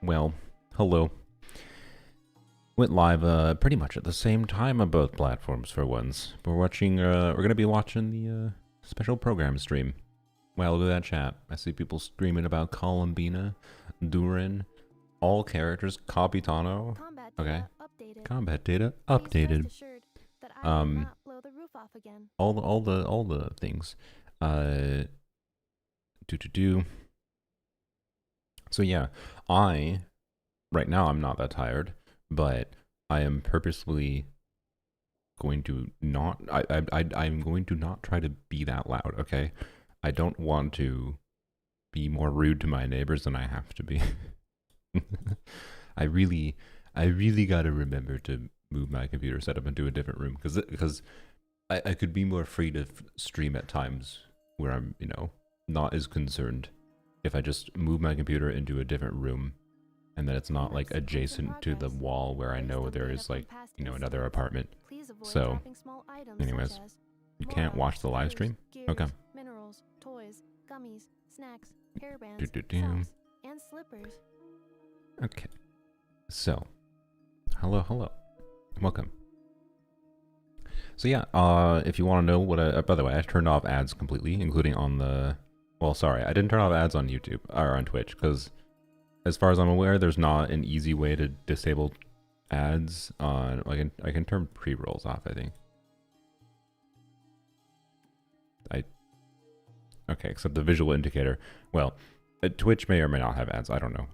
well, hello. Went live pretty much at the same time on both platforms for once. We're gonna be watching the special program stream. Well, look at that chat. I see people screaming about Columbina, Durin, all characters, Capitano. Okay. Combat data updated. All the things. Do. So yeah, right now I'm not that tired, but I am purposely going to not, I'm going to not try to be that loud, okay? I don't want to be more rude to my neighbors than I have to be. I really gotta remember to move my computer setup into a different room, because I could be more free to stream at times where I'm, not as concerned if I just move my computer into a different room and then it's not like adjacent to the wall where I know there is like, another apartment. So, anyways, you can't watch the live stream? Okay. Minerals, toys, gummies, snacks, hairbands, socks, and slippers. Okay. So, hello. Welcome. So yeah, if you want to know what by the way, I turned off ads completely, including on the, well, sorry, I didn't turn off ads on YouTube, or on Twitch, because as far as I'm aware, there's not an easy way to disable ads on, I can turn pre-rolls off, I think. Okay, except the visual indicator. Well, Twitch may or may not have ads, I don't know.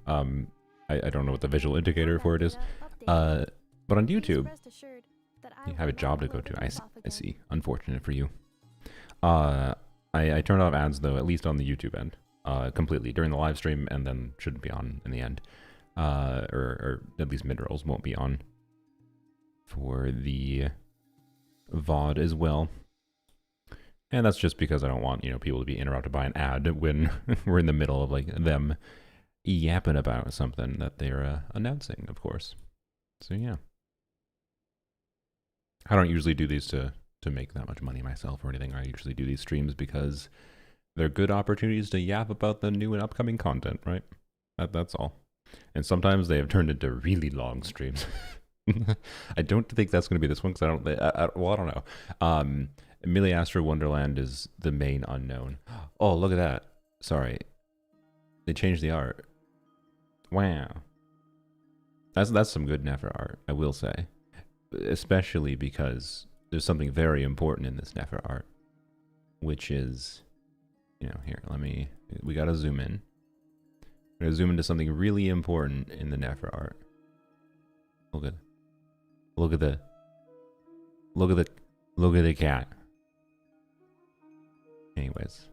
I don't know what the visual indicator for it is. But on YouTube, you have a job to go to. I see. Unfortunate for you. I turned off ads though, at least on the YouTube end, completely during the live stream, and then shouldn't be on in the end. Or at least mid-rolls won't be on for the VOD as well. And that's just because I don't want, people to be interrupted by an ad when we're in the middle of like them yapping about something that they're announcing, of course. So yeah. I don't usually do these to make that much money myself or anything. I usually do these streams because they're good opportunities to yap about the new and upcoming content, right? That's all. And sometimes they have turned into really long streams. I don't think that's going to be this one because I don't know. Miliastra Wonderland is the main unknown. Oh, look at that. Sorry. They changed the art. Wow. That's some good Nefra art, I will say. Especially because there's something very important in this Nefra art, which is, here, we gotta zoom in. We're gonna zoom into something really important in the Nefra art. Look at the cat. Anyways,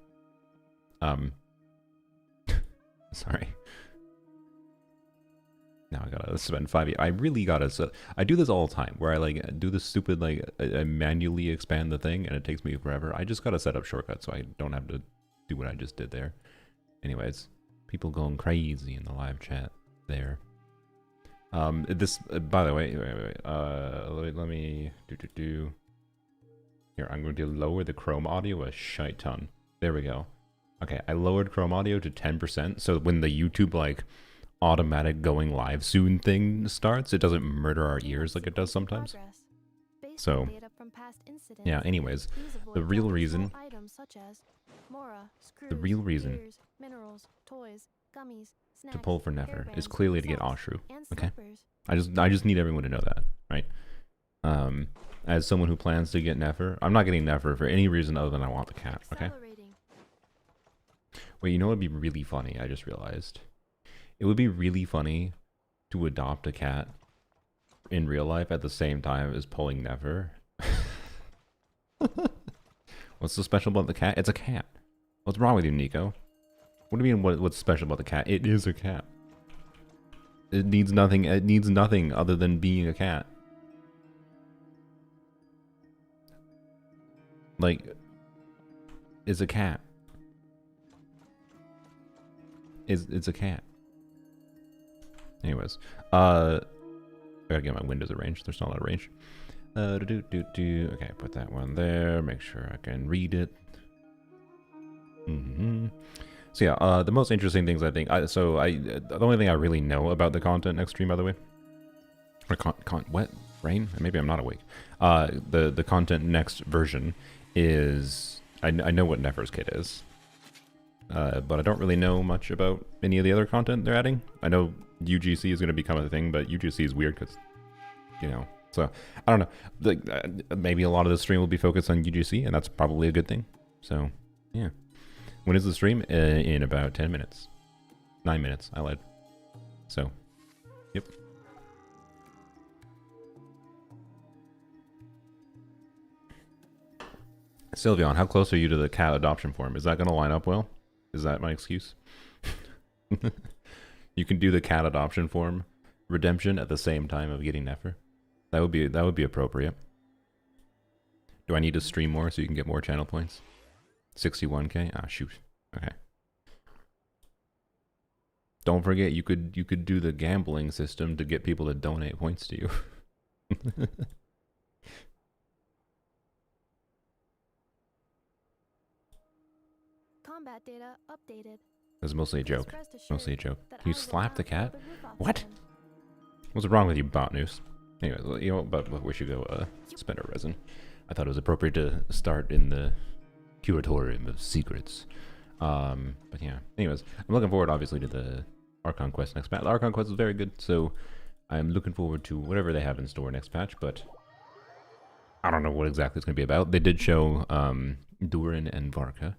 sorry. Now I gotta spend 5 years. I really gotta. I do this all the time, where I do this stupid I manually expand the thing, and it takes me forever. I just gotta set up shortcuts so I don't have to do what I just did there. Anyways, people going crazy in the live chat there. This by the way, wait, let me do. Here, I'm going to lower the Chrome audio a shite ton. There we go. Okay, I lowered Chrome audio to 10%, so when the YouTube automatic going live soon thing starts, it doesn't murder our ears like it does sometimes. So, yeah, anyways, the real reason to pull for Nefra is clearly to get Ashru, okay? I just need everyone to know that, right? As someone who plans to get Nefra, I'm not getting Nefra for any reason other than I want the cat, okay? Wait, you know what would be really funny? I just realized. It would be really funny to adopt a cat in real life at the same time as pulling Nefra. What's so special about the cat? It's a cat. What's wrong with you, Nico? What do you mean what's special about the cat? It is a cat. It needs nothing other than being a cat. It's a cat. It's a cat. Anyways, I gotta get my windows arranged. There's not a lot of range. Okay, put that one there. Make sure I can read it. So yeah, the most interesting things I think. The only thing I really know about the content next stream, by the way, or what rain? Maybe I'm not awake. The content next version is I know what Nefra's kit is, but I don't really know much about any of the other content they're adding. I know UGC is going to become a thing, but UGC is weird because, you know. So I don't know. Like maybe a lot of the stream will be focused on UGC, and that's probably a good thing. So yeah. When is the stream? In about 10 minutes. 9 minutes, I lied. So, yep. Sylveon, how close are you to the cat adoption form? Is that going to line up well? Is that my excuse? You can do the cat adoption form redemption at the same time of getting Nefra. That would be appropriate. Do I need to stream more so you can get more channel points? 61k? Ah, shoot. Okay. Don't forget, you could do the gambling system to get people to donate points to you. Combat data updated. That's mostly a joke. Press to Mostly a shirt joke. that Can you houses slap the half cat? of the roof off What? again. What's wrong with you, bot news? Anyways, you know, but we should go spend our resin. I thought it was appropriate to start in the curatorium of secrets. But yeah. Anyways, I'm looking forward, obviously, to the Archon Quest next patch. The Archon Quest is very good, so I'm looking forward to whatever they have in store next patch. But I don't know what exactly it's going to be about. They did show Durin and Varka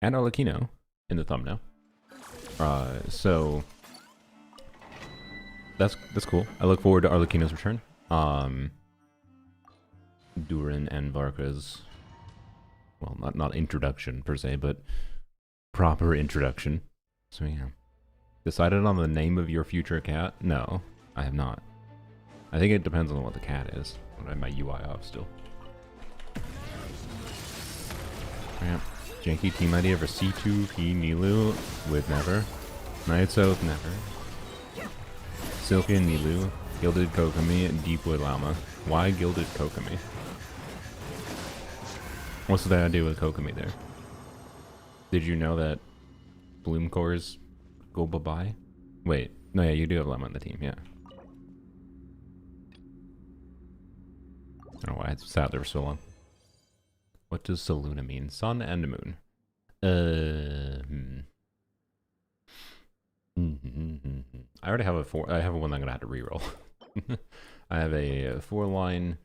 and Arlecchino in the thumbnail. So that's cool. I look forward to Arlecchino's return. Durin and Varka's, well, not introduction per se, but proper introduction. So yeah. Decided on the name of your future cat? No, I have not. I think it depends on what the cat is. I have my UI off still. Yeah. Janky team idea for C2P Nilu with Never. Night South Never. Silken Nilu. Gilded Kokomi and Deepwood Llama. Why Gilded Kokomi? What's the idea with Kokomi there? Did you know that Bloom cores go bye-bye? Wait, no, yeah, you do have Llama on the team, yeah. I don't know why it's sat there for so long. What does Saluna mean? Sun and moon. I already have I have one I'm gonna have to reroll. I have a 4-line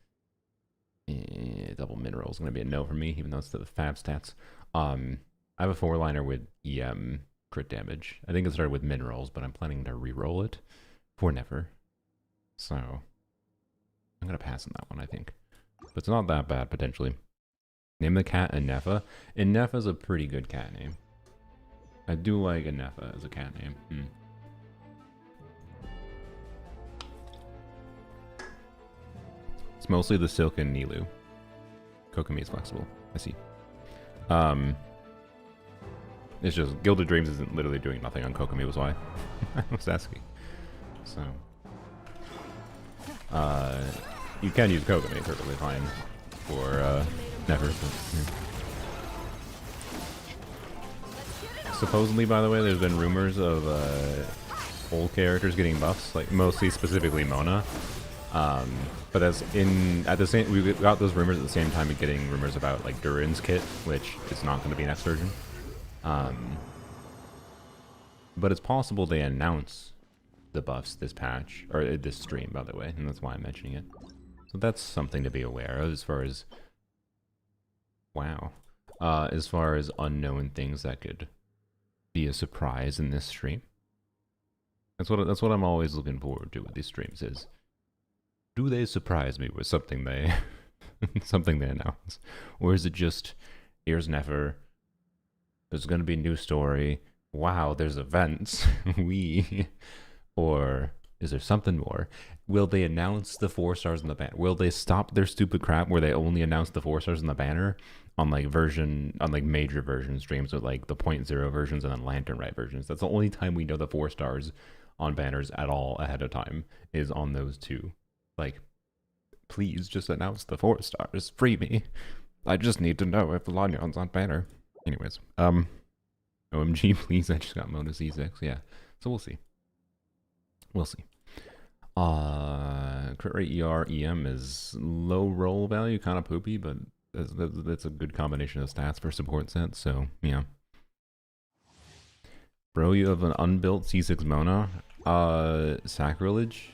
double minerals. Gonna be a no for me, even though it's the fab stats. I have a 4-liner with EM crit damage. I think it started with minerals, but I'm planning to reroll it for Never. So I'm gonna pass on that one, I think. But it's not that bad potentially. Name the cat Nefra. Nefra's a pretty good cat name. I do like Nefra as a cat name. It's mostly the Silken Nilu. Kokomi is flexible. I see. It's just Gilded Dreams isn't literally doing nothing on Kokomi was why I was asking. So you can use Kokomi perfectly fine for Never. Supposedly, by the way, there's been rumors of old characters getting buffs, like mostly specifically Mona. But we got those rumors at the same time of getting rumors about like Durin's kit, which is not going to be next version. But it's possible they announce the buffs this patch, or this stream, by the way, and that's why I'm mentioning it. So that's something to be aware of as far as, wow, as far as unknown things that could be a surprise in this stream. That's what I'm always looking forward to with these streams is, do they surprise me with something they something they announce, or is it just here's Never, there's gonna be a new story, wow, there's events, or is there something more? Will they announce the 4 stars in the banner? Will they stop their stupid crap where they only announce the 4 stars in the banner on like major version streams with like the 0.0 versions and then Lantern Right versions? That's the only time we know the 4 stars on banners at all ahead of time is on those two. Like, please just announce the 4 stars. Free me. I just need to know if Lanyan's on banner. Anyways, OMG, please, I just got Mona C6. Yeah, so we'll see. We'll see. Crit rate ER, EM is low roll value, kind of poopy, but that's a good combination of stats for support sets, so yeah. Bro, you have an unbuilt C6 Mona? Sacrilege?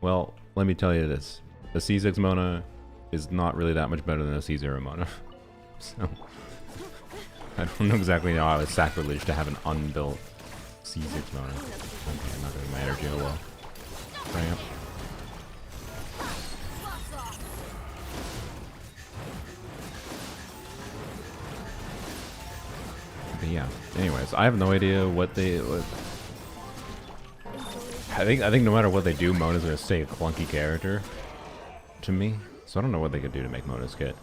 Well, let me tell you this. A C6 Mona is not really that much better than a C0 Mona. So, I don't know exactly how it's sacrilege to have an unbuilt C6 Mona. Okay, I'm not doing my energy oh well. Ramp. But yeah. Anyways, I have no idea what they. I think no matter what they do, Mona's gonna stay a clunky character to me. So I don't know what they could do to make Mona's kit.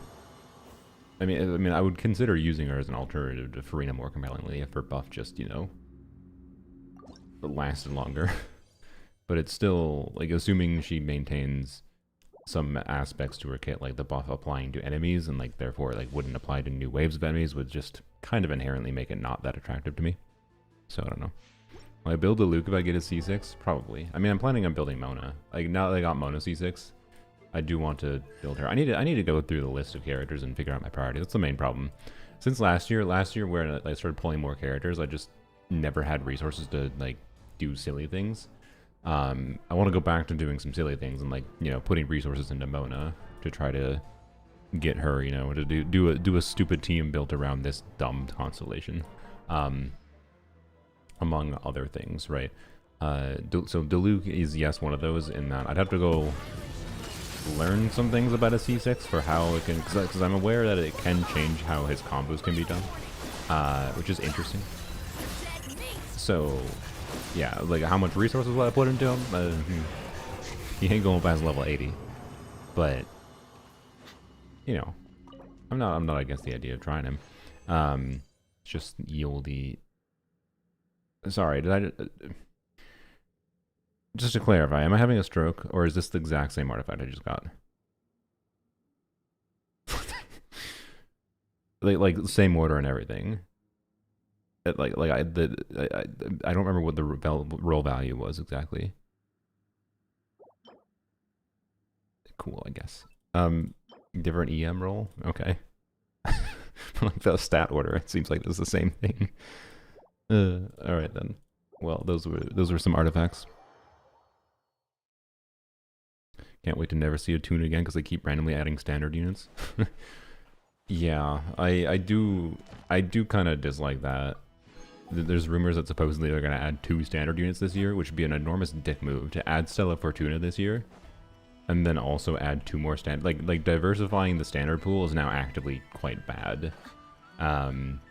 I mean, I would consider using her as an alternative to Farina more compellingly if her buff just, you know, lasted longer. But it's still, like, assuming she maintains some aspects to her kit, like the buff applying to enemies, and, like, therefore, like, wouldn't apply to new waves of enemies, would just kind of inherently make it not that attractive to me. So, I don't know. Will I build a Luke if I get a C6? Probably. I mean, I'm planning on building Mona. Like, now that I got Mona C6, I do want to build her. I need to go through the list of characters and figure out my priorities. That's the main problem. Since last year where I started pulling more characters, I just never had resources to, like, do silly things. I want to go back to doing some silly things and, like, you know, putting resources into Mona to try to get her, you know, to do a stupid team built around this dumb constellation, among other things, right? So Diluc is, yes, one of those, in that I'd have to go learn some things about a C6 for how it can, because I'm aware that it can change how his combos can be done, which is interesting. So yeah, like, how much resources will I put into him? He ain't going past level 80, but you know, I'm not against the idea of trying him. Just yieldy. Sorry, did I? Just to clarify, am I having a stroke, or is this the exact same artifact I just got? like same order and everything. I don't remember what the roll value was exactly. Cool, I guess. Different EM roll. Okay. Like the stat order, it seems like it's the same thing. All right then. Well, those were some artifacts. Can't wait to never see a tune again because they keep randomly adding standard units. Yeah, I do kind of dislike that. There's rumors that supposedly they're going to add 2 standard units this year, which would be an enormous dick move to add Stella Fortuna this year, and then also add 2 more standard. Like diversifying the standard pool is now actively quite bad,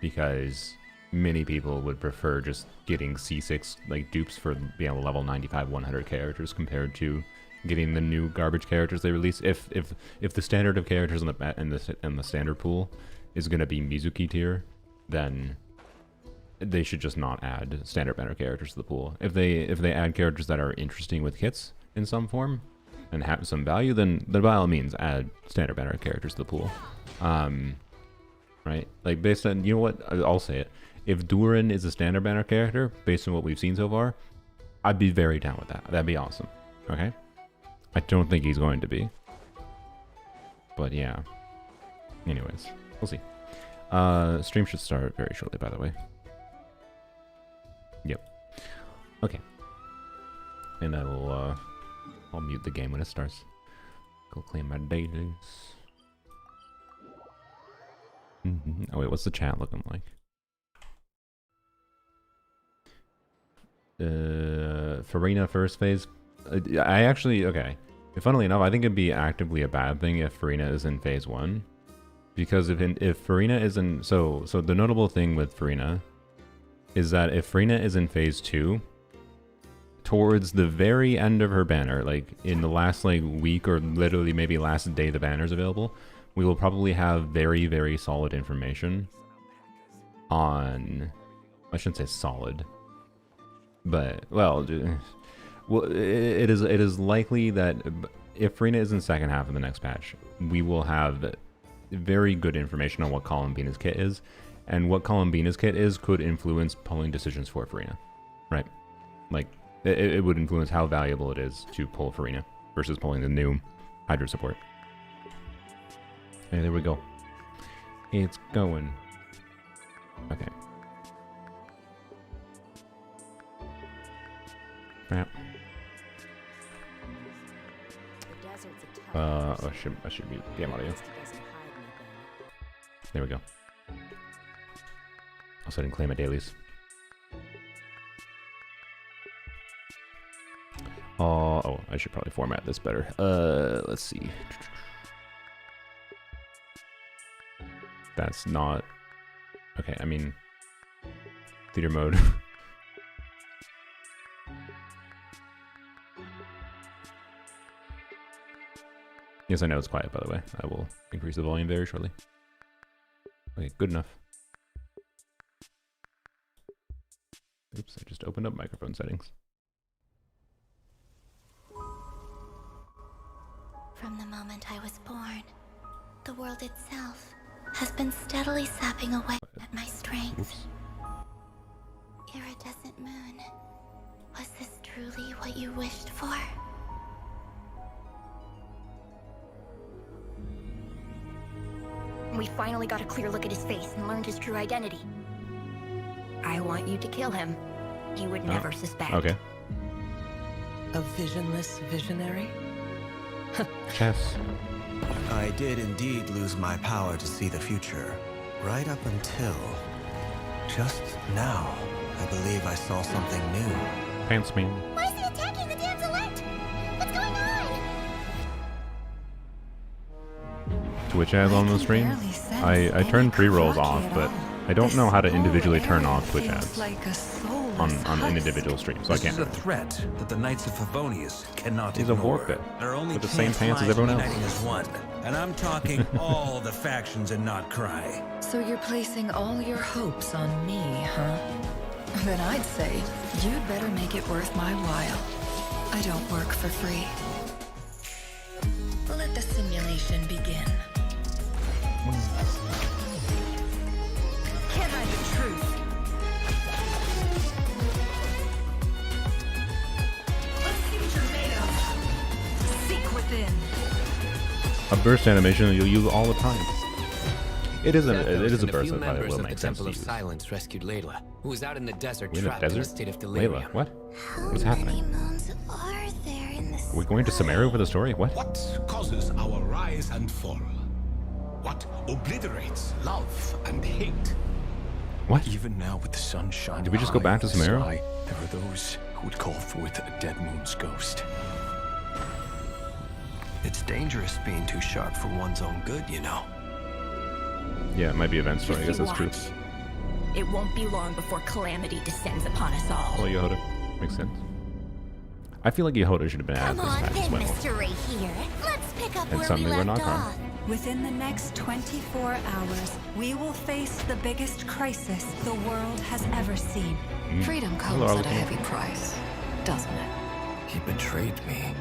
because many people would prefer just getting C6 like dupes for, you know, level 95 100 characters compared to getting the new garbage characters they release. If the standard of characters in the standard pool is going to be Mizuki tier, then they should just not add standard banner characters to the pool. If they add characters that are interesting with kits in some form and have some value, then by all means add standard banner characters to the pool. Right? Like, based on, you know what, I'll say it. If Durin is a standard banner character, based on what we've seen so far, I'd be very down with that. That'd be awesome. Okay? I don't think he's going to be. But yeah. Anyways, we'll see. Stream should start very shortly, by the way. Yep. Okay. And I'll mute the game when it starts. Go claim my dailies. Oh wait, what's the chat looking like? Farina first phase. I actually, okay. Funnily enough, I think it'd be actively a bad thing if Farina is in phase 1. Because if Farina is in, so the notable thing with Farina is that if Farina is in phase 2, towards the very end of her banner, like in the last like week or literally maybe last day the banner's available, we will probably have very, very solid information on, I shouldn't say solid, but well, it is likely that if Farina is in the second half of the next patch, we will have very good information on what Columbina's kit is, And what Columbina's kit is could influence pulling decisions for Farina, right? Like, it would influence how valuable it is to pull Farina versus pulling the new Hydra support. Hey, there we go. It's going. Okay. Yeah. I should mute game audio. There we go. Also, I didn't claim my dailies. Oh, I should probably format this better. Let's see. That's not... Okay, I mean... Theater mode. Yes, I know it's quiet, by the way. I will increase the volume very shortly. Okay, good enough. Oops, I just opened up microphone settings. From the moment I was born, the world itself has been steadily sapping away at my strength. Oops. Iridescent moon, was this truly what you wished for? We finally got a clear look at his face and learned his true identity. I want you to kill him. He would never suspect. Okay. A visionless visionary? Chess. I did indeed lose my power to see the future, right up until just now. I believe I saw something new. Pants man. Why is he attacking the damselette? What's going on? Twitch ads on the stream. I turned pre-rolls off, but I don't know how to individually turn off Twitch ads on an individual stream, so I can't. This is a threat that the Knights of Favonius cannot He's a ignore. warpit There are only with the same pants as lines everyone else. uniting as one, and I'm talking all the factions and not cry. So you're placing all your hopes on me, huh? Then I'd say you'd better make it worth my while. I don't work for free. Let the simulation begin. Can't hide the truth. Let's see what you're made of. Seek within. A burst animation you'll use all the time. It is a Zapdos and burst few that probably members will of the make sense to Temple of use. Silence rescued Layla, who was out in the desert We're in the trapped in a desert? state of delirium. Layla, what? How What's many happening? moons are there in the Are we going to Sumeru for the story? What? What causes our rise and fall? What obliterates love and hate? What? Even now with the sun shining Did we just go back to high in the Sumeru? sky, there are those who would call forth a dead moon's ghost. It's dangerous being too sharp for one's own good, you know. Yeah, it might be event story. I guess Just that's true. watch. It won't be long before calamity descends upon us all. Hello, Yehoda. Makes sense. I feel like Yehoda should have been added Come this on, time as then, well. Mr. Ray here. Let's pick up And where suddenly we we're left not gone. off. Within the next 24 hours, we will face the biggest crisis the world has ever seen. Freedom Hello, comes at a Arlequin. heavy price, doesn't it? He betrayed me.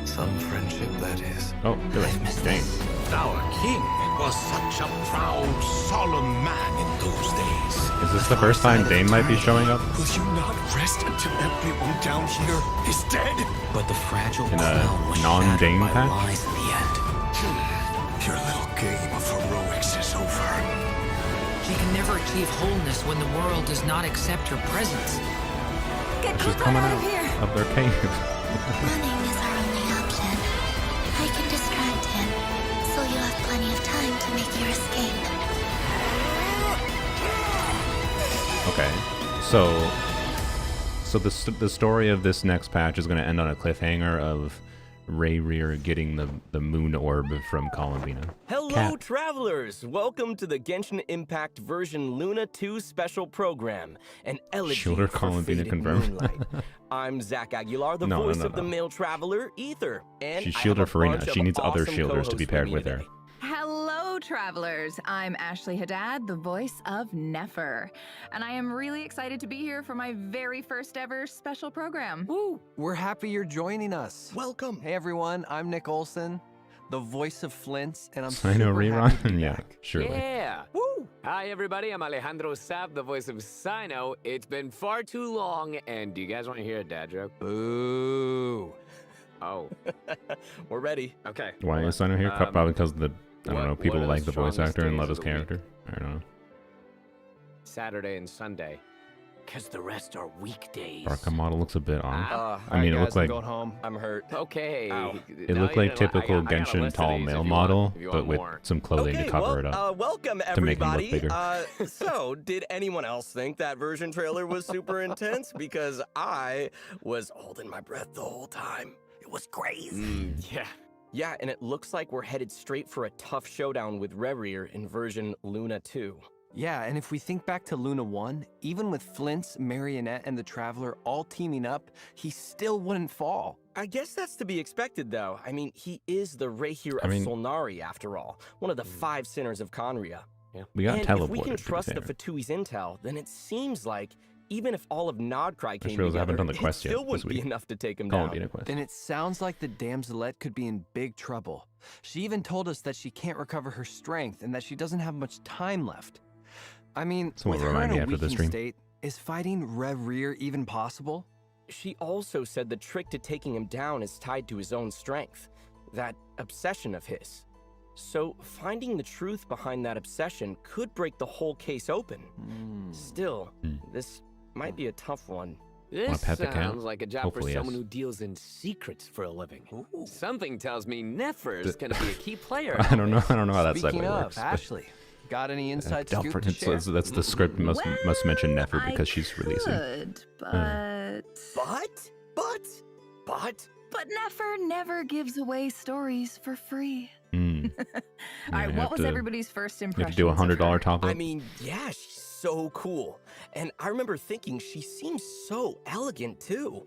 Some friendship, that is. Oh, really? Dang. Our king was such a proud, solemn man in those days. Is this the first time Dane might be showing up? Will you not rest until everyone down here is dead? But the fragile In a crown was non-Dane shattered by pack? lies in the end. Your little game of heroics is over. She can never achieve wholeness when the world does not accept her presence. Get She's Clifford coming out out of here! of their cave. Running is our only option. I can distract him, so you have plenty of time to make your escape. Okay, so the story of this next patch is going to end on a cliffhanger of Ray Rear getting the moon orb from Columbina. Hello, Cat. travelers! Welcome to the Genshin Impact version Luna 2 special program, an elegy Shoulder for Columbina faded confirmed. moonlight. I'm Zach Aguilar, the No, voice no, of the no. male traveler, Ether, and She's I Shielder have a bunch Farina. of She needs other awesome shielders to be co-hosts paired me with her. today. Hello, travelers. I'm Ashley Haddad, the voice of Nefra, and I am really excited to be here for my very first ever special program. Woo! We're happy you're joining us. Welcome. Hey everyone, I'm Nick Olson. the voice of Flint's, and I'm I know super happy to be rerun. Yeah, back. surely. Yeah. Woo! Hi, everybody. I'm Alejandro Saab, the voice of Sino. It's been far too long, and do you guys want to hear a dad joke? Ooh. Oh. We're ready. Okay. Why is Sino here? Probably because the I don't know, people what are like the voice strongest actor and days love of his the week? character. I don't know. Saturday and Sunday. Because the rest are weekdays. Barca model looks a bit off. All I mean, right, it looked guys, I'm like going home. I'm hurt. Okay. Ow. it looked like typical Genshin tall male model, but with some clothing to cover it up. Welcome to make him look everybody. bigger. So, did anyone else think that version trailer was super intense? Because I was holding my breath the whole time. It was crazy. Yeah. Yeah, and it looks like we're headed straight for a tough showdown with Reverie in version Luna 2. Yeah, and if we think back to Luna 1, even with Flint's, Marionette, and the Traveler all teaming up, he still wouldn't fall. I guess that's to be expected, though. I mean, he is the Rahir of Solnari, after all, one of the 5 sinners of Conria. Yeah. We got and teleported. if we can to be trust the fair. Fatui's intel, then it seems like even if all of Nodcry came realized I haven't together, done the it quest yet still this wouldn't be week. enough to take him Call down. it being a quest. Then it sounds like the Damselette could be in big trouble. She even told us that she can't recover her strength and that she doesn't have much time left. I mean, Someone with her remind in me a after the weakened stream. state, is fighting Reverie even possible? She also said the trick to taking him down is tied to his own strength, that obsession of his. So finding the truth behind that obsession could break the whole case open. Still, this might be a tough one. This pet the cat? sounds like a job Hopefully, for someone yes. who deals in secrets for a living. Something tells me Nefra is going to be a key player. I don't know. I don't know how that Speaking segue of, works. but- Ashley, got any inside scoop Delphin, to share? that's the script must mention Nefra because she's releasing. Could, but... But Nefra never gives away stories for free. All right, what was everybody's first You impression? have to do a $100 top up. I mean, yeah, she's so cool. And I remember thinking she seems so elegant, too.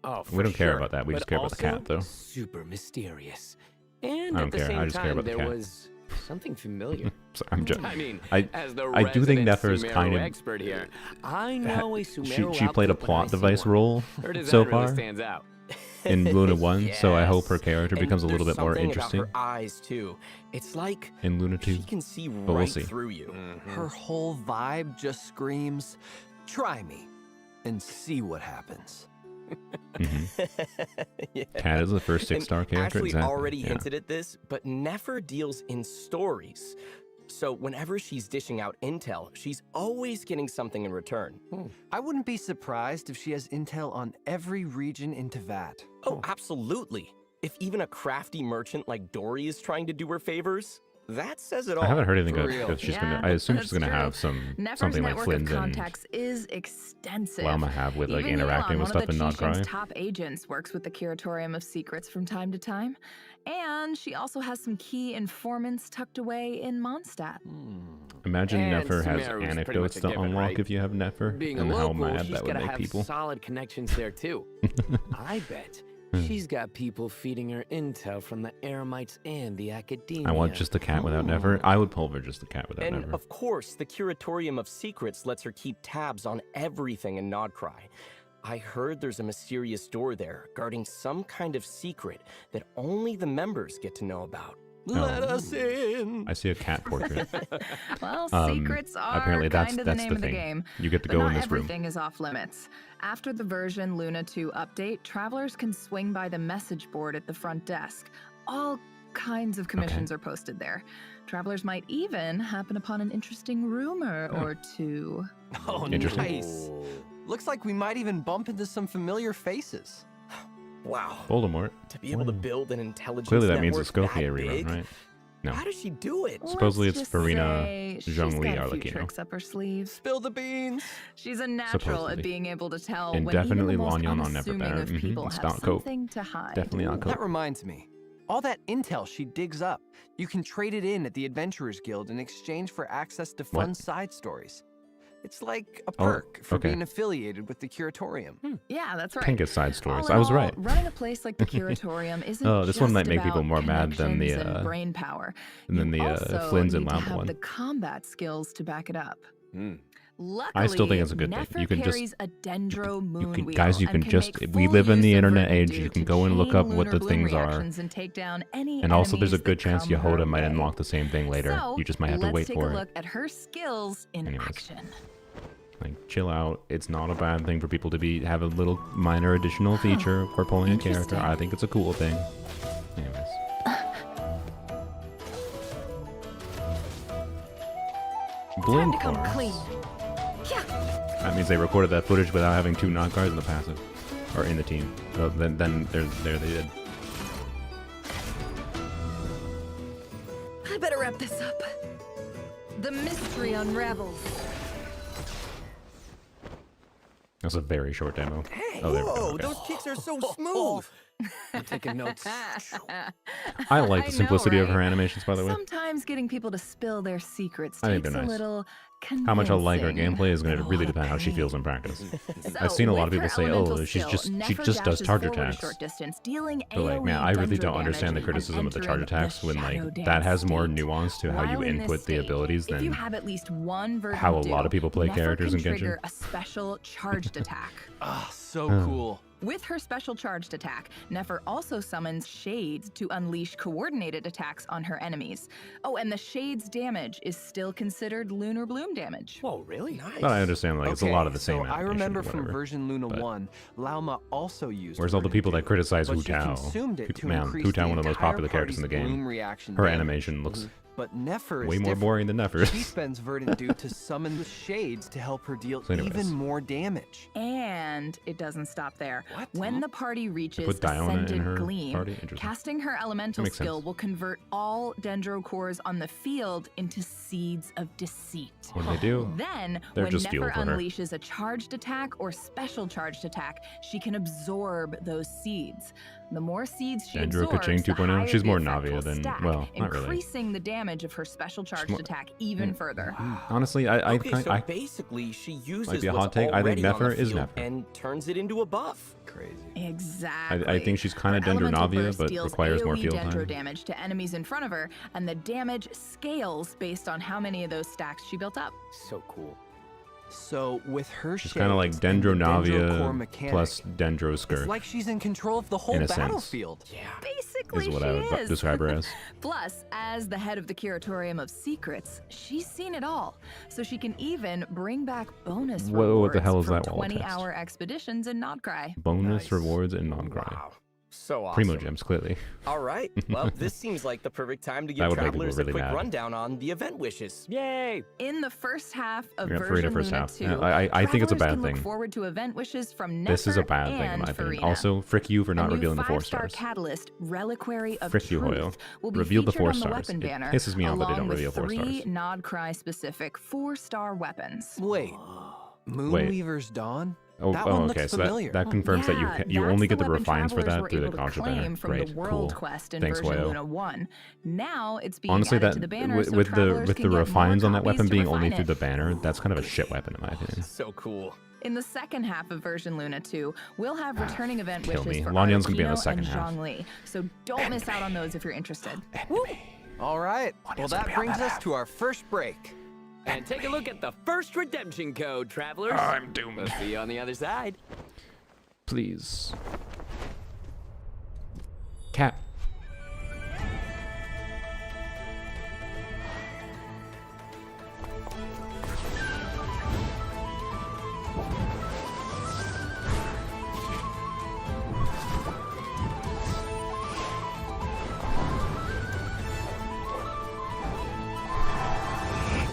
Oh, We don't care about that. We But just care about the cat, also though. Super mysterious. And I at don't the care. same I just care time, about the there cat. was something familiar. So I'm just. I mean, I as the do think resident Nefra is Sumeru kind of. expert here, I know a Sumeru She played a outfit when I plot see device one. role Her design so really far stands out. in Luna 1, so I hope her character And becomes a little there's bit more something interesting about her eyes, too. It's like in Luna 2. she can see But we'll right see. through you. Her whole vibe just screams, try me and see what happens. Yeah. Cat is the first 6-star character. Ashley Exactly. already yeah. hinted at this, but Nefra deals in stories. So whenever she's dishing out intel, she's always getting something in return. I wouldn't be surprised if she has intel on every region in Teyvat. Oh, absolutely. If even a crafty merchant like Dory is trying to do her favors, that says it all. I haven't heard anything For good. real. If she's Yeah, gonna, I assume she's that's gonna true. have some Nefra's something like network Flynn's of and contacts is extensive. Lalma have with like Even interacting Yuan, with stuff in one of the Qixin's Nodcry. top agents works with the Curatorium of Secrets from time to time. And she also has some key informants tucked away in Mondstadt. Imagine And Nefra has Sumeru's pretty anecdotes much a to given, unlock right? if you have Nefra, Being and a how local, mad she's that would gotta make have people. solid connections there too. I bet she's got people feeding her intel from the Eremites and the Academia. I want just a cat without Nefra. I would pull for just a cat without And Nefra. of course, the Curatorium of Secrets lets her keep tabs on everything in Nodcry. I heard there's a mysterious door there guarding some kind of secret that only the members get to know about. Let us in. I see a cat portrait. Well, Um, secrets are apparently that's- kind of that's the name the of the thing. game. You get to But go not in this room. everything is off limits. After the version Luna 2 update, travelers can swing by the message board at the front desk. All kinds of commissions are posted there. Travelers might even happen upon an interesting rumor or two. Oh, Interesting. nice. Looks like we might even bump into some familiar faces. Wow. Voldemort. To be able to build an intelligence Clearly that means a network Scotia that rerun, big? right? No. How does she do it? Supposedly Let's it's just Farina say she's Zhongli got a are few like, you know. tricks up her sleeve. Spill the beans. She's a natural Supposedly. at being able to tell And when even definitely the most Lanyon on Never unassuming Better. of people And have Stout Coat. something to hide. Definitely on That coat. reminds me. All that intel she digs up, you can trade it in at the Adventurers Guild in exchange for access to fun What? side stories. It's like a Oh, perk for okay. being affiliated with the Curatorium. Yeah, that's right. Can get side stories. All in I was all, right. Running a place like the Curatorium isn't Oh, this one just might make people about more mad than the, connections and brain power. and then You the also Flynn's and need to Llama have one. the combat skills to back it up. Luckily, I still think it's a good thing. Nefra You can just carries a dendro moon wheel guys, you and can just make we full live in the use of internet Verdant age. Dew You can to go and look chain up what lunar the bloom things are. reactions and take down any And also there's a enemies good that chance come Yehoda her might way. unlock the same thing later. So, You just might have to wait let's for take a it. look at her skills in action. Like, chill out. It's not a bad thing for people to have a little minor additional feature for pulling a character. I think it's a cool thing. Anyways. Bloom cores. That means they recorded that footage without having 2 knock cards in the passive. Or in the team. So then there they did. I better wrap this up. The mystery unravels. That's a very short demo. Hey, oh, there we go. whoa, Okay. those kicks are so smooth. I'm taking notes. I like the simplicity of her right? animations, by the way. Sometimes getting people to spill their secrets I think takes they're a nice. little How much I like her convincing. gameplay is going to really depend on how she feels in practice. So, I've seen a lot of with people her say, elemental "Oh, she skill, just Nefra does dashes charge forward a attacks." short distance, dealing But like, man, I really don't understand the criticism of the charge attacks when like that has more nuance to how you While in this input the state, abilities if you than have at least one Verdant how a Dew, lot of people play Nefra characters can in Genshin. trigger a special charged attack. Ah, so Oh. cool. With her special charged attack, Nefra also summons Shades to unleash coordinated attacks on her enemies. Oh, and the Shades damage is still considered Lunar Bloom damage. Whoa, really? Nice. But I understand like it's a lot of the same. So I animation remember or from whatever. version Luna but 1, Lauma also used. Where's all the Verdant people that Dew, criticize but Hu she Tao? consumed it to Man, increase Hu Tao, the one of the most entire popular characters in the party's game. bloom reaction Her damage. animation looks But Nefra is way more different. boring than Nefra's. She spends Verdant Dew to summon the Shades to help her deal So anyways. even more damage. And it doesn't stop there. What? When the party reaches put Diona in Ascended her Gleam, party? Interesting. casting her elemental That makes skill sense. will convert all Dendro cores on the field into seeds of deceit. What do they do? Then, They're when just fuel Nefra for her. unleashes a charged attack or special charged attack, she can absorb those seeds. The more seeds she Dendro absorbs, Kaching the 2.0? higher She's the more effect Navia will than- stack, well, not really. increasing the damage of her special charged more- attack even further. Honestly, I Okay, so I basically she uses might be a what's hot take. I think already on the Nefra is field Nefra. and turns it into a buff. Crazy. Exactly. I think she's kind of Her elemental Dendronavia, burst but deals requires more AoE field dendro time. damage to enemies in front of her, and the damage scales based on how many of those stacks she built up. So cool. So with her She's kind of like Shades and the Dendro core Dendronavia mechanic, plus Dendro Skirt. it's like she's in control of the whole In a sense. battlefield. Yeah. Basically, is what she I would is. describe her as. Plus, as the head of the Curatorium of Secrets, she's seen it all, so she can even bring back bonus Whoa, what rewards the hell is from that wall text? 20-hour expeditions in Nodcry. Bonus Nice. rewards and non-cry. Wow. So awesome. Primo gems, clearly. All right. Well, this seems like the perfect time to That give would make people travelers really a quick mad. rundown on the event wishes. Yay! In the first half of We got 3 to version first Luna half. 2, Yeah, I think it's a travelers bad can thing. Look forward to event wishes from Nefra This is a bad thing in and my opinion. Farina. Also, frick you for not a new revealing the 4 5-star stars. catalyst, Reliquary of Frick you, Truth, Hoyo. will be Reveal the featured 4 on the stars. weapon It banner, pisses me off that they along don't with reveal 4 3 stars. Nodcry specific 4-star weapons. Wait, Moonweaver's Dawn? Oh, That oh one okay. looks So familiar. that confirms that you that's only get the weapon refines for travelers that were through the able to contra claim banner. from Great, the world cool. quest in Thanks, version Wayo. Luna 1. Now it's being Honestly, added that to the banner with, so with the travelers with can the get more refines on that copies weapon to being only refine through it. the banner, that's kind of a shit weapon in my opinion. So cool. In the second half of version Luna 2, we'll have returning event Kill wishes me. for Lanyan's gonna be in the Arlecchino second and half. Zhongli, so don't miss out on those if you're interested. All right. Well, that brings us to our first break. And take a look at the first redemption code, travelers. I'm doomed. We'll see you on the other side. Please. Cat.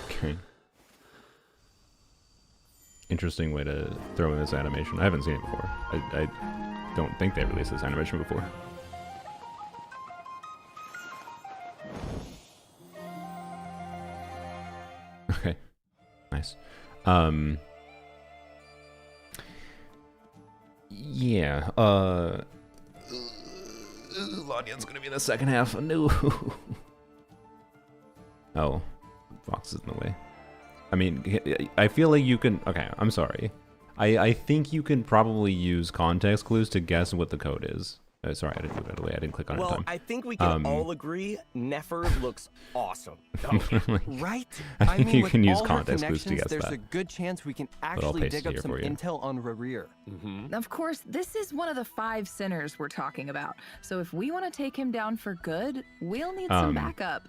Okay. Interesting way to throw in this animation. I haven't seen it before. I don't think they released this animation before. Okay. Nice. Yeah. Lanyan's gonna be in the second half. No. Oh. Fox is in the way. I mean, I feel like you can... Okay, I'm sorry. I think you can probably use context clues to guess what the code is. Sorry, I didn't move it away. I didn't click on it in Well, time. I think we can all agree Nefra looks awesome. Right? I think you with can use all her context clues to connections, guess there's that. a good chance we can I'll actually paste dig it up here some for you. intel on Rerir. Of course, this is one of the 5 sinners we're talking about. So if we want to take him down for good, we'll need some backup.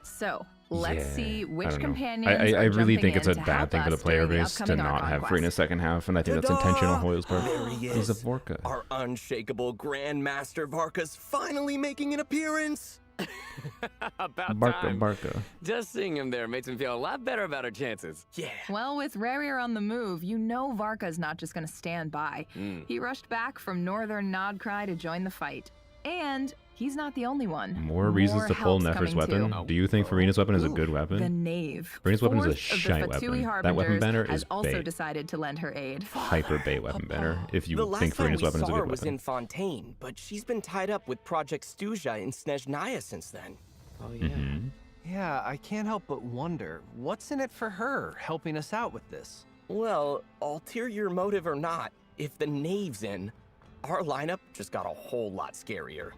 So let's see which I don't know. companions I are really jumping think it's a in to bad help thing for the us player during the base to upcoming not Archon have quest. free in the second half, and I think that's intentional on Hoyo's part. There he He's a is. Vorka. Our unshakable Grandmaster Varka's finally making an appearance. About Barca, time. Barca. Just seeing him there makes him feel a lot better about our chances. Yeah. Well, with Rerir on the move, you know Varka's not just going to stand by. He rushed back from northern Nodcry to join the fight. And he's not the only one. More reasons to pull help's Nefra's coming weapon. too. Do you think Farina's weapon is a good weapon? The Knave. Farina's weapon is a Fourth of the shite Fatui weapon. That Harbingers weapon banner has is also bait. decided to lend her aid. Hyper bait weapon banner. If you The last think time Farina's we weapon is a saw her good was weapon. in Fontaine, but she's been tied up with Project Stuja in Snezhnaya since then. Oh, yeah. Yeah, I can't help but wonder, what's in it for her, helping us out with this? Well, ulterior motive or not, if the Knave's in, our lineup just got a whole lot scarier.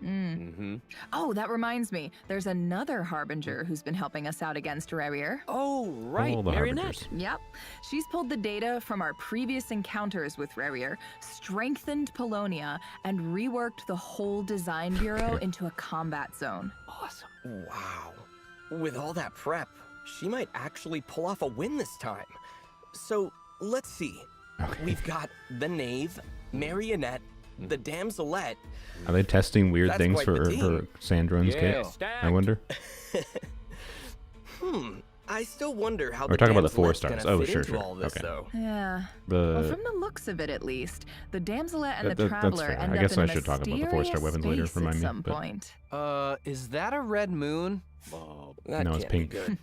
Oh, that reminds me. There's another Harbinger who's been helping us out against Rerir. Oh, right, All the Marionette. Harbingers. Yep. She's pulled the data from our previous encounters with Rerir, strengthened Polonia, and reworked the whole design bureau into a combat zone. Awesome. Wow. With all that prep, she might actually pull off a win this time. So, let's see. We've got the Knave, Marionette, the Damselette. Are they testing weird That's thing quite for the team. Sandron's Yeah, kit? stacked. I wonder. I still wonder how We're the talking about the 4 Damselette's stars. gonna Oh, fit sure, into sure. all this, Okay. though. Yeah. Well, The from the looks of it, at least, the Damselette and the that's Traveler fair. end I up guess in I a should talk about the 4-star mysterious weapons later. space Remind at me. some but- point. Is that a red moon? That No, it's can't be pink. good.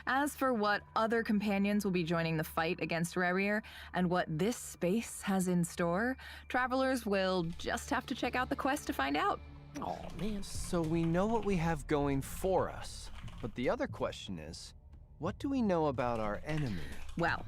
As for what other companions will be joining the fight against Rerir, and what this space has in store, travelers will just have to check out the quest to find out. Oh, man. So we know what we have going for us. But the other question is, what do we know about our enemy? Well,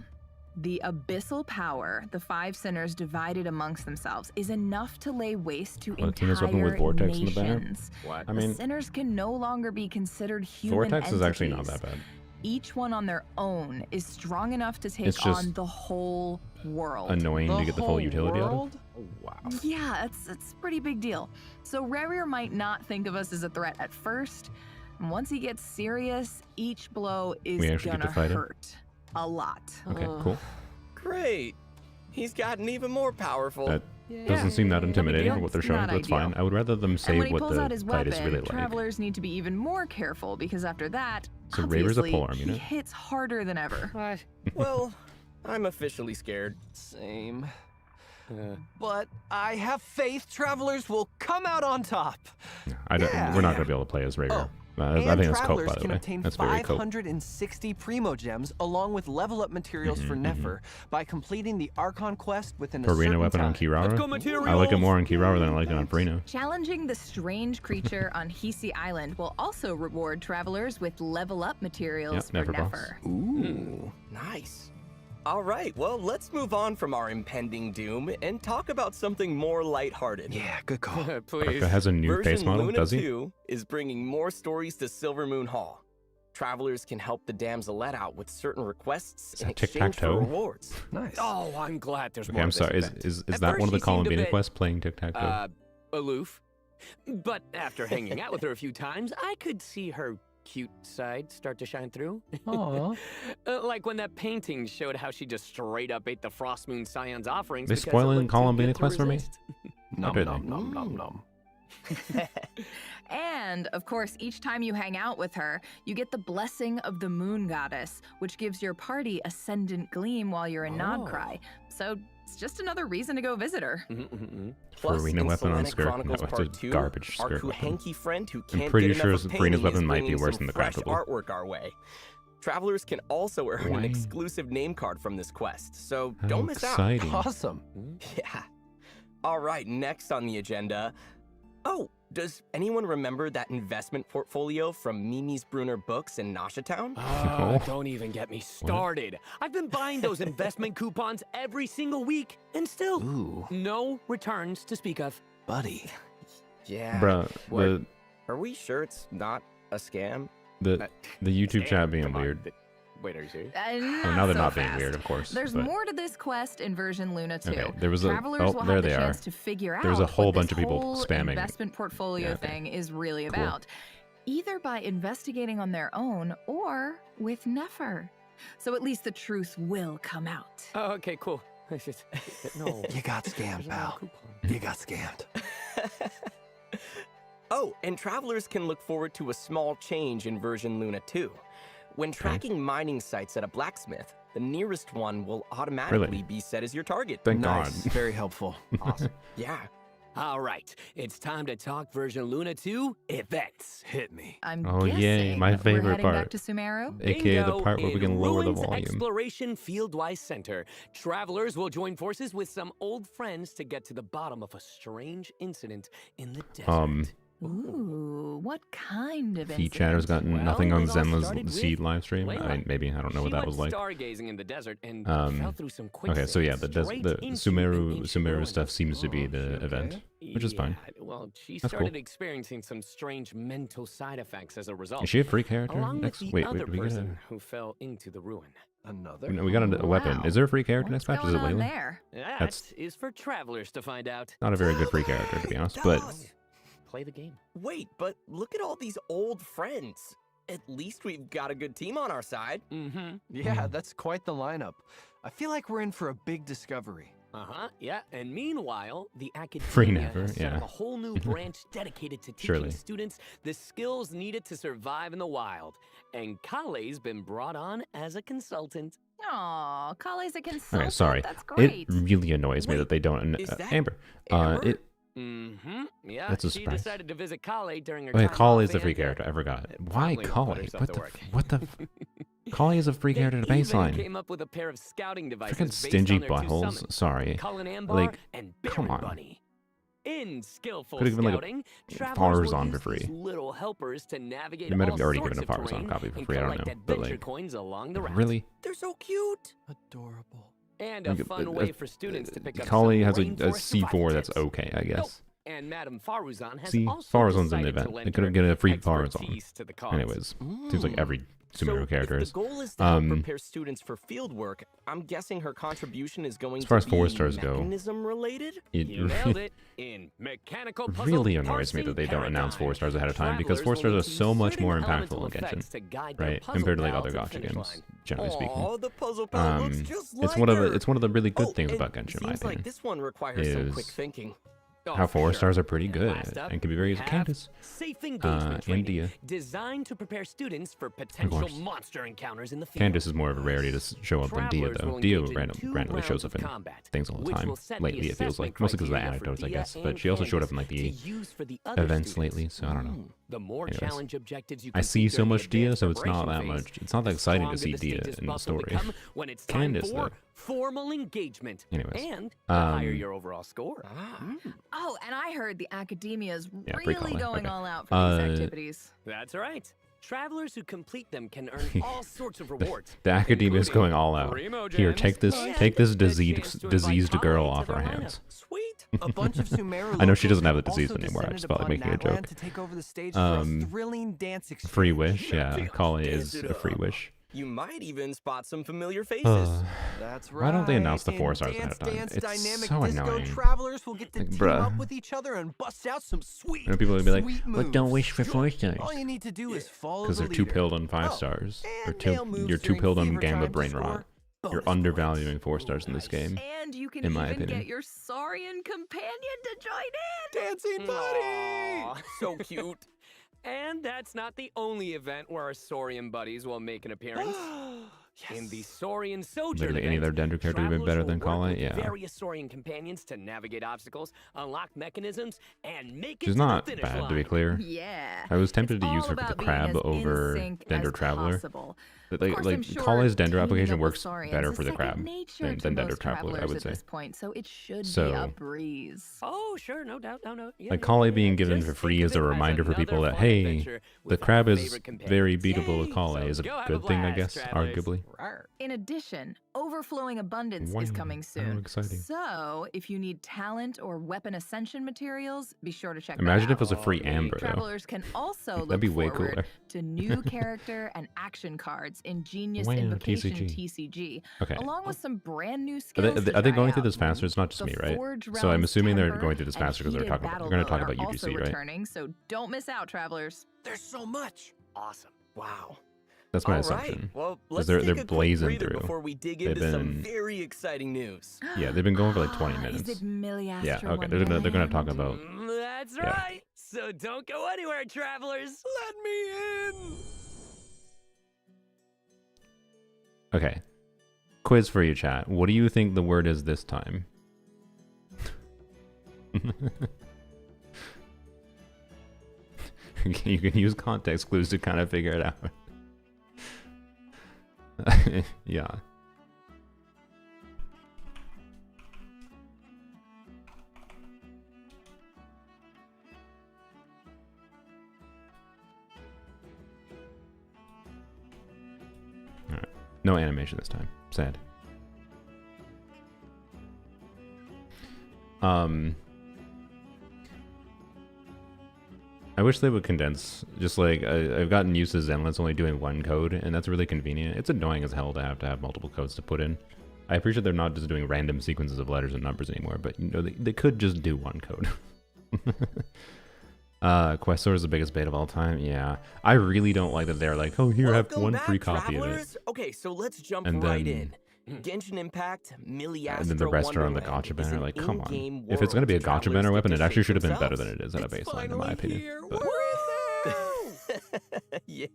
the abyssal power the 5 sinners divided amongst themselves is enough to lay waste to Valentina's weapon with entire Vortex in the banner? nations. What? I The mean, sinners can no longer be considered human Vortex is actually not entities. that bad. Each one on their own is strong enough to take It's just on the whole world. Annoying to get the full whole utility out of. world? Oh, wow. Yeah, it's a pretty big deal. So Rerir might not think of us as a threat at first. And once he gets serious, each blow is We actually get gonna to fight him? hurt. A lot. Okay, cool. Great. He's gotten even more powerful. That doesn't seem that intimidating for deal. what they're It's showing, not but it's fine. ideal. I would rather them And say when he what pulls out his the fight weapon, is really like. travelers need to be even more careful because after that, So Raver's a obviously, polearm he unit? hits harder than ever. What? Well, I'm officially scared. Same. But I have faith travelers will come out on top. I don't, Yeah. We're not going to be able to play as Raver. Oh, I and think that's cope, travelers by the can way. obtain That's very cope. 560 primo gems along with level up materials for Nefra by completing the Archon quest within a Farina certain weapon on time. Kirara? I like it more on Kirara than I like it on Farina. Challenging the strange creature on Hisi Island will also reward travelers with level up materials Yep, for Nefra boss. Nefer. Ooh, nice. All right, well, let's move on from our impending doom and talk about something more lighthearted. Yeah, good call. Please. Barca has a new Version face model, Luna does he? 2 is bringing more stories to Silver Moon Hall. Travelers can help the Damselette out with certain requests in exchange for tic-tac-toe? rewards. Nice. Oh, I'm glad there's Okay, more I'm of this sorry. event. Is At that one of the first, she seemed a Columbina bit, quests playing tic-tac-toe? Aloof. But after hanging out with her a few times, I could see her cute side start to shine through. Aw. Like when that painting showed how she just straight up ate the Frost Moon Scion's offerings. They because it spoiling looked too Columbina good to quest for me? resist. Not really. nom. And, of course, each time you hang out with her, you get the blessing of the Moon Goddess, which gives your party Ascendant Gleam while you're in Nodcry. So it's just another reason to go visit her. Plus, Farina in weapon on Selenic skirt. Chronicles No, it's a Part 2, garbage our skirt weapon. Kuhanky friend who I'm can't pretty get sure enough of Farina's painting weapon is might be bringing worse some than the fresh craftable. artwork our way. Travelers can also earn Why? an exclusive name card from this quest, so How don't miss exciting. Awesome. out. Yeah. All right, next on the agenda. Oh, does anyone remember that investment portfolio from Mimi's Brunner Books in Nashatown? No. Don't even get me started. I've been buying those investment coupons every single week, and still Ooh, no returns to speak of. buddy. Yeah. Bruh, Are we sure it's not a scam? the YouTube chat being weird. Wait, are you serious? Now they're not being weird, of course. There's but- more to this quest in version Luna 2. Okay, there was a Travelers will there have they the are. chance to figure There's out a whole what bunch this of people whole spamming. investment portfolio Yeah, okay. thing is really Cool. about, either by investigating on their own or with Nefra. So at least the truth will come out. Oh, okay, cool. No. You got scammed, pal. You got scammed. Oh, and travelers can look forward to a small change in version Luna 2. When tracking mining sites at a blacksmith, the nearest one will automatically be set as your target. Thank Nice. God. Very helpful. Awesome. Yeah. All right, it's time to talk version Luna 2 events. Hit me. I'm Oh, yay, guessing my we're favorite heading part. back to Sumeru? AKA the Bingo, part where we in can lower the Ruins volume. Exploration Fieldwise Center, travelers will join forces with some old friends to get to the bottom of a strange incident in the desert. Ooh, what kind of Feed incident? Chatter's gotten Well, nothing on it all started Zenla's with Seed live stream. Layla. Maybe I don't know what She that was like. went stargazing in the desert and fell through some Okay, so yeah, quicksand the straight into Sumeru an ancient Sumeru ruin. stuff seems to be the event, which is fine. Yeah, well, she That's started cool. experiencing some strange mental side effects as a result. Is she a free character Along next? with the Wait, other we got person who fell into the ruin. Another? No, we got a weapon. Wow. Is there a free character What's next match? Is it going on Layla? there? That That's- is for travelers to find out. Not a very good free character, to be honest. But Play the game. Wait, but look at all these old friends. At least we've got a good team on our side. Mm-hmm. Yeah, that's quite the lineup. I feel like we're in for a big discovery. Uh-huh, yeah. And meanwhile, the Free academia Never, has set yeah. up a whole new branch dedicated to teaching Surely. students the skills needed to survive in the wild. And Kale's been brought on as a consultant. Aw, Kale's a consultant. okay, sorry. That's great. It really annoys me that they don't. is that Amber. Amber? It. Mm-hmm. Yeah, That's a she surprise. decided to visit Kale during her Okay, time Kale off is the free and, character. I forgot. probably Why put Kale? herself What to the? work. What the? Kale is a free character to They even baseline. came up with a pair of scouting devices Freaking based stingy on their two buttholes. summons, Sorry. Cullen Ambar Like, and come Baron on. Bunny. In skillful Could've given, like, a scouting, travelers will Farzan use for free. these little helpers to navigate They might have all already sorts given a of Farzan terrain copy for and free, I don't collect know, but, adventure like, coins along the route. Really? They're so cute. Adorable. And a fun way for students to pick up Kale some has a rainforest C4 survival that's tips. okay, I guess. And Madame Faruzan has See, also Farzan's an decided event. to lend They could have her get a free expertise Farzan. to the cause. Anyways, seems like every Sumeru So character if is. the goal is to help prepare students for field work, I'm guessing her contribution is going As far to as 4 be stars go, mechanism related? You nailed it. In mechanical puzzle really annoys me that they don't announce 4 stars ahead of time because 4 stars are so much more impactful in Genshin, right? Compared to like other gacha games, generally speaking. Oh, the puzzle pal looks just like It's one of her. the really good Oh, things and about Genshin, in my seems like opinion. this one requires some quick Is thinking. how 4 stars are pretty And good last up, and can be very we useful. have Candace, Safe engagement training, India. designed to prepare students for potential course. monster encounters in the field. Candace is more of a rarity to show up than Dia, Travelers though. will Dia engage in 2 randomly shows rounds up of in combat, things all the which time. will set the Lately, it feels assessment like. Mostly because of the criteria for anecdotes, I Dia guess. But and she also showed up in like Candace the to use for the other events students. lately, so I don't know. The more Anyways. challenge objectives you I see complete so during the much Dia, advanced so it's not that preparation much. phase, It's not that the exciting to stronger see the Dia stages in the buff will story. become when it's time Candace, for though. formal engagement. Anyways, And the higher your overall score. Oh, and I heard the academia is Yeah, really pre-Kale, going okay. all out for these Uh, activities. That's right. Travelers who complete them can earn all sorts of rewards. The academia is including going all out. Primo Here, gems take this and diseased the chance to invite diseased girl Kale to off our their hands. lineup. Sweet. A bunch of Sumeru I know she locals doesn't have the have disease also anymore. I descended just felt like upon making a Natland joke. to take over the stage for a thrilling dance experience. Free wish, yeah. Kale is a free wish. You might even spot some familiar faces. That's right. Why don't they announce the 4 In stars ahead of time? Dance It's Dynamic so Disco, annoying. travelers will get to Like, team bruh. up with each other and bust out some sweet, You know, people would be like, sweet "Well, moves. don't wish for 4 stars." All you need to do is follow Because the they're too leader. pilled on 5 Oh, stars. Or and nail moves you're too during pilled on fever Gamba time Brain to Rot. score You're bonus undervaluing 4 stars in this game. And you can in my even opinion. get your Saurian companion to join in. Dancing buddy! Aw, so cute. And that's not the only event where our Saurian buddies will make an appearance. In the Saurian Sojourn Literally any event, other Dendro character even travelers better will than work Kale? with Yeah. various Saurian companions to navigate obstacles, unlock mechanisms, and make it She's to not the finish bad, line. to be clear. Yeah. I was tempted It's to use all her for the about being crab as in over sync Dendro as Traveler. possible. But Of like, course, like I'm sure Kale's Dendro teaming application up with works Saurians better is for the second crab nature than to Dendro most Traveler, I travelers would at say. this point, so it should be So- a breeze. Oh, sure, no doubt, no. Yeah, Like yeah, Kale yeah, being yeah. given Just for think free of is a it as reminder for people another that, fun hey, adventure the with crab our is favorite companions. very beatable Yay! with Kale, So is a go have good thing, I blast, guess, travelers. arguably. In addition, overflowing abundance is coming soon. Exciting. So, if you need talent or weapon ascension materials, be sure to check Imagine that if it was a free Amber, though. Travelers can also That'd look be way forward cooler. to new character and action cards in Genius Wow, Invocation TCG. TCG, Okay. along with some brand new Are skills. they, to are they try going through out. this faster? It's not just The me, right? Forge So I'm Realms assuming they're Temper going through this and faster because they're Heated talking. Battle They're going to talk Mode about are also UGC, right? returning, so don't miss out, travelers. There's so much. Awesome. Wow. That's my All assumption. Right. Well, 'Cause let's they're take a quick blazing breather through. before we dig They've into some been- very exciting news. Yeah, they've been going for like 20 minutes. Is it Miliastra Yeah, okay. They're gonna talk about. That's Yeah. right. So don't go anywhere, travelers. Let me in. Okay. Quiz for you, chat. What do you think the word is this time? You can use context clues to kind of figure it out. Yeah. All right. No animation this time. Sad. I wish they would condense. Just like I've gotten used to Zenless only doing one code, and that's really convenient. It's annoying as hell to have multiple codes to put in. I appreciate they're not just doing random sequences of letters and numbers anymore, but you know they could just do one code. Questor is the biggest bait of all time. Yeah, I really don't like that they're like, oh, here, have one free copy of it. Okay, so let's jump And right then- in. Genshin Impact, Miliastra And then the rest are on the Wonderland gotcha is banner. an Like, come in-game on. If it's going to be a world gotcha travelers banner get weapon, to it actually shape should have been better themselves. than it is at a baseline, in my opinion. But Yeah,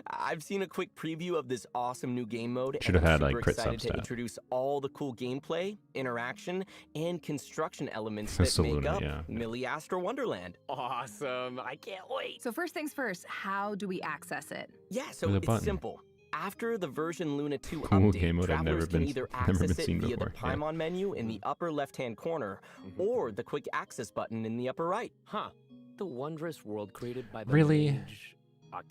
I've seen a quick preview of this awesome new game mode. Should and have I'm had, super like, crit excited to substat. introduce all the cool gameplay, interaction, and construction elements The that make Saluna, up yeah. Miliastra Wonderland. Awesome. I can't wait. So first things first, how do we access it? Yeah, so With a it's button. simple. After the version Luna 2 Cool update, game mode I've travelers never can been- either never been access it seen via before, the yeah. Paimon menu in the upper left-hand corner, or the quick access button in the upper right. Huh. The wondrous world created by the Really? mage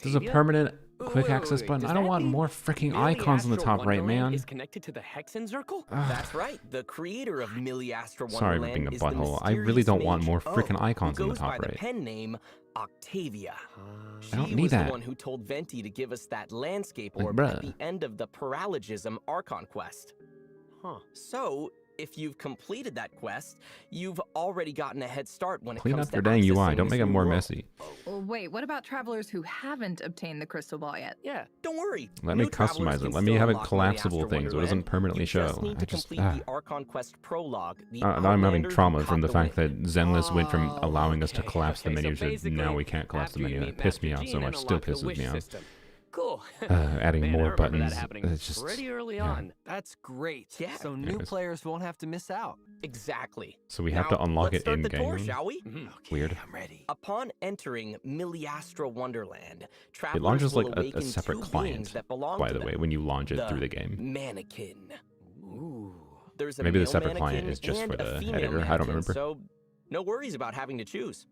There's a Octavia? permanent Wait, quick wait, access wait, button. does I don't that want mean more freaking icons on the Miliastra top right, Wonderland man. is connected to the Hexen Circle? That's right. The creator of Miliastra Sorry for Wonderland being a is the butthole. I really mysterious don't want mage more O, freaking who icons on the goes top by the right. pen name Octavia. I don't She need was that. the one who told Venti to give us that landscape Like, orb bruh. at the end of the Paralogism Archon quest. Huh. So, if you've completed that quest, you've already gotten a head start when it Clean comes up to your dang UI. accessing Don't this make it new more world. messy. Well, wait, what about travelers who haven't obtained the crystal ball yet? Yeah. Don't worry. Let me New travelers customize can it. Let me still have it unlock collapsible Miliastra things so it doesn't Wonderland. permanently You show. just need to complete the Archon quest prologue. The Now I'm having Outlanders trauma who from the caught fact wind. that Zenless went from allowing us to okay, collapse the okay, so menu to basically, now we can't collapse the after you menu. meet It pissed me Master off so Gene much. and Still unlock the pisses wish me off. system. Cool. Adding Man, I more remember that buttons. happening It's just pretty early yeah. on. That's great. Yeah. So new Anyways. players won't have to miss out. Exactly. So we have Now, to unlock let's it start in the tour, game. shall we? Okay, Weird. I'm ready. Upon entering Miliastra Wonderland, travelers It launches will like awaken a separate two client, beings that belong by to the way, them. when you launch it The through the game. Mannequin. Ooh. There's a Maybe the male separate client mannequin is just and for a the female editor. I don't mannequin, remember. So no worries about having to choose.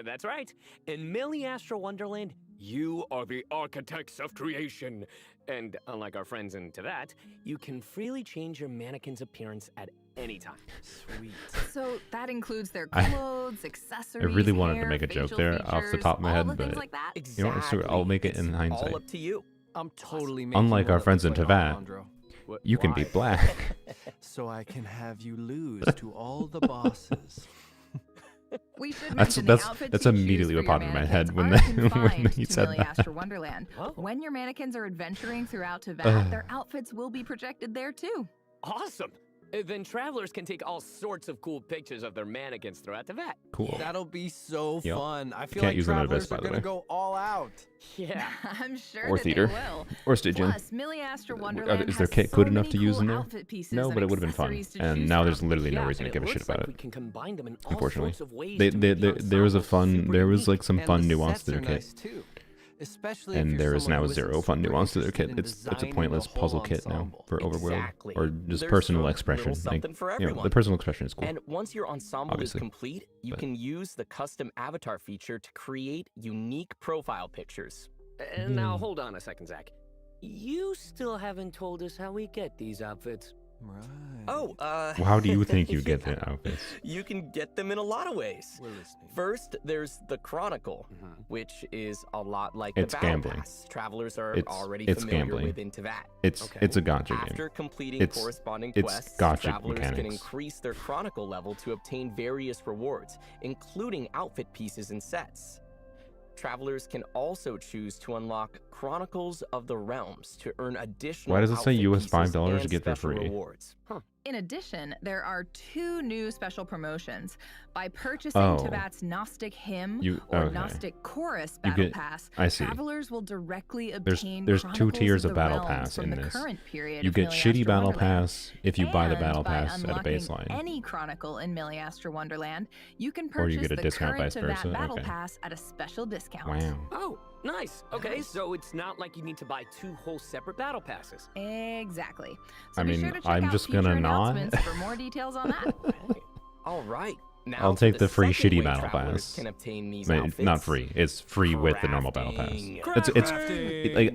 That's right. In Miliastra Wonderland, you are the architects of creation. And unlike our friends into that, you can freely change your mannequin's appearance at any time. Sweet. So that includes their I- clothes, accessories, really wanted to hair, make a joke facial there off the features, top of my all head, the things but like that? you know what, screw it, I'll make it in It's hindsight. all up to you. I'm totally making Unlike one our that friends in looks like Teyvat, Alejandro. you can be Why? black. So I can have you lose to all the bosses. We should That's- mention that's- the outfits that's you choose immediately for what your popped in my head mannequins when aren't when he confined to said that. Miliastra Wonderland. Oh. When your mannequins are adventuring throughout Teyvat, their outfits will be projected there too. Awesome. Then travelers can take all sorts of cool pictures of their mannequins throughout the vat. Cool. That'll be so Yep. fun. I feel Can't like use them at travelers Abyss, by are the gonna way. go all out. Yeah. I'm sure Or that theater. they will. Or staging. Plus, Miliastra Wonderland Is their has kit so good enough many to use cool in there? outfit pieces No, and but it would have been fun. accessories to And choose now from. there's literally no Yeah, reason to and give a it shit looks about like it. we can combine them in all Unfortunately, sorts of ways they, to they, make the there was a ensemble fun. super There was unique. like some And fun the nuance sets to their are kit. nice too. Especially if And you're there is someone now who isn't zero fun super nuance to their interested kit. in It's a designing pointless the whole puzzle kit now ensemble. for Overworld, Exactly. or just There's personal some expression. little something for you know, everyone. the personal expression is cool. And once your ensemble Obviously. is complete, you But- can use the custom avatar feature to create unique profile pictures. And now hold on a second, Zach. you still haven't told us how we get these outfits. Right. Oh, How do you think you get yeah. the outfits? You can get them in a lot of ways. We're listening. First, there's the Chronicle, which is a lot like It's the Battle gambling. Pass. Travelers are It's- already it's familiar gambling. with into that. It's a gotcha game. After completing It's- corresponding it's quests, gotcha travelers can mechanics. increase their Chronicle level to obtain various rewards, including outfit pieces and sets. Travelers can also choose to unlock Chronicles of the Realms to earn additional Why does it say outfit US pieces $5 to and get for special free? rewards. In addition, there are 2 new special promotions. By purchasing Oh. Teyvat's Gnostic Hymn You- or okay. Gnostic Chorus You Battle get- Pass, I see. travelers will directly There's obtain 2 Chronicles tiers of of the Battle Realms Pass from in the this. current period You of get shitty Miliastra Battle Wonderland. Pass if you buy the And Battle by Pass at a unlocking baseline. any Chronicle in Miliastra Wonderland, you can Or you purchase get a the discount current vice Teyvat versa, Battle okay. Pass at a special discount. Wow. Oh, nice. Okay, so it's not like you need to buy 2 whole separate battle passes. Exactly. So I be mean, sure to check I'm out just future gonna not. announcements for more details on that. All right. Now I'll for take the free second shitty way battle travelers pass. Can obtain these I mean, not outfits. free. It's free with the normal battle pass. Crafting. It's like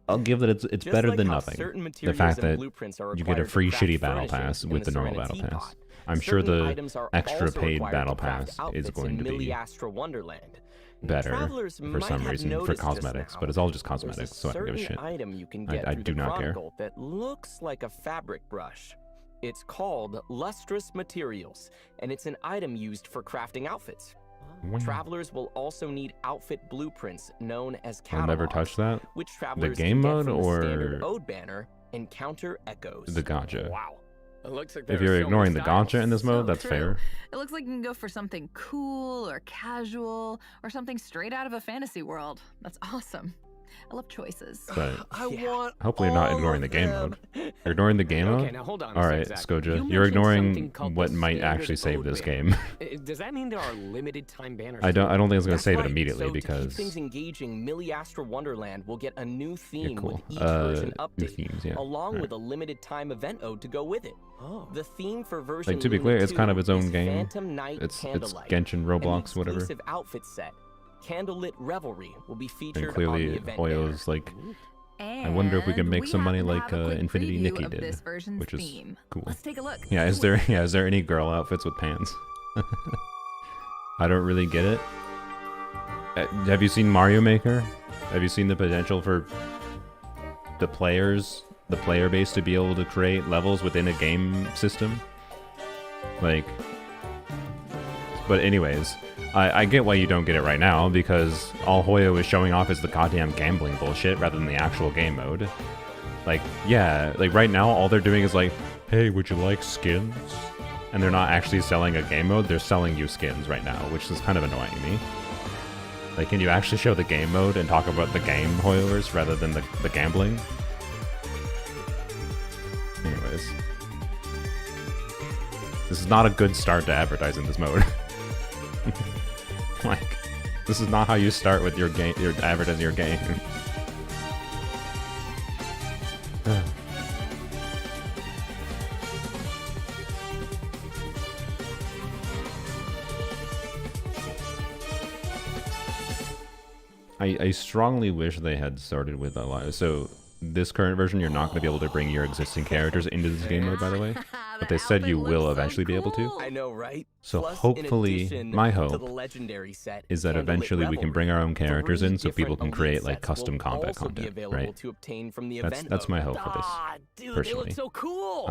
I'll give that it's Just better like than how nothing. certain The materials fact and that blueprints are you get a required to free craft shitty battle furnishings pass in with the normal Serenity battle pass. Teapot. I'm sure Certain the items are extra also paid required battle to craft pass is outfits going in to be Miliastra Wonderland. better Travelers for might some have reason for noticed just cosmetics, now, but it's all just there's a cosmetics, so I don't give a certain shit. item you can get I through do the not care. Chronicle that looks like a fabric brush. It's called Lustrous Materials, and it's an item used for crafting outfits. Wow. Travelers will also need outfit blueprints known as I'll catalogs, never touch that. which The travelers game can get mode from the or standard Ode banner, Encounter Echoes. the gotcha. Wow. It looks like If there you're are so ignoring the many styles. gotcha in this mode, So that's true. fair. It looks like you can go for something cool or casual or something straight out of a fantasy world. That's awesome. I love choices. But I want hopefully you're not all ignoring the of game them. mode. You're ignoring the game Okay, mode? now hold on. All a right, sec, Zach. Skoja. You You're mentioned something ignoring called what the might standard actually save Ode this banner. game. Does that mean there are limited time banners? I don't think it's gonna That's save it right. immediately so to because keep things engaging, Miliastra Wonderland will get a new theme cool. with each version New update, themes, yeah. along Alright. with a limited time event ode to go with it. Oh. The theme for version to be Luna clear, it's 2 kind of its own is game. Phantom Night It's Candlelight. Genshin, and Roblox, the whatever. exclusive outfit set, Candlelit Revelry, will be featured And on clearly the event Oyo's banner. like I wonder if we can And make we some money happen to like have a quick Infinity preview Nikki of did, this version's which is theme. cool. Let's take a look. Yeah, is there any girl outfits with pants? I don't really get it. Have you seen Mario Maker? Have you seen the potential for the player base to be able to create levels within a game system? Like, but anyways, I get why you don't get it right now, because all Hoyo is showing off is the goddamn gambling bullshit rather than the actual game mode. Like, yeah, like right now all they're doing is like, hey, would you like skins? And they're not actually selling a game mode, they're selling you skins right now, which is kind of annoying me. Like, can you actually show the game mode and talk about the game, Hoyoers, rather than the gambling? Anyways. This is not a good start to advertising this mode. Like, this is not how you start with your game, your advertising your game. I strongly wish they had started with a lot. So this current version, you're not going to be able to bring your existing characters into this game mode, by the way. But they said you will eventually be able to. I know, right? So Plus, in hopefully, addition my to hope the legendary set, is that Candlelit eventually we can bring our own characters 3 in so people can different create elite like sets custom will combat also be content, available right? to obtain from the That's event my mode. hope for this, Dude, personally. they look so cool.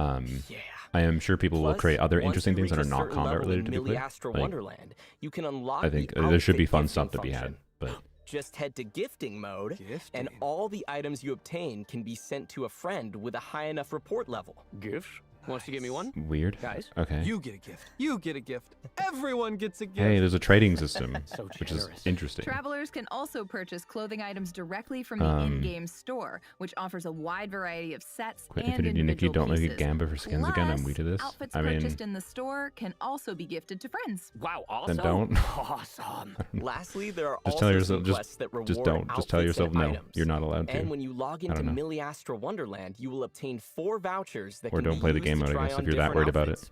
Yeah. I am sure people will Plus, create other once interesting you things that reach are a not certain combat level related, in to be clear. Miliastra Like, Wonderland, you can unlock I think the there should be outfit fun gifting stuff to be function. had, but Just head to gifting mode, and all the items you obtain can be sent to a friend with a high enough report level. Gifts? Wants to give me one? weird. Guys? Okay. You get a gift. You get a gift. Everyone gets a gift. Hey, there's a trading system, So which is generous. interesting. Travelers can also purchase clothing items directly from the in-game store, which offers a wide variety of sets Quit and Infinity Nikki, individual don't make a pieces. gamba for skins again. I'm Plus, weak to this. Outfits I mean, purchased in the store can also be gifted to friends. Wow, awesome. then don't. Awesome. Lastly, there are Just also tell yourself, some just quests that reward don't. Just tell outfits yourself and no. items. You're not allowed to. And when you log I into don't know. Miliastra Wonderland, you will obtain 4 vouchers that Or can don't be play the used game to mode, I try guess, on if you're that different worried about it. outfits.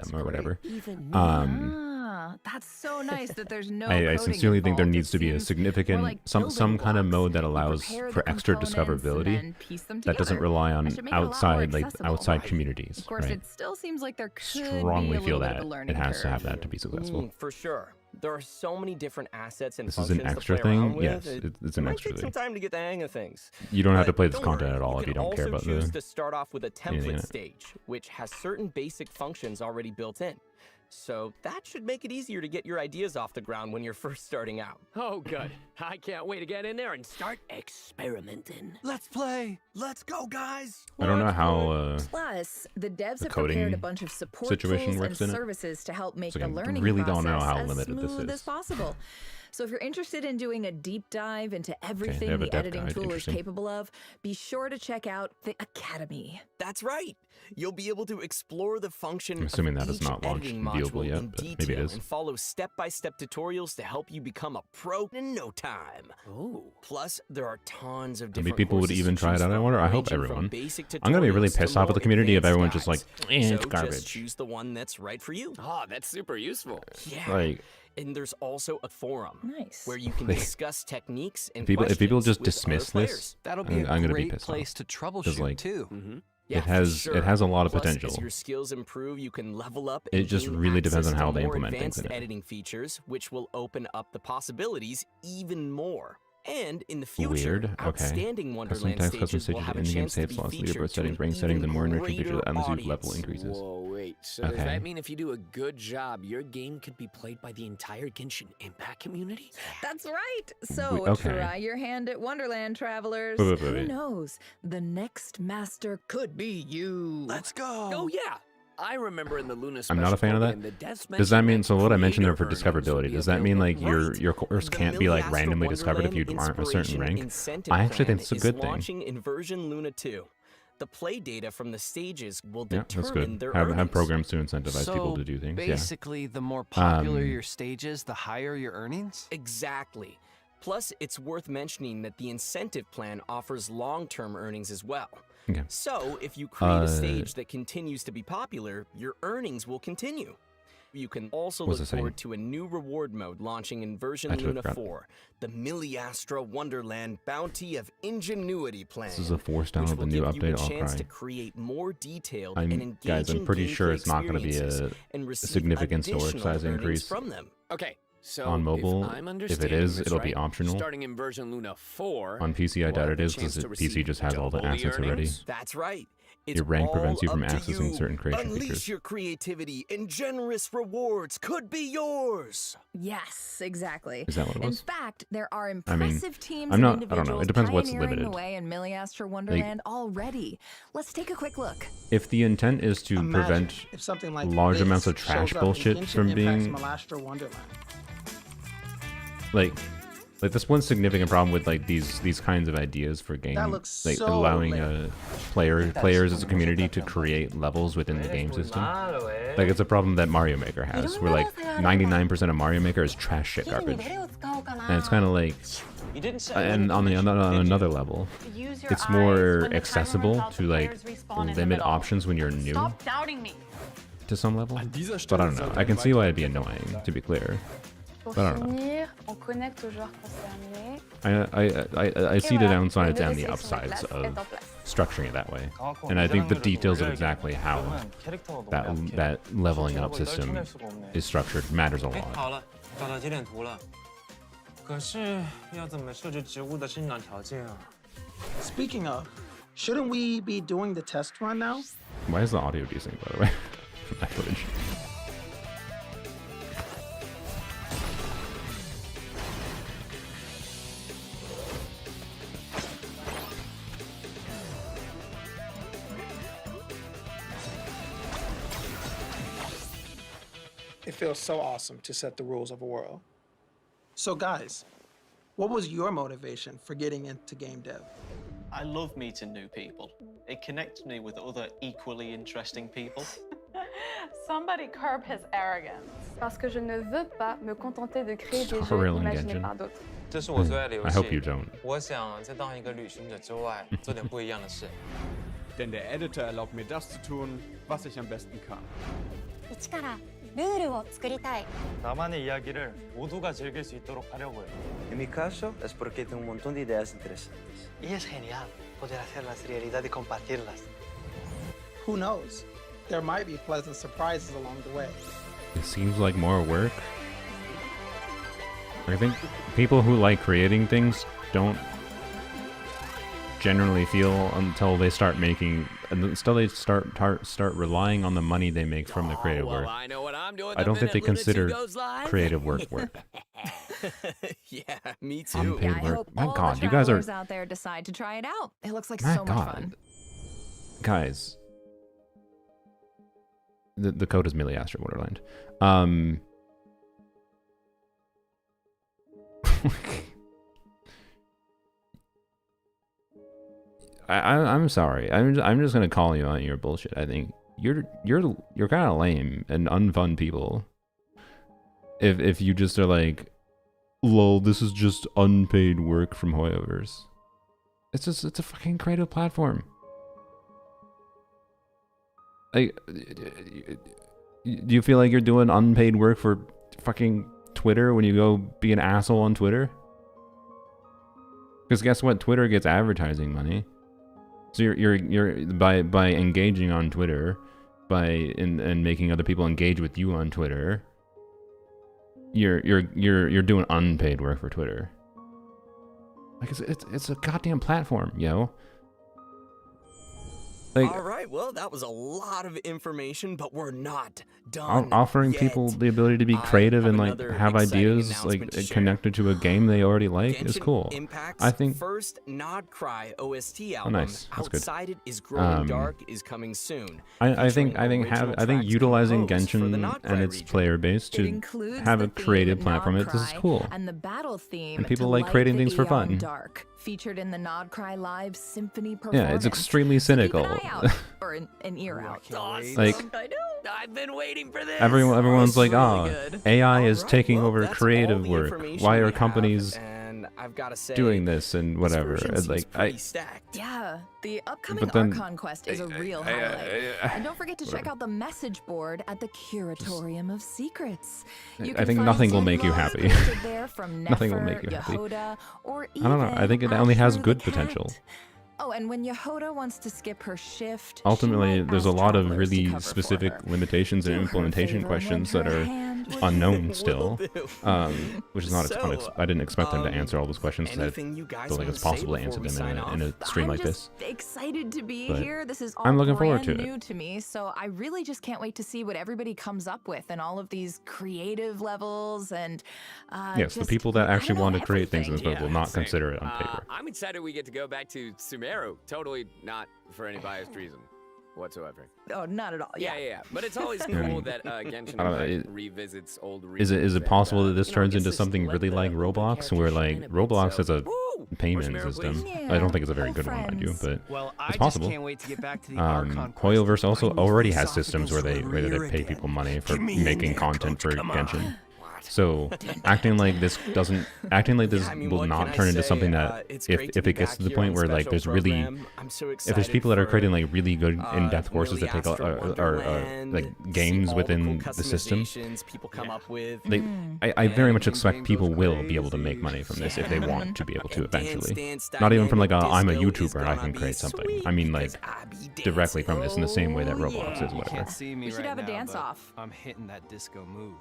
them or whatever. Even Um, huh? That's so nice that there's no I coding sincerely think there involved. needs It to be a seems more significant like some building kind of blocks. mode that You allows prepare for the extra components and discoverability then piece them that doesn't together. rely on That should make it a lot more outside accessible. outside communities. Of course, right? it still seems like there could Strongly be a feel little bit that of a it learning has to curve. have that to be successful. For sure. There are so many different assets and This is functions an extra to play around thing? with. Yes, it's an might extra take some thing. time to get the hang of things. You don't have to But play this don't content worry, at all if you don't care about You can also choose the to start off with a anything in template it. stage, which has certain basic functions already built in. So that should make it easier to get your ideas off the ground when you're first starting out. Oh, good. I can't wait to get in there and start experimenting. Let's play. Let's go, guys. I don't know how Plus, the devs the have prepared a coding bunch of support situation tools and works in it. services to help make So the I learning really process don't know how as limited this smooth is. as possible. So if you're interested in doing a deep dive into everything have a the dev editing guide. tool is Interesting. capable of, be sure to check out the Academy. That's right. You'll be able to explore the function I'm assuming of that is each not launched editing and viewable module yet, in but maybe detail it is. and follow step-by-step tutorials to help you become a pro in no time. Ooh. Plus, there are tons of How different many people would courses to even try it choose out? I from, wonder. I hope ranging from everyone. basic I'm gonna be really tutorials to pissed off at the more community if advanced everyone's just like, guides. it's So garbage. just choose the one that's right for you. Oh, that's super useful. Yeah. Like, And there's also a forum Nice. where you can Like, discuss techniques and if people just questions with dismiss other this, players. That'll be a I'm gonna be great pissed place off. to 'Cause, troubleshoot like, too. Yeah, it for has sure. it has a lot of Plus, potential. As your skills improve, you can level up. It and just gain really depends access on how to they more implement things advanced in it. editing features, which will open up the possibilities even more. And in the future, Weird. Okay. outstanding Custom Wonderland text, custom stages will stages, have a in-game chance to save be slots, featured leaderboard to settings, an rank settings, and even more enriching features greater as your level audience. increases. Whoa, wait. So does Okay. that mean if you do a good job, your game could be played by the entire Genshin Impact community? That's right. So okay. try your hand at Wonderland, travelers. Wait. Who knows? The next master could be you. Let's go. Oh, yeah. I remember in the Luna I'm not a fan of that. Does that mean so? What I mentioned there for discoverability, does that mean like your course can't be like Miliastra randomly discovered if you Wonderland aren't a certain Inspiration rank? Incentive I actually Plan think it's a is good thing. launching in version Luna 2. The play data from the stages will Yeah, that's determine good. their Have earnings. programs to incentivize So people to do things. Yeah. basically, the more popular Um, your stages, the higher your earnings. Exactly. Plus, it's worth mentioning that the incentive plan offers long-term earnings as well. Okay. So, if you create a stage that continues to be popular, your earnings will continue. You can also What's look it saying? forward to a new reward mode launching in version I totally Luna forgot. 4, the Miliastra Wonderland Bounty of Ingenuity Plan. This is a force down which of the will new give you update. a I'll chance cry. to create more detailed and engaging Guys, I'm pretty sure gameplay it's not going to be experiences a and receive significant storage additional size earnings increase from them. Okay, so on mobile. if I'm If it understanding is, this it'll be right, optional. starting in version Luna 4, On PC, I we'll doubt have it the is chance because to PC receive just has all the double assets already. earnings? That's right. It's Your rank prevents you all from up to accessing you. certain creation Unleash features. your creativity and generous rewards could be yours. Yes, exactly. Is that what it was? In fact, there are I mean, impressive teams I'm not- of I don't know. individuals It depends what's pioneering limited. the way in Miliastra Wonderland already. Let's take a quick look. If the intent is to Imagine prevent if something like large this amounts of shows trash up in bullshit Genshin from Impact's being Miliastra Wonderland. like that's one significant problem with like these kinds of ideas for game, looks like so allowing lame. players as a community to create levels within the game system. Like it's a problem that Mario Maker has, where like 99% of Mario Maker is trash shit garbage, and it's kind of like, and on another level, it's more accessible to like limit options when you're new Stop doubting me. to some level. But I don't know. I can see why it'd be annoying, to be clear. Pour But I don't know. finir, on connecte aux joueurs concernés. I see the downsides le and the sélection de upsides classe of est en place. structuring it that way, and I think the details of exactly how that leveling up system is structured matters a lot. 好了，找到节点图了。可是要怎么设置植物的生长条件啊？ Speaking of, shouldn't we be doing the test run now? Why is the audio decent, by the way? That footage. It feels so awesome to set the rules of a world. So guys, what was your motivation for getting into game dev? I love meeting new people. It connects me with other equally interesting people. Somebody curb his arrogance. Parce que je ne veux pas me contenter de créer des jeux Thrilling imaginés Genshin. par d'autres. 这是我最爱的游戏。 I hope you don't. 我想在当一个旅行者之外，做点不一样的事。 Denn der Editor erlaubt mir das zu tun, was ich am besten kann. 一からルールを作りたい. 나만의 이야기를 모두가 즐길 수 있도록 하려고요. En mi caso es porque tengo un montón de ideas interesantes. Y es genial poder hacerlas realidad y compartirlas. Who knows? There might be pleasant surprises along the way. It seems like more work. I think people who like creating things don't generally feel until they start making, until they start relying on the money they make from the creative work. I know what I'm doing. I don't think they consider creative work. Yeah, me too. Unpaid I work. hope My all God, the you guys are. travelers out there decide to try it out. It looks like My so much God. fun. Guys. The code is Miliastra Wonderland. I'm sorry. I'm just gonna call you on your bullshit. I think you're kind of lame and unfun people. If you just are like, lol, this is just unpaid work from Hoyoverse. It's a fucking creative platform. Like, do you feel like you're doing unpaid work for fucking Twitter when you go be an asshole on Twitter? Because guess what? Twitter gets advertising money. So you're by engaging on Twitter, and making other people engage with you on Twitter. You're doing unpaid work for Twitter. Like it's a goddamn platform, yo. Like, all right, well, that was a lot of information, but we're not done offering yet. people the ability to be creative and like have ideas like connected to a game they already like Genshin is cool. Impact's I think. first Nod Cry OST album, Nice. That's good. Outside It Is Growing Dark, is coming soon. I think utilizing Genshin and its player base to have a creative platform. This is cool. And the battle theme. And people to like light creating the things for Beyond fun. Dark, featured in the Nod Cry Live Symphony performance. Yeah, it's extremely cynical. For an ear out. Like, I know. I've been waiting for this. everyone's like, really oh, good. AI is taking over creative work. Why are companies I've gotta say, doing this and whatever? And like, Yeah, the upcoming But then- Archon quest is a real highlight. And don't forget to check out the message board at the Curatorium of Secrets. You I can think find nothing will 10 make you logs happy. listed there from Nothing will Nefra, make you happy. Yehoda, or I don't know. I think it even only has Asher good the Cat. potential. Oh, and when Yehoda wants to skip her shift, Ultimately, there's a lot of really specific limitations and implementation questions that are unknown still, which is not. I didn't expect them to answer all those questions. I feel like it's possible to answer them in a stream like this. Excited to be But here. This is all I'm looking forward brand to it. new to me, so I really just can't wait to see what everybody comes up with and all of these creative levels and. Yes, the people that actually want to create things in this book will not consider it on paper. I'm excited we get to go back to Sumeru. Totally not for any biased reason whatsoever. Oh, not at all. Yeah. But it's always cool And, that Genshin I don't know, Impact revisits old Is regions it possible that this and, turns gets into to something let really the like Roblox, where like Roblox has a payment system? I don't think it's a very good one, mind you, but Well, I it's just possible. can't wait to get back to the Archon quest. Hoyoverse also already has systems where they pay people money for making content for Genshin. So acting like this will not turn into something that if it gets to the point where like there's really if there's people that are creating like really good in-depth courses that take like games within the system, I very much expect people will be able to make money from this if they want to be able to eventually. Not even from like I'm a YouTuber and I can create something. I mean like directly from this in the same way that Roblox is, whatever. We should have a dance-off. I'm hitting that disco move.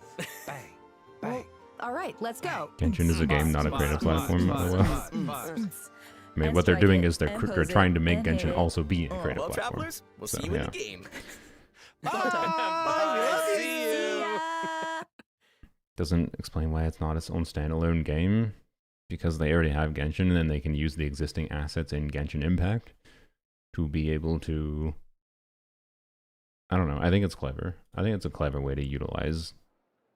Bang. Well, all right, let's go. Genshin is a game, not a creative platform. I mean, what they're doing is they're trying to make Genshin also be a creative Well, platform. travelers, we'll So, see you in yeah. the game. See you. Doesn't explain why it's not its own standalone game, because they already have Genshin and then they can use the existing assets in Genshin Impact to be able to. I don't know. I think it's clever. I think it's a clever way to utilize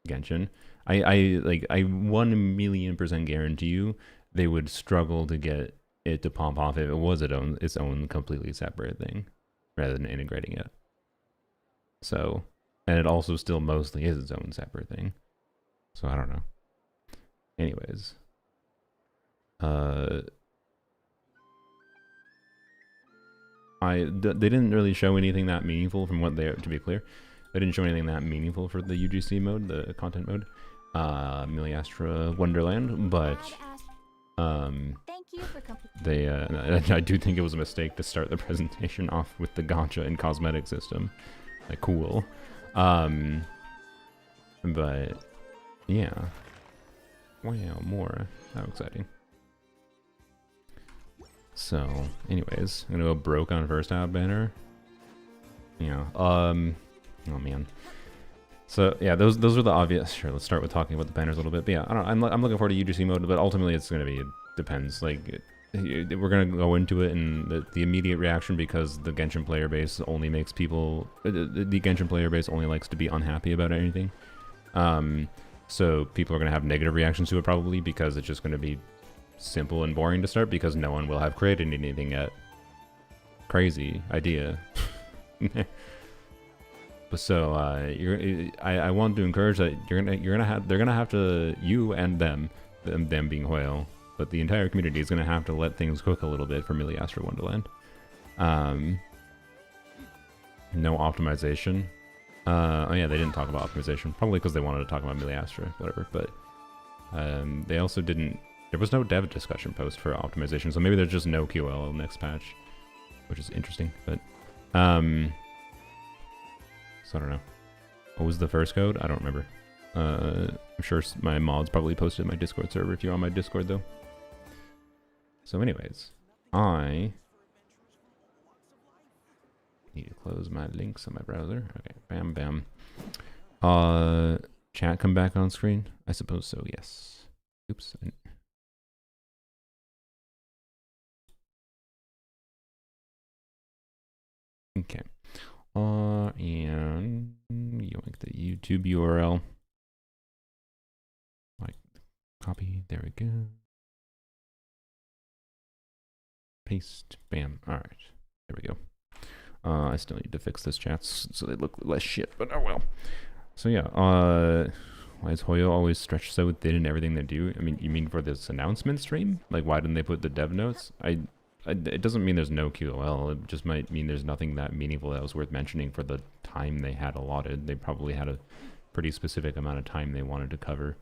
Genshin. I 1,000,000% guarantee you they would struggle to get it to pop off if it was its own completely separate thing rather than integrating it. So, and it also still mostly is its own separate thing. So I don't know. Anyways, they didn't really show anything that meaningful from what they, to be clear. They didn't show anything that meaningful for the UGC mode, the content mode, Miliastra Wonderland, but they I do think it was a mistake to start the presentation off with the gacha and cosmetic system. Like, cool. But yeah. Wow, more. How exciting. So, anyways, I'm gonna go broke on first half banner. Yeah. Oh man. So yeah, those are the obvious. Sure, let's start with talking about the banners a little bit. But yeah, I don't know, I'm looking forward to UGC mode, but ultimately it's gonna be, it depends. Like, we're gonna go into it, and the immediate reaction, because the Genshin player base only makes people, the Genshin player base only likes to be unhappy about anything. So people are gonna have negative reactions to it probably, because it's just gonna be simple and boring to start, because no one will have created anything yet. Crazy idea. But so I want to encourage that they're gonna have to, you and them being Hoyle, but the entire community is gonna have to let things cook a little bit for Miliastra Wonderland. No optimization. Oh yeah, they didn't talk about optimization, probably because they wanted to talk about Miliastra, whatever. But they also didn't. There was no dev discussion post for optimization, so maybe there's just no QL next patch, which is interesting. But so I don't know. What was the first code? I don't remember. I'm sure my mods probably posted in my Discord server if you're on my Discord though. So anyways, I need to close my links on my browser. Okay, bam, bam. Chat come back on screen? I suppose so, yes. Oops. Okay. And yoink the YouTube URL. Like, copy, there we go. Paste, bam, alright. There we go. I still need to fix this chat so they look less shit, but oh well. So yeah, why is Hoyo always stretched so thin in everything they do? I mean, you mean for this announcement stream? Like, why didn't they put the dev notes? It doesn't mean there's no QOL. It just might mean there's nothing that meaningful that was worth mentioning for the time they had allotted. They probably had a pretty specific amount of time they wanted to cover.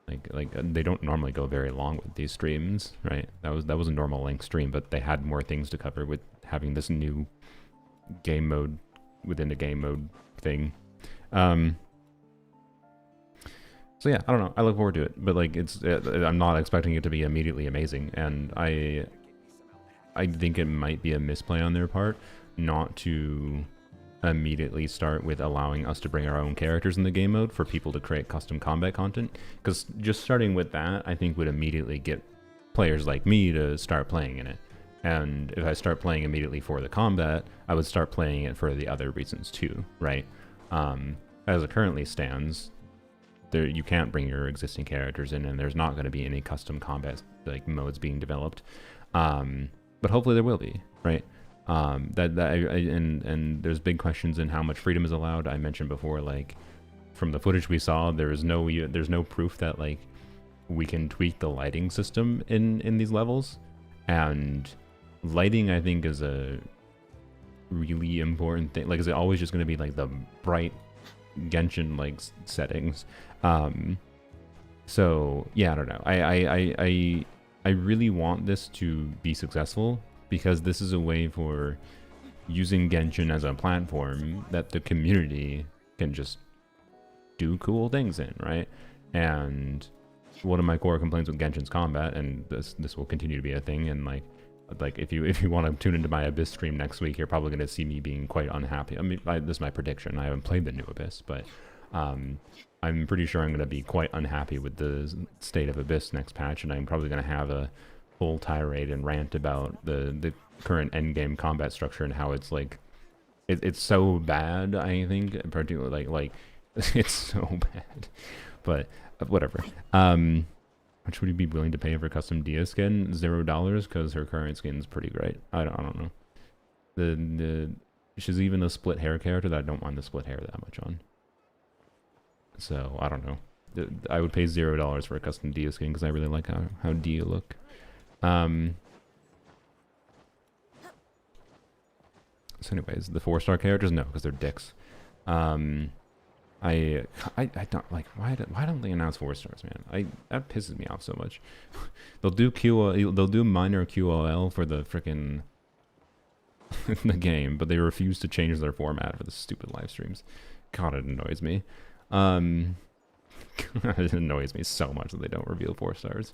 Like they don't normally go very long with these streams, right? That was a normal length stream, but they had more things to cover with having this new game mode within the game mode thing. So yeah, I don't know. I look forward to it, but like I'm not expecting it to be immediately amazing, and I think it might be a misplay on their part not to immediately start with allowing us to bring our own characters in the game mode for people to create custom combat content, because just starting with that I think would immediately get players like me to start playing in it. And if I start playing immediately for the combat, I would start playing it for the other reasons too, right? As it currently stands, you can't bring your existing characters in, and there's not going to be any custom combat like modes being developed. But hopefully there will be, right? And there's big questions in how much freedom is allowed. I mentioned before, like from the footage we saw, there's no proof that like we can tweak the lighting system in these levels, and lighting I think is a really important thing. Like, is it always just going to be like the bright Genshin like settings? So yeah, I don't know. I really want this to be successful, because this is a way for using Genshin as a platform that the community can just do cool things in, right? And one of my core complaints with Genshin's combat, and this will continue to be a thing, and like if you want to tune into my Abyss stream next week, you're probably going to see me being quite unhappy. I mean, this is my prediction. I haven't played the new Abyss, but I'm pretty sure I'm going to be quite unhappy with the state of Abyss next patch, and I'm probably going to have a full tirade and rant about the current endgame combat structure and how it's like it's so bad. I think particularly like it's so bad, but whatever. How much would you be willing to pay for custom Dia skin? $0, because her current skin's pretty great. I don't know. She's even a split hair character that I don't mind the split hair that much on. So I don't know. I would pay $0 for a custom Dia skin because I really like how Dia look. So anyways, the 4-star characters, no, because they're dicks. I don't like why don't they announce 4 stars, man? That pisses me off so much. They'll do minor QOL for the frickin' the game, but they refuse to change their format for the stupid live streams. God, it annoys me. It annoys me so much that they don't reveal 4 stars.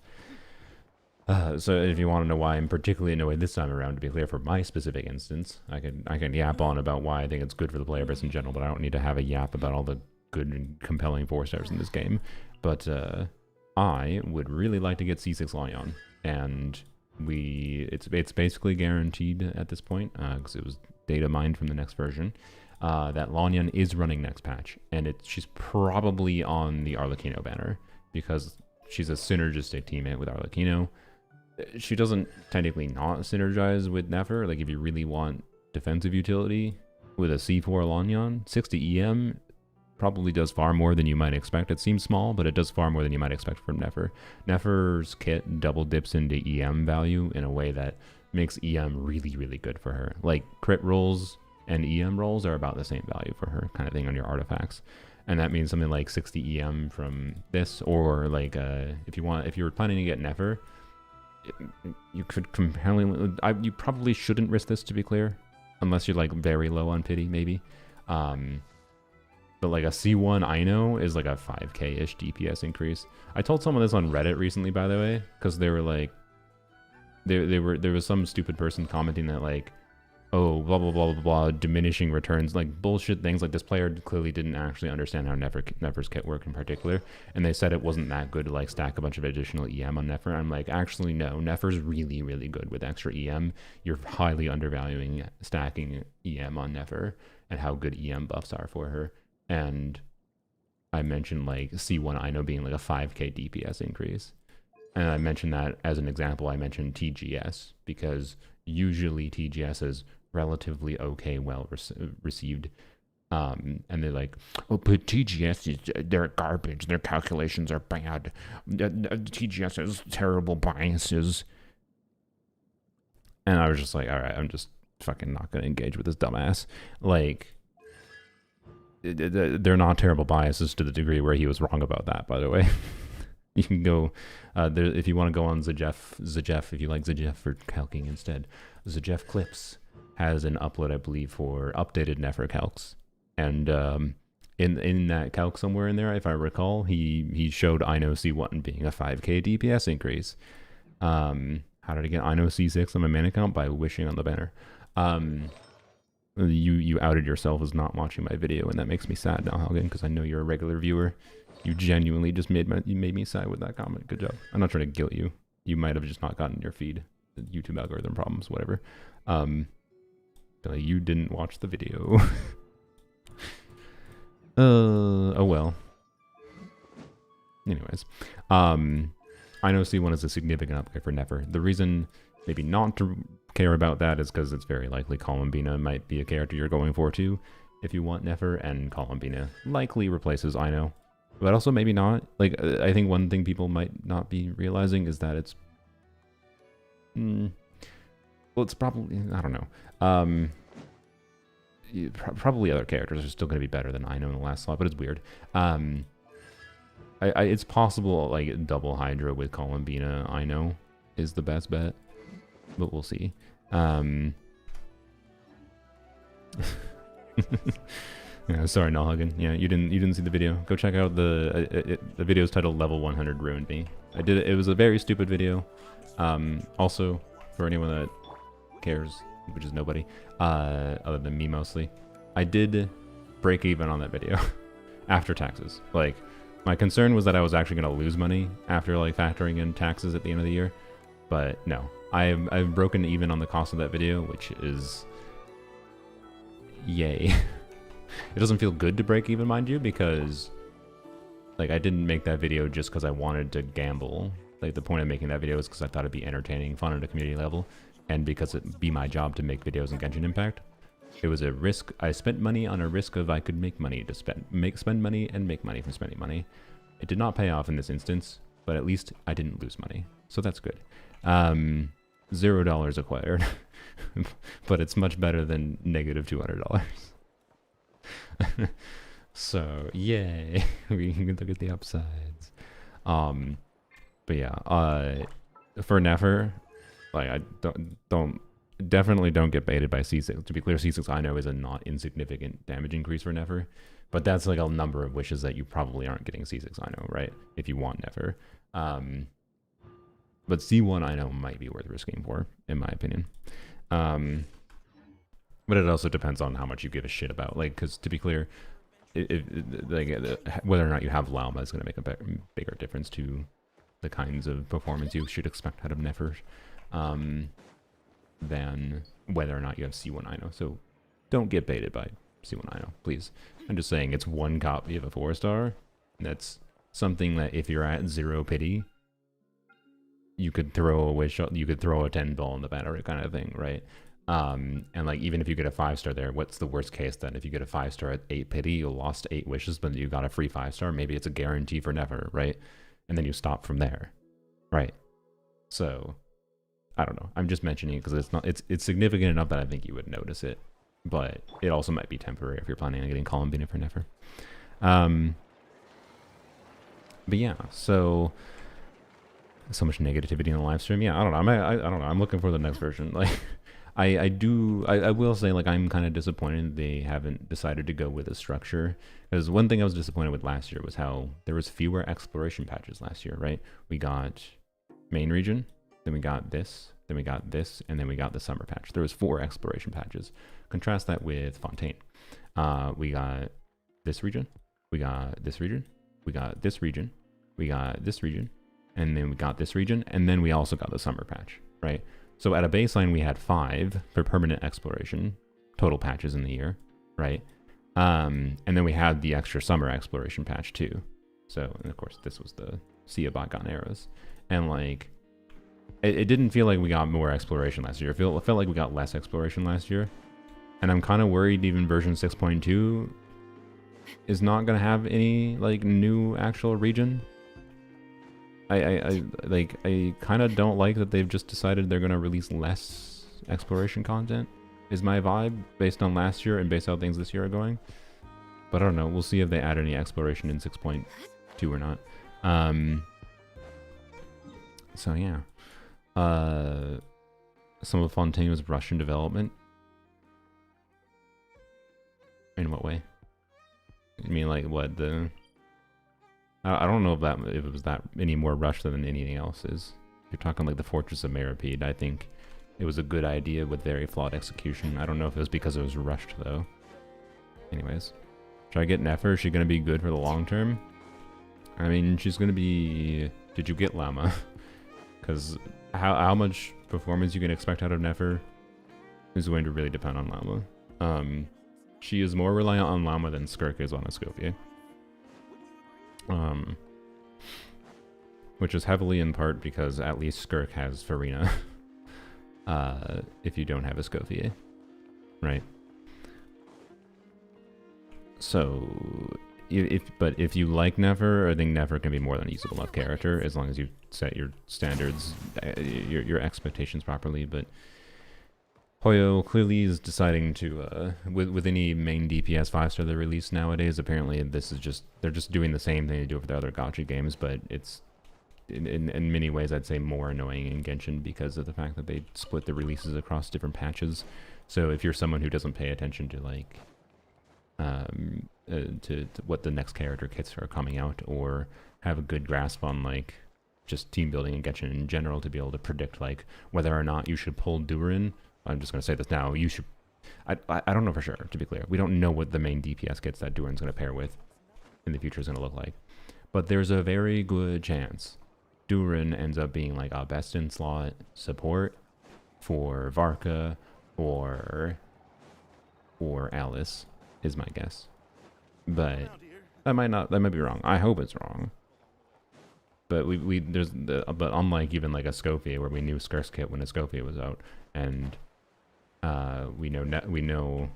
So if you want to know why I'm particularly annoyed this time around, to be clear, for my specific instance, I can yap on about why I think it's good for the player base in general, but I don't need to have a yap about all the good and compelling 4 stars in this game. But I would really like to get C6 Lanyon, and it's basically guaranteed at this point, because it was data mined from the next version, that Lanyon is running next patch, and she's probably on the Arlecchino banner, because she's a synergistic teammate with Arlecchino. She doesn't technically not synergize with Nefra. Like, if you really want defensive utility with a C4 Lanyon, 60 EM probably does far more than you might expect. It seems small, but it does far more than you might expect from Nefra. Nefra's kit double dips into EM value in a way that makes EM really, really good for her. Like, crit rolls and EM rolls are about the same value for her, kind of thing, on your artifacts. And that means something like 60 EM from this, or like if you were planning to get Nefra, you could compellingly, you probably shouldn't risk this, to be clear, unless you're like very low on pity, maybe. But like a C1 Ino is like a 5k-ish DPS increase. I told someone this on Reddit recently, by the way, because they were like, there was some stupid person commenting that like, oh, blah, blah, blah, blah, blah, diminishing returns, like bullshit things. Like, this player clearly didn't actually understand how Nefra's kit worked in particular, and they said it wasn't that good to like stack a bunch of additional EM on Nefra. I'm like, actually, no, Nefra's really, really good with extra EM. You're highly undervaluing stacking EM on Nefra and how good EM buffs are for her. And I mentioned like C1 Ino being like a 5k DPS increase. And I mentioned that as an example. I mentioned TGS, because usually TGS is relatively okay, well received, and they're like, oh, but TGS they're garbage, their calculations are bad, TGS has terrible biases. And I was just like, all right, I'm just fucking not gonna engage with this dumbass. Like, they're not terrible biases to the degree where he was wrong about that, by the way. You can go there if you want to go on Zajef, if you like Zajef for calcing instead. Zajef Clips has an upload, I believe, for updated Nefra calcs, and in that calc somewhere in there, if I recall, he showed Ino C1 being a 5k DPS increase. How did I get Ino C6 on my main account? By wishing on the banner. You outed yourself as not watching my video, and that makes me sad now, Halgan, because I know you're a regular viewer. You genuinely just made me sad with that comment. Good job. I'm not trying to guilt you. You might have just not gotten your feed. The YouTube algorithm problems, whatever. But like, you didn't watch the video. Oh well. Anyways, I know C1 is a significant upgrade for Nefra. The reason maybe not to care about that is because it's very likely Columbina might be a character you're going for too, if you want Nefra, and Columbina likely replaces Ino. But also maybe not. Like, I think one thing people might not be realizing is that it's... well, it's probably... I don't know. Probably other characters are still going to be better than Ino in the last slot, but it's weird. It's possible, like, double Hydra with Columbina Ino is the best bet, but we'll see. Yeah, sorry, Nullhagen. Yeah, you didn't see the video. Go check out the video's titled "Level 100 Ruined Me." I did it. It was a very stupid video. Also, for anyone that cares, which is nobody, other than me mostly, I did break even on that video after taxes. Like, my concern was that I was actually gonna lose money after like factoring in taxes at the end of the year, but no, I've broken even on the cost of that video, which is yay. It doesn't feel good to break even, mind you, because like I didn't make that video just because I wanted to gamble. Like, the point of making that video is because I thought it'd be entertaining, fun at a community level, and because it'd be my job to make videos in Genshin Impact. It was a risk. I spent money on a risk of I could make money to spend money and make money from spending money. It did not pay off in this instance, but at least I didn't lose money, so that's good. $0 acquired, but it's much better than negative $200. So yay, we can look at the upsides. But yeah, for Nefra, like I definitely don't get baited by C6. To be clear, C6 I know is a not insignificant damage increase for Nefra, but that's like a number of wishes that you probably aren't getting C6 I know, right? If you want Nefra. But C1 I know might be worth risking for, in my opinion. But it also depends on how much you give a shit about. Like, because to be clear, whether or not you have Llama is going to make a bigger difference to the kinds of performance you should expect out of Nefra than whether or not you have C1 I know. So don't get baited by C1 I know, please. I'm just saying it's one copy of a 4-star. That's something that if you're at 0 pity, you could throw a wish, you could throw a 10 ball in the battery kind of thing, right? And like even if you get a 5-star there, what's the worst case then? If you get a 5-star at 8 pity, you lost 8 wishes, but you got a free 5-star. Maybe it's a guarantee for Nefra, right? And then you stop from there, right? So I don't know. I'm just mentioning it because it's significant enough that I think you would notice it, but it also might be temporary if you're planning on getting Columbina for Nefra. But yeah, so much negativity in the live stream. Yeah, I don't know. I don't know. I'm looking for the next version. Like, I will say, like, I'm kind of disappointed they haven't decided to go with a structure. Because one thing I was disappointed with last year was how there was fewer exploration patches last year, right? We got main region, then we got this, then we got this, and then we got the summer patch. There was 4 exploration patches. Contrast that with Fontaine. We got this region, we got this region, we got this region, we got this region, and then we got this region, and then we also got the summer patch, right? So at a baseline, we had 5 for permanent exploration, total patches in the year, right? And then we had the extra summer exploration patch too. So, and of course, this was the Sea of Bygone Eras. And like, it didn't feel like we got more exploration last year. It felt like we got less exploration last year. And I'm kind of worried even version 6.2 is not going to have any like new actual region. I kind of don't like that they've just decided they're going to release less exploration content, is my vibe, based on last year and based on how things this year are going. But I don't know, we'll see if they add any exploration in 6.2 or not. So yeah. Some of Fontaine was rushed in development. In what way? You mean like what, the... I don't know if it was that any more rushed than anything else is. If you're talking like the Fortress of Meripede, I think it was a good idea with very flawed execution. I don't know if it was because it was rushed though. Anyways, should I get Nefra? Is she gonna be good for the long term? I mean, she's gonna be... Did you get Llama? Because how much performance you can expect out of Nefra is going to really depend on Llama. She is more reliant on Llama than Skirk is on Escopia. Which is heavily in part because at least Skirk has Farina. If you don't have Escopia, right? So, if you like Nefra, I think Nefra can be more than a usable enough character as long as you set your standards, your expectations properly. But Hoyo clearly is deciding to, with any main DPS 5-star they release nowadays, apparently this is just, they're just doing the same thing they do with their other gacha games, but it's, in many ways, I'd say more annoying in Genshin because of the fact that they split the releases across different patches. So if you're someone who doesn't pay attention to, like, to what the next character kits are coming out, or have a good grasp on, like, just team building in Genshin in general to be able to predict, like, whether or not you should pull Durin. I'm just going to say this now. You should... I don't know for sure, to be clear. We don't know what the main DPS kits that Durin's going to pair with in the future is going to look like. But there's a very good chance Durin ends up being like a best-in-slot support for Varka or Alice, is my guess. But that might be wrong. I hope it's wrong. But but unlike even like Escopia, where we knew Skirk's kit when Escopia was out, and we know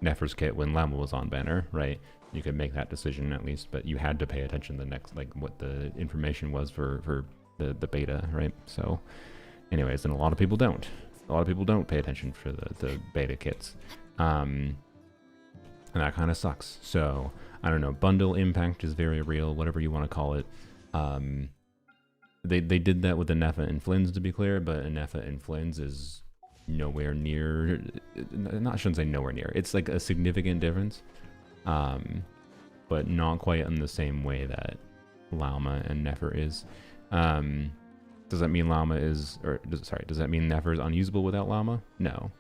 Nefra's kit when Llama was on banner, right? You could make that decision at least, but you had to pay attention to the next, like, what the information was for the beta, right? So, anyways, and a lot of people don't. A lot of people don't pay attention for the beta kits. And that kind of sucks. So, I don't know, bundle impact is very real, whatever you want to call it. They did that with the Nefra and Flynn's, to be clear, but Nefra and Flynn's is nowhere near, I shouldn't say nowhere near, it's like a significant difference, but not quite in the same way that Lauma and Nefra is. Does that mean Lauma is, or does that mean Nefra is unusable without Lauma? No.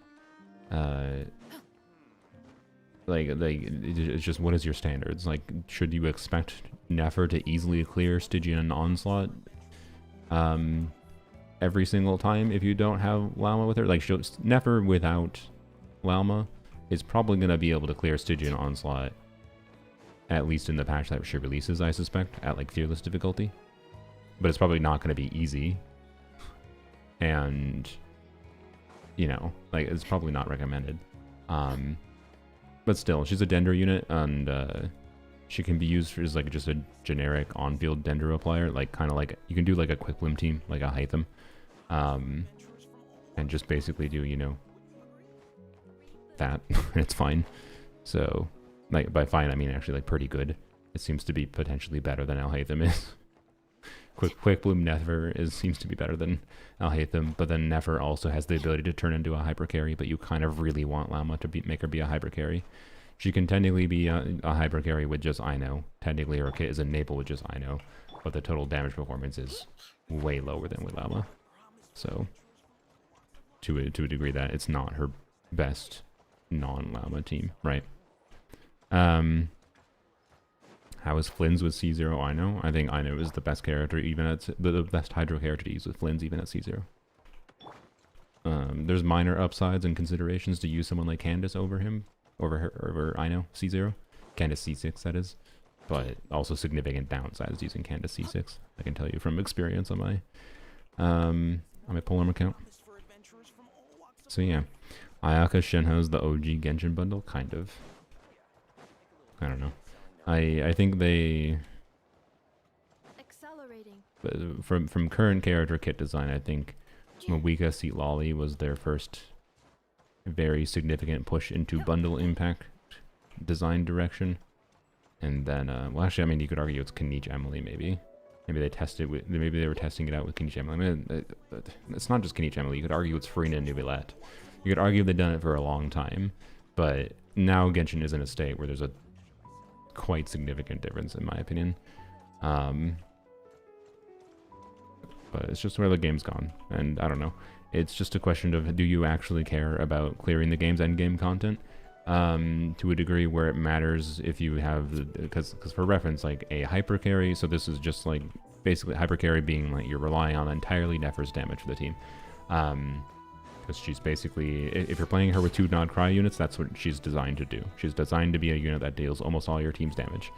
Like it's just, what is your standards? Like, should you expect Nefra to easily clear Stygian Onslaught every single time if you don't have Lauma with her? Like, Nefra without Lauma is probably going to be able to clear Stygian Onslaught, at least in the patch that she releases, I suspect, at like Fearless difficulty. But it's probably not going to be easy. And, you know, like, it's probably not recommended. But still, she's a Dendro unit, and she can be used as like just a generic on-field Dendro applier, like kind of like, you can do like a Quick Bloom team, like a Hytham, and just basically do, you know, that. It's fine. So, like, by fine I mean actually like pretty good. It seems to be potentially better than Alhaitham is. Quick Bloom Nefra seems to be better than Alhaitham, but then Nefra also has the ability to turn into a hyper carry, but you kind of really want Lauma to make her be a hyper carry. She can technically be a hyper carry with just Ino. Technically her kit is enabled with just Ino, but the total damage performance is way lower than with Lauma. So, to a degree that it's not her best non-Lauma team, right? How is Flynn's with C0 Ino? I think Ino is the best character, even at the best Hydro character to use with Flynn's, even at C0. There's minor upsides and considerations to use someone like Candace over him, over Ino C0, Candace C6 that is, but also significant downsides using Candace C6. I can tell you from experience on my Polearm account. So yeah, Ayaka Shenhe's the OG Genshin bundle, kind of. I don't know. I think they, from current character kit design, I think Mawika Seat Lolly was their first very significant push into bundle impact design direction. And then, well, actually, I mean, you could argue it's Kenichi Emily, maybe. Maybe they tested with, maybe they were testing it out with Kenichi Emily. I mean, it's not just Kenichi Emily. You could argue it's Farina and Nubilet. You could argue they've done it for a long time, but now Genshin is in a state where there's a quite significant difference, in my opinion. But it's just where the game's gone, and I don't know. It's just a question of, do you actually care about clearing the game's endgame content to a degree where it matters if you have, because for reference, like a hyper carry, so this is just like basically hyper carry being like you're relying on entirely Nefra's damage for the team. Because she's basically, if you're playing her with 2 Nod Cry units, that's what she's designed to do. She's designed to be a unit that deals almost all your team's damage.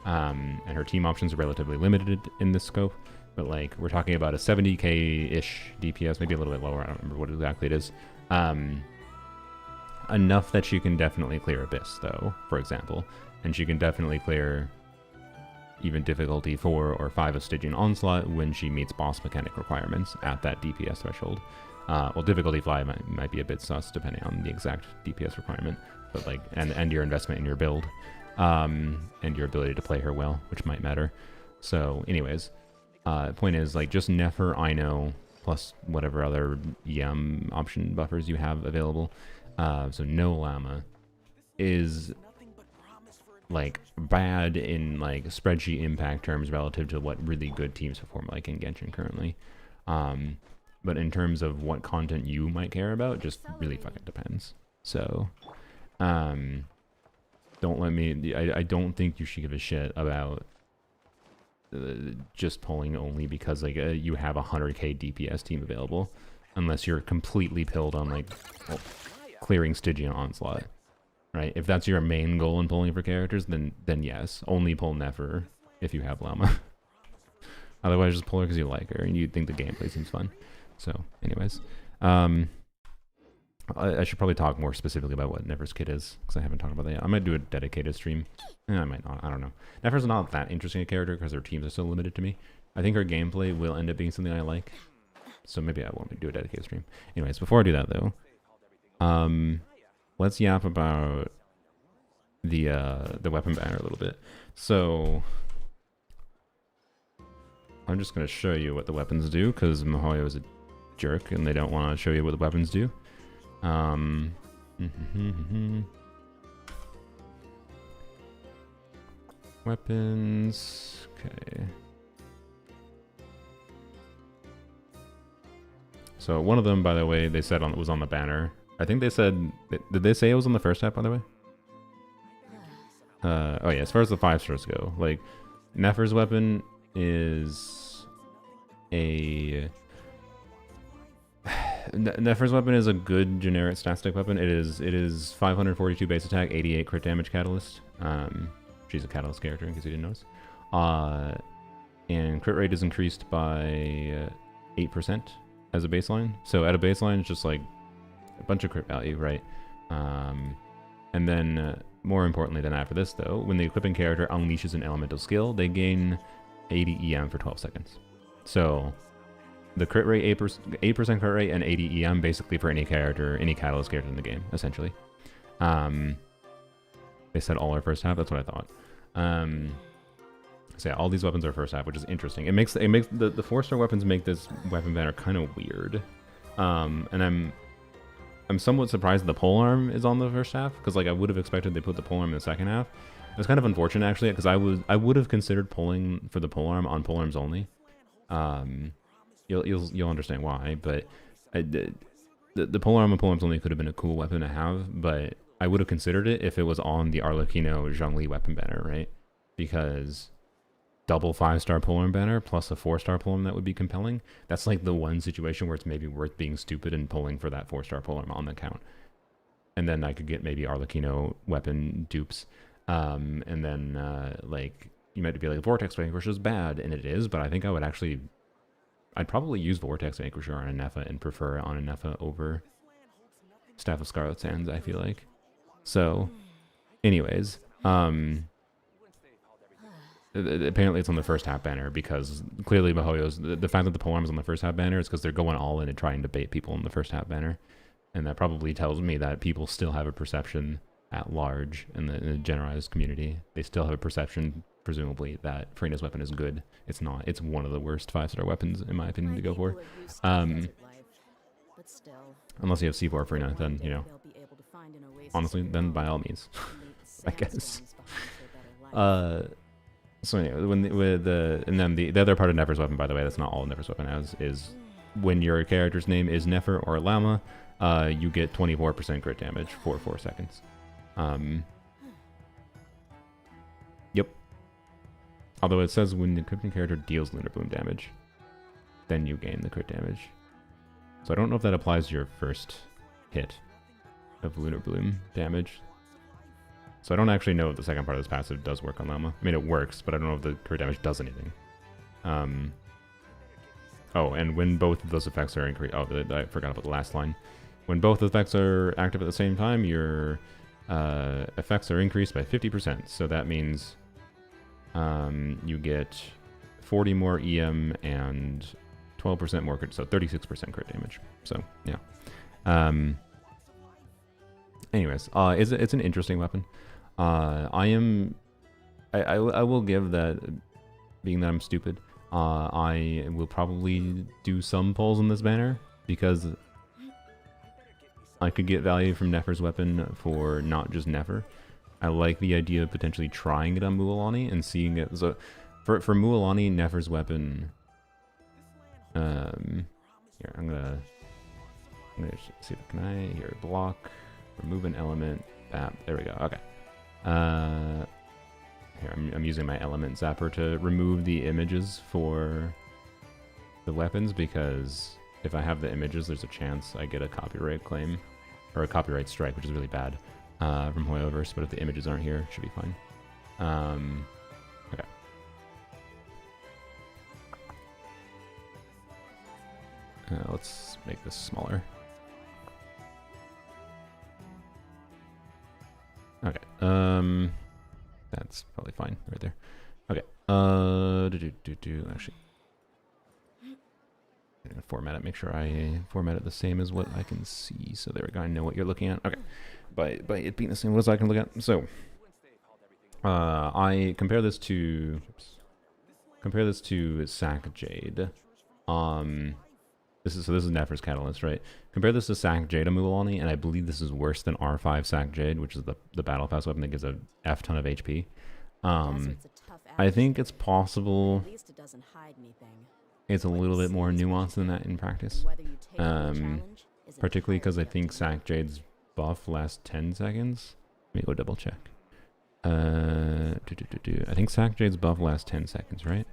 And her team options are relatively limited in this scope, but like, we're talking about a 70k-ish DPS, maybe a little bit lower, I don't remember what exactly it is. Enough that she can definitely clear Abyss, though, for example. And she can definitely clear even difficulty 4 or 5 of Stygian Onslaught when she meets boss mechanic requirements at that DPS threshold. Well, difficulty 5 might be a bit sus depending on the exact DPS requirement, but like, and your investment in your build, and your ability to play her well, which might matter. So, anyways, point is, like, just Nefra, Ino, plus whatever other EM option buffers you have available. So no Lauma is like bad in like spreadsheet impact terms relative to what really good teams perform like in Genshin currently. But in terms of what content you might care about, just really fucking depends. So, don't let me, I don't think you should give a shit about just pulling only because like you have a 100k DPS team available, unless you're completely pilled on like, well, clearing Stygian Onslaught, right? If that's your main goal in pulling for characters, then yes, only pull Nefra if you have Lauma. Otherwise, just pull her because you like her and you think the gameplay seems fun. So, anyways, I should probably talk more specifically about what Nefra's kit is, because I haven't talked about that yet. I might do a dedicated stream. I might not. I don't know. Nefra's not that interesting a character because her teams are so limited to me. I think her gameplay will end up being something I like. So maybe I won't do a dedicated stream. Anyways, before I do that, though, let's yap about the weapon banner a little bit. So I'm just gonna show you what the weapons do because MiHoYo is a jerk and they don't want to show you what the weapons do. Weapons. Okay. So one of them, by the way, they said was on the banner. I think they said, did they say it was on the first half, by the way? Oh yeah, as far as the 5 stars go, like Nefra's weapon is Nefra's weapon is a good generic static weapon. It is 542 base attack, 88 crit damage catalyst. She's a catalyst character in case you didn't notice. And crit rate is increased by 8% as a baseline. So at a baseline, it's just like a bunch of crit value, right? And then more importantly than after this though, when the equipping character unleashes an elemental skill, they gain 80 EM for 12 seconds. So the crit rate, 8% crit rate and 80 EM basically for any character, any catalyst character in the game, essentially. They said all are first half, that's what I thought. So yeah, all these weapons are first half, which is interesting. It makes the 4-star weapons make this weapon banner kind of weird. And I'm somewhat surprised the polearm is on the first half, because like I would have expected they put the polearm in the second half. It's kind of unfortunate actually, because I would have considered pulling for the polearm on polearms only. You'll understand why, but the polearm on polearms only could have been a cool weapon to have, but I would have considered it if it was on the Arlecchino Zhongli weapon banner, right? Because double 5-star polearm banner plus a 4-star polearm, that would be compelling. That's like the one situation where it's maybe worth being stupid and pulling for that 4-star polearm on the count. And then I could get maybe Arlecchino weapon dupes. And then like you might be like, Vortex Vanquisher is bad, and it is, but I think I'd probably use Vortex Vanquisher on a Nefra and prefer it on a Nefra over Staff of Scarlet Sands, I feel like. So, anyways, apparently it's on the first half banner because clearly MiHoYo's, the fact that the polearm is on the first half banner is because they're going all in and trying to bait people in the first half banner. And that probably tells me that people still have a perception at large in the generalized community. They still have a perception, presumably, that Farina's weapon is good. It's not. It's one of the worst 5-star weapons, in my opinion, to go for. Unless you have C4 Farina, then, you know, honestly, then by all means, I guess. So anyway, and then the other part of Nefra's weapon, by the way, that's not all Nefra's weapon has, is when your character's name is Nefra or Llama, you get 24% crit damage for 4 seconds. Yep. Although it says when the equipping character deals Lunar Bloom damage, then you gain the crit damage. So I don't know if that applies to your first hit of Lunar Bloom damage. So I don't actually know if the second part of this passive does work on Llama. I mean, it works, but I don't know if the crit damage does anything. Oh, and when both of those effects are increased... Oh, I forgot about the last line. When both effects are active at the same time, your effects are increased by 50%. So that means you get 40 more EM and 12% more crit, so 36% crit damage. So, yeah. Anyways, it's an interesting weapon. I will give that, being that I'm stupid, I will probably do some pulls in this banner, because I could get value from Nefra's weapon for not just Nefra. I like the idea of potentially trying it on Mualani and seeing it. So for Mualani, Nefra's weapon, here, I'm gonna see, can I, here, block, remove an element, there we go, okay. Here, I'm using my element zapper to remove the images for the weapons, because if I have the images, there's a chance I get a copyright claim, or a copyright strike, which is really bad, from Hoyoverse, but if the images aren't here, it should be fine. Okay. Let's make this smaller. Okay, that's probably fine right there. Okay, actually, I'm gonna format it, make sure I format it the same as what I can see. So there we go, I know what you're looking at. Okay, by it being the same as I can look at. So, I compare this to Sack Jade. This is Nefra's Catalyst, right? Compare this to Sack Jade Mulani, and I believe this is worse than R5 Sack Jade, which is the battle pass weapon that gives a F ton of HP. I think it's possible. It's a little bit more nuanced than that in practice. Particularly because I think Sack Jade's buff lasts 10 seconds. Let me go double check. I think Sack Jade's buff lasts 10 seconds, right?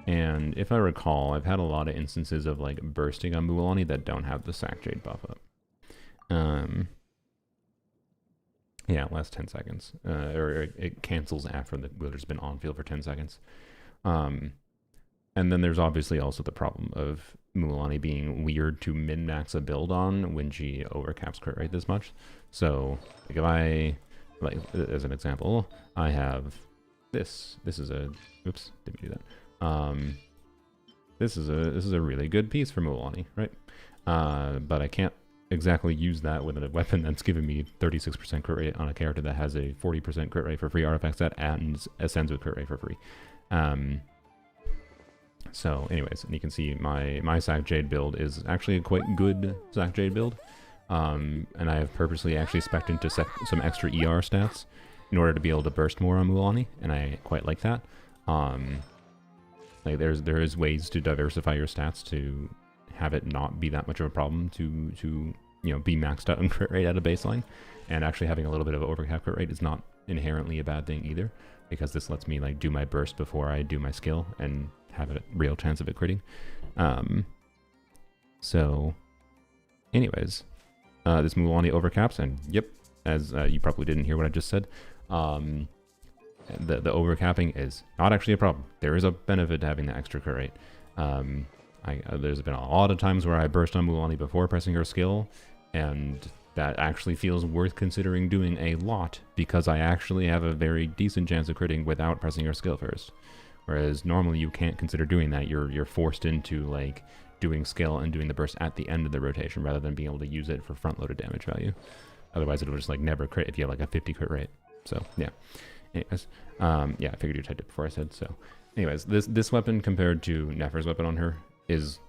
And if I recall, I've had a lot of instances of like bursting on Mulani that don't have the Sack Jade buff up. Yeah, it lasts 10 seconds. Or it cancels after the wielder's been on field for 10 seconds. And then there's obviously also the problem of Mulani being weird to min-max a build on when she overcaps crit rate this much. So, like if I, like as an example, I have this. This is a, oops, didn't do that. This is a really good piece for Mulani, right? But I can't exactly use that with a weapon that's giving me 36% crit rate on a character that has a 40% crit rate for free artifact set and ascends with crit rate for free. So anyways, and you can see my Sack Jade build is actually a quite good Sack Jade build. And I have purposely actually spec'd into some extra ER stats in order to be able to burst more on Mulani, and I quite like that. Like there is ways to diversify your stats to have it not be that much of a problem to you know, be maxed out on crit rate at a baseline, and actually having a little bit of overcap crit rate is not inherently a bad thing either, because this lets me like do my burst before I do my skill and have a real chance of it critting. So anyways, this Mulani overcaps, and yep, as you probably didn't hear what I just said, the overcapping is not actually a problem. There is a benefit to having that extra crit rate. There's been a lot of times where I burst on Mulani before pressing her skill, and that actually feels worth considering doing a lot, because I actually have a very decent chance of critting without pressing her skill first. Whereas normally you can't consider doing that. You're forced into like doing skill and doing the burst at the end of the rotation rather than being able to use it for front-loaded damage value. Otherwise it'll just like never crit if you have like a 50 crit rate. So yeah. Anyways, yeah, I figured you typed it before I said so. Anyways, this weapon compared to Nefra's weapon on her is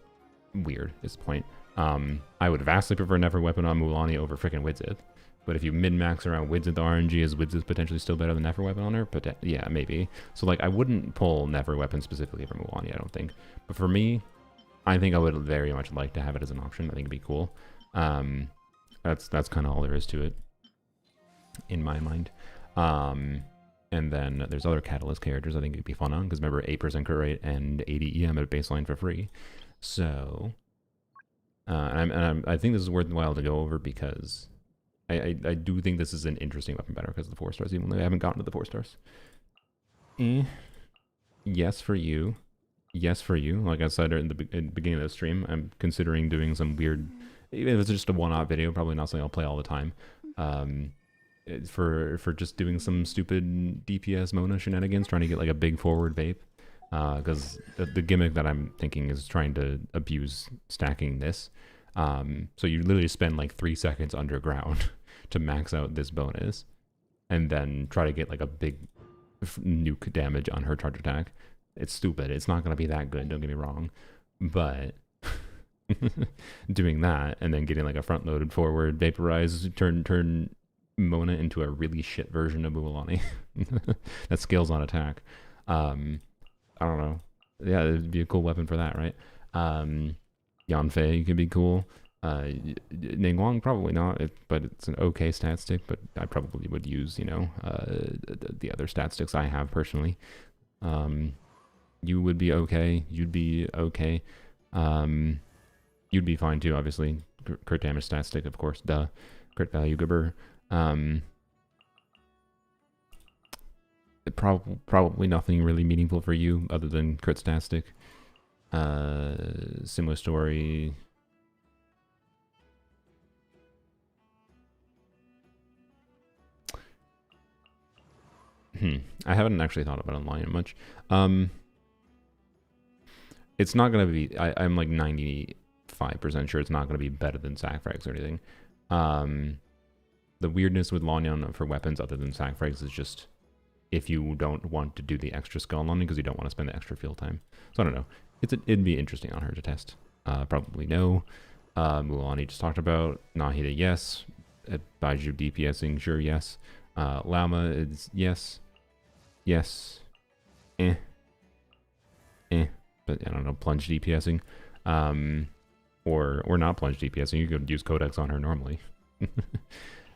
weird, is the point. I would vastly prefer Nefra weapon on Mulani over frickin' Widzith. But if you min-max around Widzith RNG, is Widzith potentially still better than Nefra weapon on her? But yeah, maybe. So like, I wouldn't pull Nefra weapon specifically for Mulani, I don't think. But for me, I think I would very much like to have it as an option. I think it'd be cool. That's kind of all there is to it, in my mind. And then there's other Catalyst characters I think it'd be fun on, because remember, 8% crit rate and 80 EM at baseline for free. So, I think this is worthwhile to go over, because I do think this is an interesting weapon better because of the 4 stars, even though I haven't gotten to the 4 stars. Yes for you. Yes for you. Like I said in the beginning of the stream, I'm considering doing some weird, even if it's just a one-off video, probably not something I'll play all the time. For just doing some stupid DPS Mona shenanigans, trying to get like a big forward vape. Because the gimmick that I'm thinking is trying to abuse stacking this. So you literally spend like 3 seconds underground to max out this bonus, and then try to get like a big nuke damage on her charge attack. It's stupid. It's not going to be that good, don't get me wrong. But doing that and then getting like a front-loaded forward vaporize turn Mona into a really shit version of Mulani that scales on attack. I don't know. Yeah, it'd be a cool weapon for that, right? Yanfei could be cool. Ningguang probably not, but it's an okay stat stick. But I probably would use, you know, the other stat sticks I have personally. You would be okay. You'd be okay. You'd be fine too, obviously. Crit damage stat stick, of course. Duh. Crit value gibber. Probably nothing really meaningful for you other than crit stat stick. Similar story. I haven't actually thought about online much. It's not gonna be. I'm like 95% sure it's not gonna be better than Sacrifice or anything. the weirdness with Lanyan for weapons other than sacrifice is just if you don't want to do the extra skull on it because you don't want to spend the extra field time. So I don't know. It'd be interesting on her to test. Probably no. Mulan just talked about. Nahida, yes. Baiju DPSing, sure, yes. Lama is yes. Yes. But I don't know, plunge DPSing. Or not plunge DPSing. You could use Codex on her normally.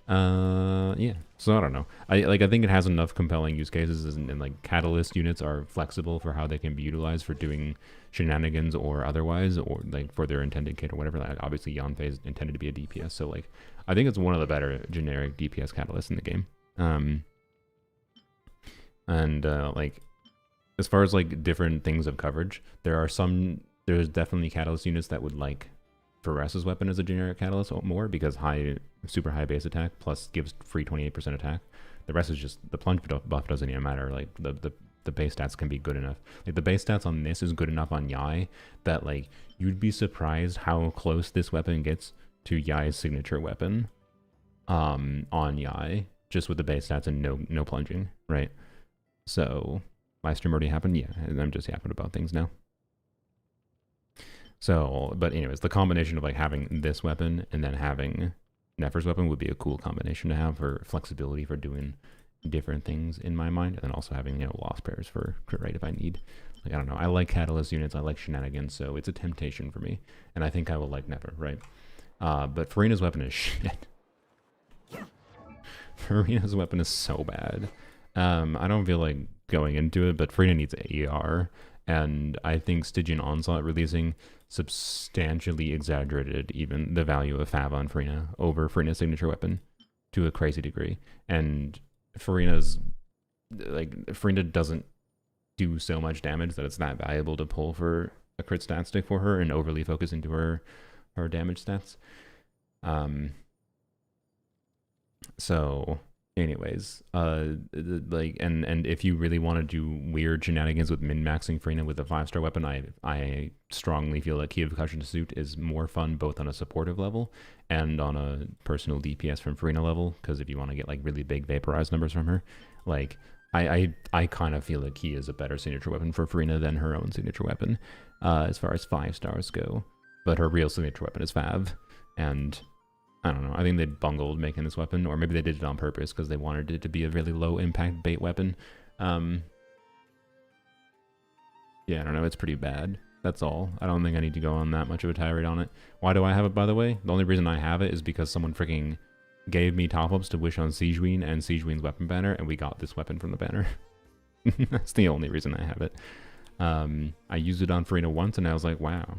Yeah. So I don't know. I think it has enough compelling use cases, and like catalyst units are flexible for how they can be utilized for doing shenanigans or otherwise, or like for their intended kit or whatever. Like obviously Yanfei is intended to be a DPS, so like I think it's one of the better generic DPS catalysts in the game. Like as far as like different things of coverage, there's definitely catalyst units that would like Pharas's weapon as a generic catalyst more because super high base attack plus gives free 28% attack. The rest is just the plunge buff doesn't even matter. Like the base stats can be good enough. Like the base stats on this is good enough on Yai that like you'd be surprised how close this weapon gets to Yai's signature weapon on Yai just with the base stats and no plunging, right? So live stream already happened, yeah, and I'm just yapping about things now. So, but anyways, the combination of like having this weapon and then having Nefra's weapon would be a cool combination to have for flexibility for doing different things in my mind, and then also having, you know, lost pairs for crit rate if I need. Like, I don't know, I like catalyst units, I like shenanigans, so it's a temptation for me, and I think I will like Nefra, right? But Farina's weapon is shit. Farina's weapon is so bad. I don't feel like going into it, but Farina needs AR, and I think Stygian Onslaught releasing substantially exaggerated even the value of Fav on Farina over Farina's signature weapon to a crazy degree. And Farina doesn't do so much damage that it's that valuable to pull for a crit stat stick for her and overly focus into her damage stats. So anyways, like, and if you really want to do weird shenanigans with min-maxing Farina with a 5-star weapon, I strongly feel that Key of Percussion Suit is more fun both on a supportive level and on a personal DPS from Farina level, because if you want to get like really big vaporized numbers from her, like I kind of feel that Key is a better signature weapon for Farina than her own signature weapon as far as 5 stars go, but her real signature weapon is Fav, and I don't know. I think they bungled making this weapon, or maybe they did it on purpose because they wanted it to be a really low impact bait weapon. Yeah, I don't know. It's pretty bad. That's all. I don't think I need to go on that much of a tirade on it. Why do I have it, by the way? The only reason I have it is because someone freaking gave me top-ups to wish on Siegewein and Siegeweин's weapon banner, and we got this weapon from the banner. That's the only reason I have it. I used it on Farina once, and I was like, wow.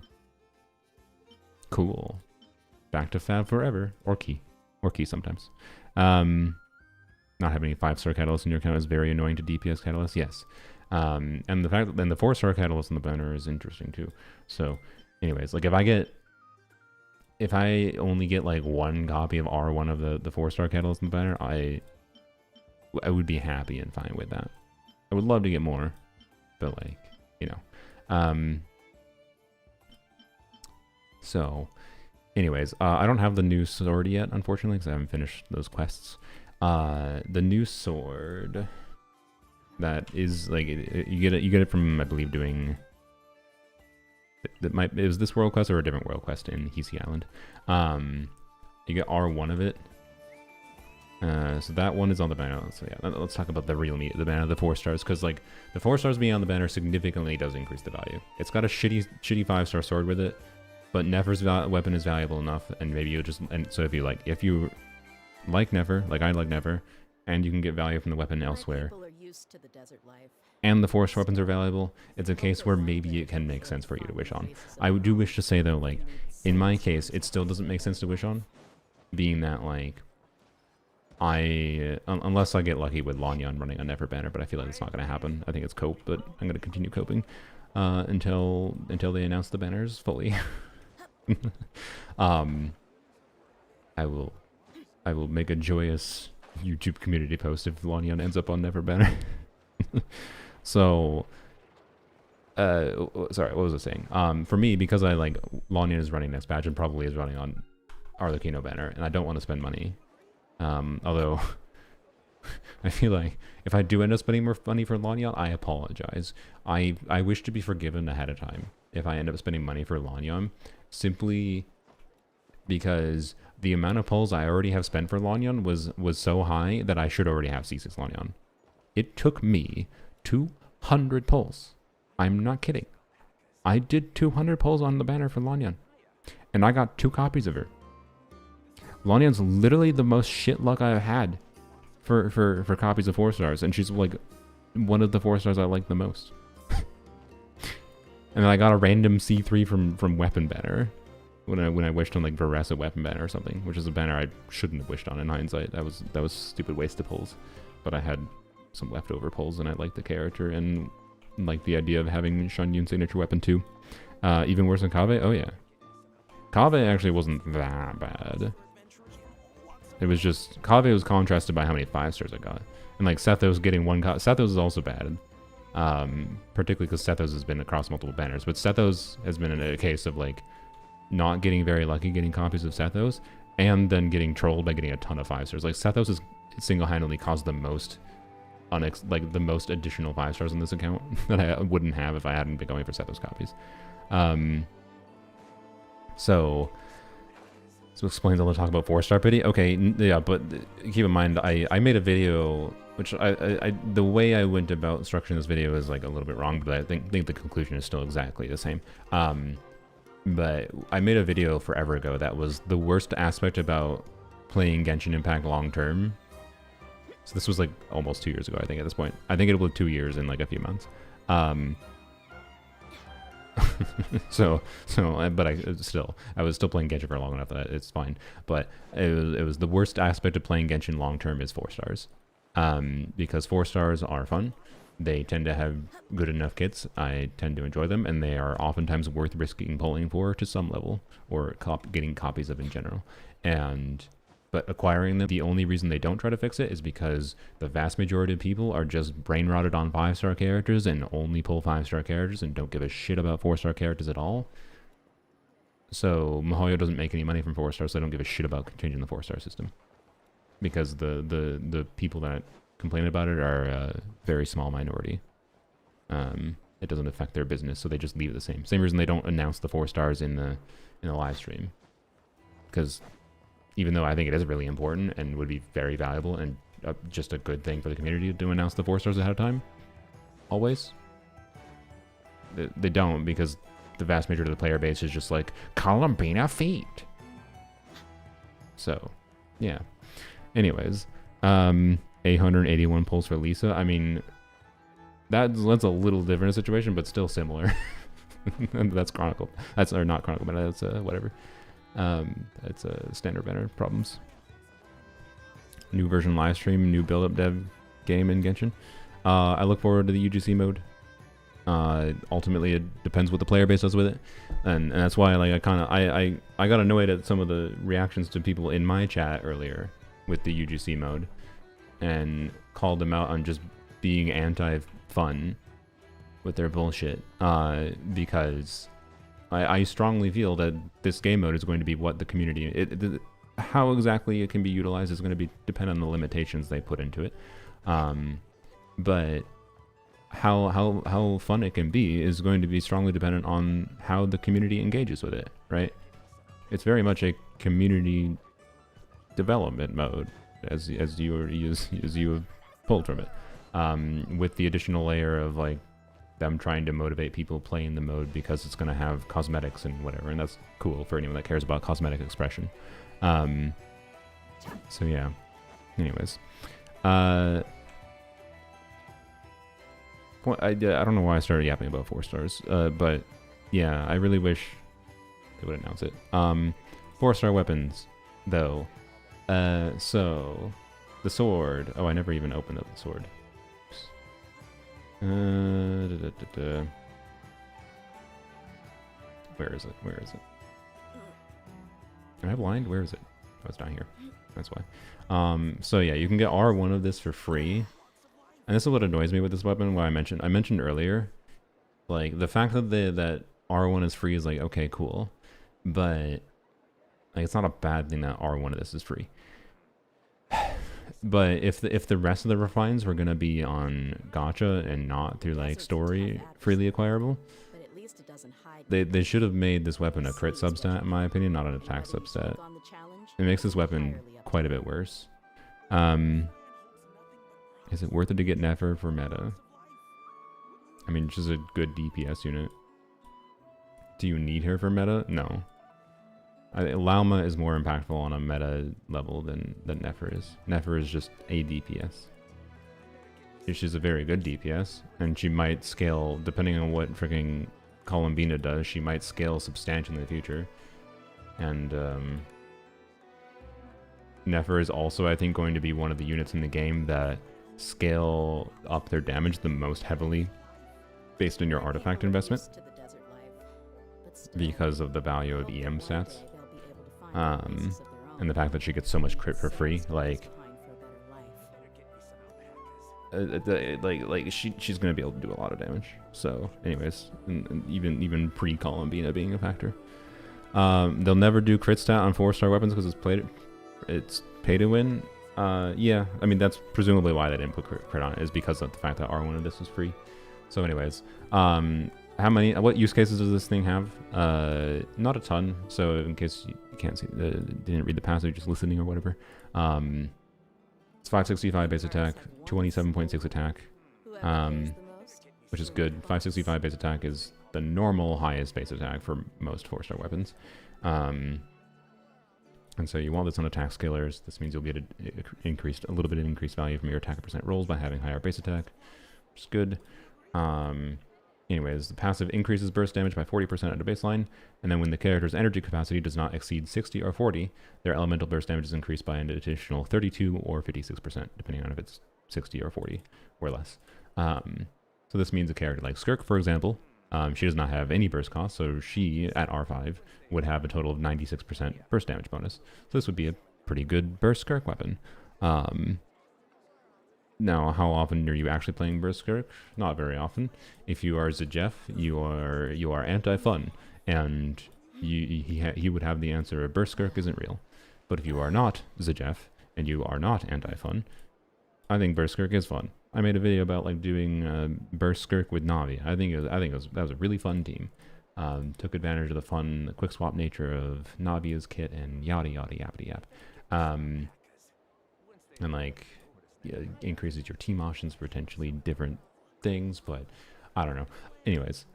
Cool. Back to Fab forever, or Key sometimes. Not having any 5-star catalyst in your account is very annoying to DPS catalyst. Yes, and the fact that then the 4-star catalyst in the banner is interesting too. So, anyways, like if I only get like 1 copy of R1 of the 4-star catalyst in the banner, I would be happy and fine with that. I would love to get more, but like, you know, so. Anyways, I don't have the new sword yet, unfortunately, because I haven't finished those quests. The new sword that is like you get it from, I believe, doing it was this world quest or a different world quest in Hisi Island. You get R1 of it. So that one is on the banner. So yeah, let's talk about the real meat of the banner, the 4 stars, because like the 4 stars being on the banner significantly does increase the value. It's got a shitty 5-star sword with it. But Nefra's weapon is valuable enough, and maybe you'll just... And so if you like Nefra, like I like Nefra, and you can get value from the weapon elsewhere, and the 4-star weapons are valuable, it's a case where maybe it can make sense for you to wish on. I do wish to say, though, like, in my case, it still doesn't make sense to wish on, being that, like, unless I get lucky with Lanyan running a Nefra banner, but I feel like it's not going to happen. I think it's cope, but I'm going to continue coping until they announce the banners fully. I will make a joyous YouTube community post if Lanyan ends up on Nefra banner. So, sorry, what was I saying? For me, because I like Lanyan is running next badge and probably is running on Arlecchino banner, and I don't want to spend money Although I feel like if I do end up spending more money for Lanyon, I apologize. I wish to be forgiven ahead of time if I end up spending money for Lanyon, simply because the amount of pulls I already have spent for Lanyon was so high that I should already have C6 Lanyon. It took me 200 pulls. I'm not kidding. I did 200 pulls on the banner for Lanyon, and I got 2 copies of her. Lanyon's literally the most shit luck I've had for copies of 4 stars, and she's like one of the 4 stars I like the most. And then I got a random C3 from Weapon Banner when I wished on like Varesa Weapon Banner or something, which is a banner I shouldn't have wished on in hindsight. That was stupid waste of pulls, but I had some leftover pulls and I liked the character and like the idea of having Shan Yun's signature weapon too. Even worse than Kaveh? Oh yeah. Kaveh actually wasn't that bad. It was just, Kaveh was contrasted by how many 5 stars I got. And like Sethos getting 1 Sethos is also bad. Particularly because Sethos has been across multiple banners. But Sethos has been in a case of like not getting very lucky getting copies of Sethos and then getting trolled by getting a ton of 5 stars. Like Sethos has single-handedly caused the most the most additional 5 stars on this account that I wouldn't have if I hadn't been going for Sethos copies. So explains all the talk about 4-star pity. Okay, yeah, but keep in mind, I made a video, which the way I went about structuring this video is like a little bit wrong, but I think the conclusion is still exactly the same. But I made a video forever ago that was the worst aspect about playing Genshin Impact long term. So this was like almost 2 years ago, I think, at this point. I think it was 2 years in like a few months. But I was still playing Genshin for long enough that it's fine. But it was the worst aspect of playing Genshin long term is 4 stars, because 4 stars are fun. They tend to have good enough kits. I tend to enjoy them, and they are oftentimes worth risking pulling for to some level, or getting copies of in general. But acquiring them, the only reason they don't try to fix it is because the vast majority of people are just brain rotted on 5-star characters and only pull 5-star characters and don't give a shit about 4-star characters at all. So MiHoYo doesn't make any money from 4 stars, so they don't give a shit about changing the 4-star system. Because the people that complain about it are a very small minority. It doesn't affect their business, so they just leave it the same. Same reason they don't announce the 4 stars in the live stream. Because even though I think it is really important and would be very valuable and just a good thing for the community to announce the 4 stars ahead of time, always, they don't, because the vast majority of the player base is just like, Columbina feet. So, yeah. Anyways, 881 pulls for Lisa. I mean, that's a little different situation, but still similar. That's Chronicle. Or not Chronicle, but that's whatever. It's a standard banner problems. New version live stream, new build-up dev game in Genshin. I look forward to the UGC mode. Ultimately, it depends what the player base does with it, and that's why like I got annoyed at some of the reactions to people in my chat earlier with the UGC mode, and called them out on just being anti-fun with their bullshit, because I strongly feel that this game mode is going to be what the community... how exactly it can be utilized is going to depend on the limitations they put into it. But how fun it can be is going to be strongly dependent on how the community engages with it, right? It's very much a community development mode, as you have pulled from it, with the additional layer of like them trying to motivate people playing the mode because it's going to have cosmetics and whatever, and that's cool for anyone that cares about cosmetic expression. So yeah. Anyways, I don't know why I started yapping about 4 stars, but yeah, I really wish they would announce it. 4-star weapons, though. So the sword. Oh, I never even opened up the sword. Where is it? Where is it? Am I blind? Where is it? Oh, it's down here. That's why. So yeah, you can get R1 of this for free. And this is what annoys me with this weapon. What I mentioned earlier, like the fact that that R1 is free is like, okay, cool, but like it's not a bad thing that R1 of this is free. But if the rest of the refines were gonna be on gacha and not through like story freely acquirable, they should have made this weapon a crit substat, in my opinion, not an attack substat. It makes this weapon quite a bit worse. Is it worth it to get Nefra for meta? I mean, she's a good DPS unit. Do you need her for meta? No. Lauma is more impactful on a meta level than Nefra is. Nefra is just a DPS. She's a very good DPS, and she might scale, depending on what freaking Columbina does, she might scale substantially in the future. And Nefra is also, I think, going to be one of the units in the game that scale up their damage the most heavily based on your artifact investment, because of the value of EM stats, and the fact that she gets so much crit for free. Like, she's gonna be able to do a lot of damage. So, anyways, and even pre-Columbina being a factor, they'll never do crit stat on 4-star weapons because it's pay to win. Yeah, I mean that's presumably why they didn't put crit on it, is because of the fact that R1 of this was free. So, anyways, what use cases does this thing have? Not a ton. So in case you can't see, didn't read the passage, just listening or whatever. It's 565 base attack, 27.6 attack, which is good. 565 base attack is the normal highest base attack for most 4-star weapons. And so you want this on attack scalars. This means you'll get a little bit of increased value from your attack percent rolls by having higher base attack, which is good. Anyways, the passive increases burst damage by 40% at a baseline, and then when the character's energy capacity does not exceed 60 or 40, their elemental burst damage is increased by an additional 32 or 56%, depending on if it's 60 or 40 or less. So this means a character like Skirk, for example, she does not have any burst cost, so she, at R5, would have a total of 96% burst damage bonus. So this would be a pretty good burst Skirk weapon. Now, how often are you actually playing Burst Skirk? Not very often. If you are Zajef, you are anti-fun, and he would have the answer, Burst Skirk isn't real. But if you are not Zajef, and you are not anti-fun, I think Burst Skirk is fun. I made a video about like doing Burst Skirk with Navi. I think that was a really fun team. Took advantage of the fun, quick swap nature of Navi's kit and yada yada yappity yap. And like, increases your team options for potentially different things, but I don't know. Anyways,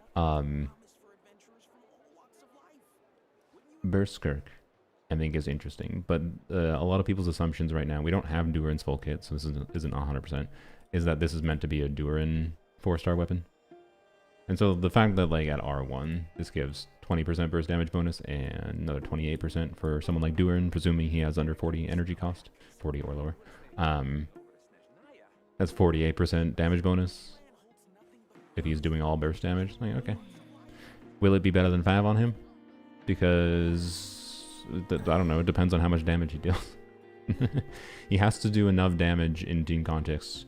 Burst Skirk I think is interesting, but a lot of people's assumptions right now, we don't have Durin's full kit, so this isn't 100%, is that this is meant to be a Durin 4-star weapon. And so the fact that like at R1 this gives 20% burst damage bonus and another 28% for someone like Durin, presuming he has under 40 energy cost, 40 or lower, that's 48% damage bonus if he's doing all burst damage. Like, okay, will it be better than 5 on him? Because I don't know, it depends on how much damage he deals. He has to do enough damage in team context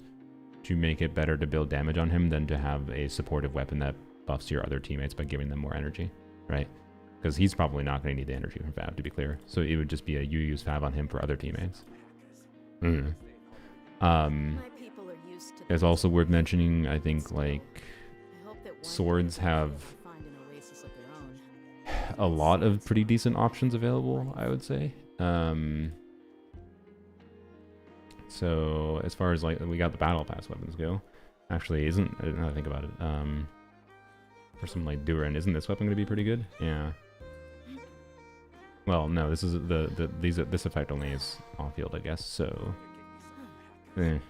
to make it better to build damage on him than to have a supportive weapon that buffs your other teammates by giving them more energy, right? Because he's probably not going to need the energy from Fab, to be clear. So it would just be you use Fab on him for other teammates. It's also worth mentioning, I think, like, swords have a lot of pretty decent options available, I would say. So as far as like we got the battle pass weapons go, actually now that I think about it, for something like Durin, isn't this weapon going to be pretty good? Yeah. Well, no, this is this effect only is off field, I guess. So, okay,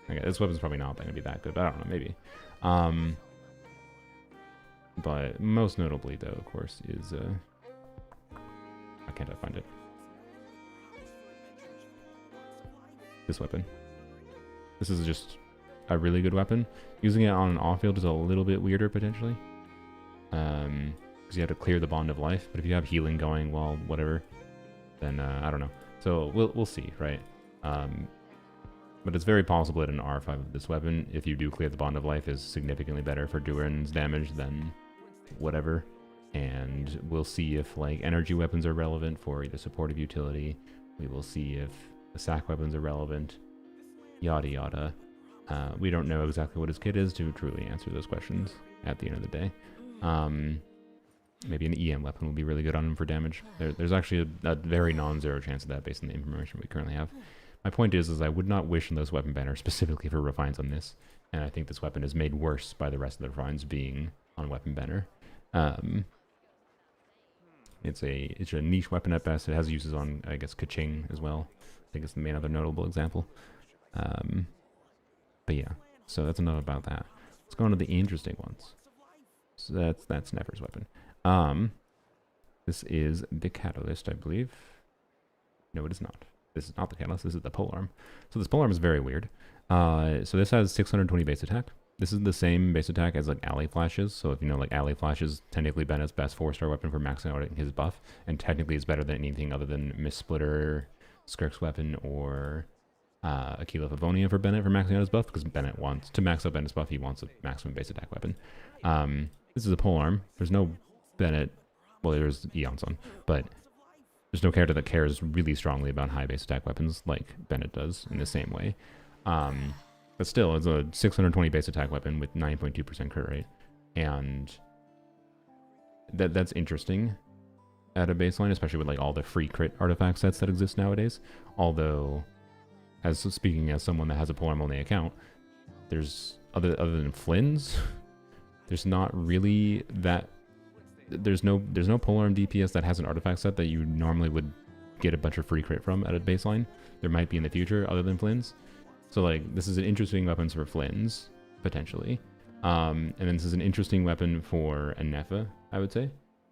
this weapon's probably not going to be that good, but I don't know, maybe. But most notably, though, of course, is why can't I find it? This weapon. This is just a really good weapon. Using it on an off-field is a little bit weirder, potentially. Because you have to clear the Bond of Life. But if you have healing going, well, whatever, then I don't know. So we'll see, right? But it's very possible that an R5 of this weapon, if you do clear the Bond of Life, is significantly better for Durin's damage than whatever. And we'll see if like energy weapons are relevant for either supportive utility. We will see if the sack weapons are relevant. yada yada. We don't know exactly what his kit is to truly answer those questions at the end of the day. Maybe an EM weapon will be really good on him for damage. There's actually a very non-zero chance of that based on the information we currently have. My point is I would not wish on those weapon banners specifically for refines on this, and I think this weapon is made worse by the rest of the refines being on weapon banner. It's a niche weapon at best. It has uses on, I guess, Kaching as well. I think it's the main other notable example. But yeah, so that's enough about that. Let's go on to the interesting ones. So that's Nefra's weapon. This is the Catalyst, I believe. No, it is not. This is not the Catalyst. This is the Polearm. So this Polearm is very weird. So this has 620 base attack. This is the same base attack as like Alley Flashes. So if you know, like Alley Flashes, technically Bennett's best 4-star weapon for maxing out his buff, and technically is better than anything other than Miss Splitter, Skirk's weapon, or Aquila Favonia for Bennett for maxing out his buff, because Bennett wants to max out Bennett's buff. He wants a maximum base attack weapon. This is a polearm. There's no Bennett. Well, there's Eon's on, but there's no character that cares really strongly about high base attack weapons like Bennett does in the same way. But still, it's a 620 base attack weapon with 9.2% crit rate, and that's interesting at a baseline, especially with like all the free crit artifact sets that exist nowadays. Although, speaking as someone that has a polearm only account, there's other than Flynn's, there's not really that. There's no polearm DPS that has an artifact set that you normally would get a bunch of free crit from at a baseline. There might be in the future other than Flynn's. So like this is an interesting weapon for Flynn's potentially, and then this is an interesting weapon for a Nefra, I would say.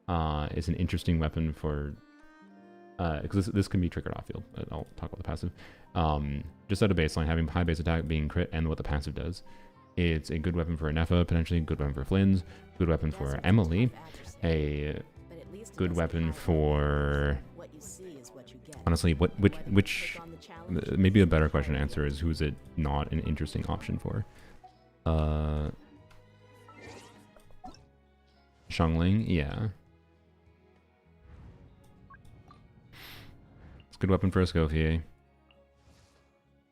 It's an interesting weapon for because this can be triggered off field. I'll talk about the passive. Just at a baseline, having high base attack, being crit, and what the passive does. It's a good weapon for a Nefra, potentially a good weapon for Flynn's, good weapon for Emily, a good weapon for... Honestly, which maybe a better question to answer is who is it not an interesting option for? Xiangling, yeah. It's a good weapon for Escoffier.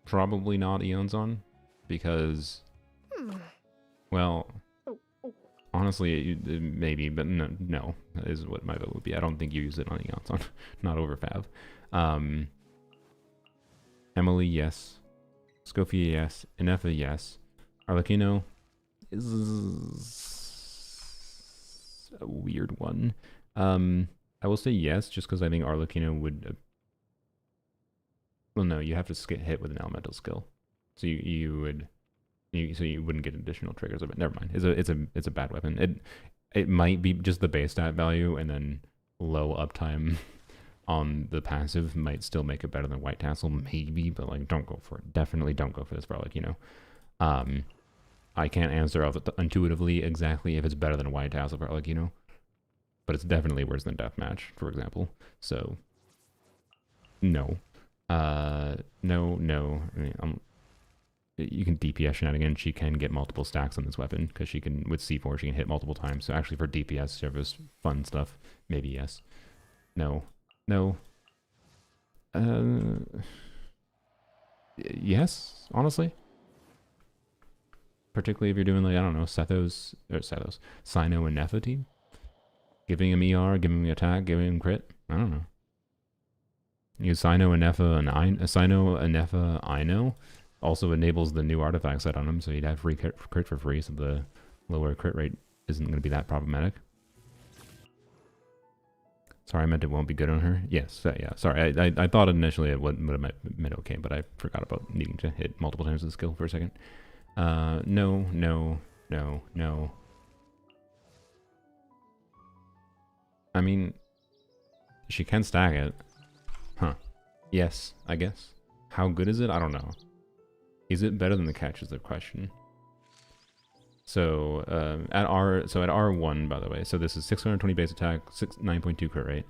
Probably not Eon's on, because... Well, honestly, maybe, but no, is what my vote would be. I don't think you use it on Eon's, not over Fav. Emily, yes. Scofia, yes. Inefa, yes. Arlecchino is a weird one. I will say yes, just because I think Arlecchino would... well, no, you have to hit with an elemental skill, so you wouldn't get additional triggers of it. Never mind. It's a bad weapon. It might be just the base stat value, and then low uptime on the passive might still make it better than White Tassel, maybe, but like don't go for it. Definitely don't go for this for Arlecchino. I can't answer intuitively exactly if it's better than White Tassel for Arlecchino, but it's definitely worse than Deathmatch, for example. So no. No. I mean, you can DPS shenanigans. She can get multiple stacks on this weapon because she can, with C4, she can hit multiple times. So actually, for DPS service, fun stuff. Maybe yes. No. Yes, honestly. Particularly if you're doing like, I don't know, Sino and Nefra team. Giving him ER, giving him attack, giving him crit. I don't know. You Sino and Nefra, I know. Also enables the new artifact set on him, so you'd have free crit for free, so the lower crit rate isn't going to be that problematic. Sorry, I meant it won't be good on her. Yes, yeah, sorry. I thought initially it would have meant okay, but I forgot about needing to hit multiple times with the skill for a second. No. I mean, she can stack it. Huh. Yes, I guess. How good is it? I don't know. Is it better than the catch is the question. So at R1, by the way, so this is 620 base attack, 9.2 crit rate,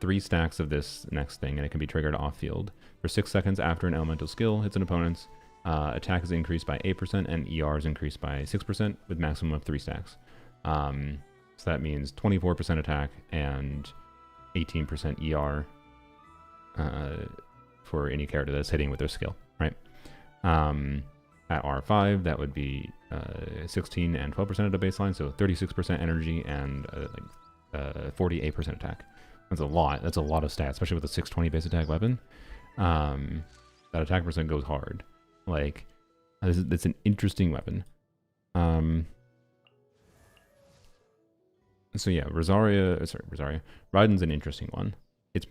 3 stacks of this next thing, and it can be triggered off field for 6 seconds after an elemental skill hits an opponent's. Attack is increased by 8% and ER is increased by 6% with maximum of 3 stacks. So that means 24% attack and 18% ER for any character that's hitting with their skill, right? At R5, that would be 16 and 12% of the baseline, so 36% energy and 48% attack. That's a lot. That's a lot of stats, especially with a 620 base attack weapon. That attack percent goes hard. Like, it's an interesting weapon. So yeah, Rosaria, Raiden's an interesting one. It's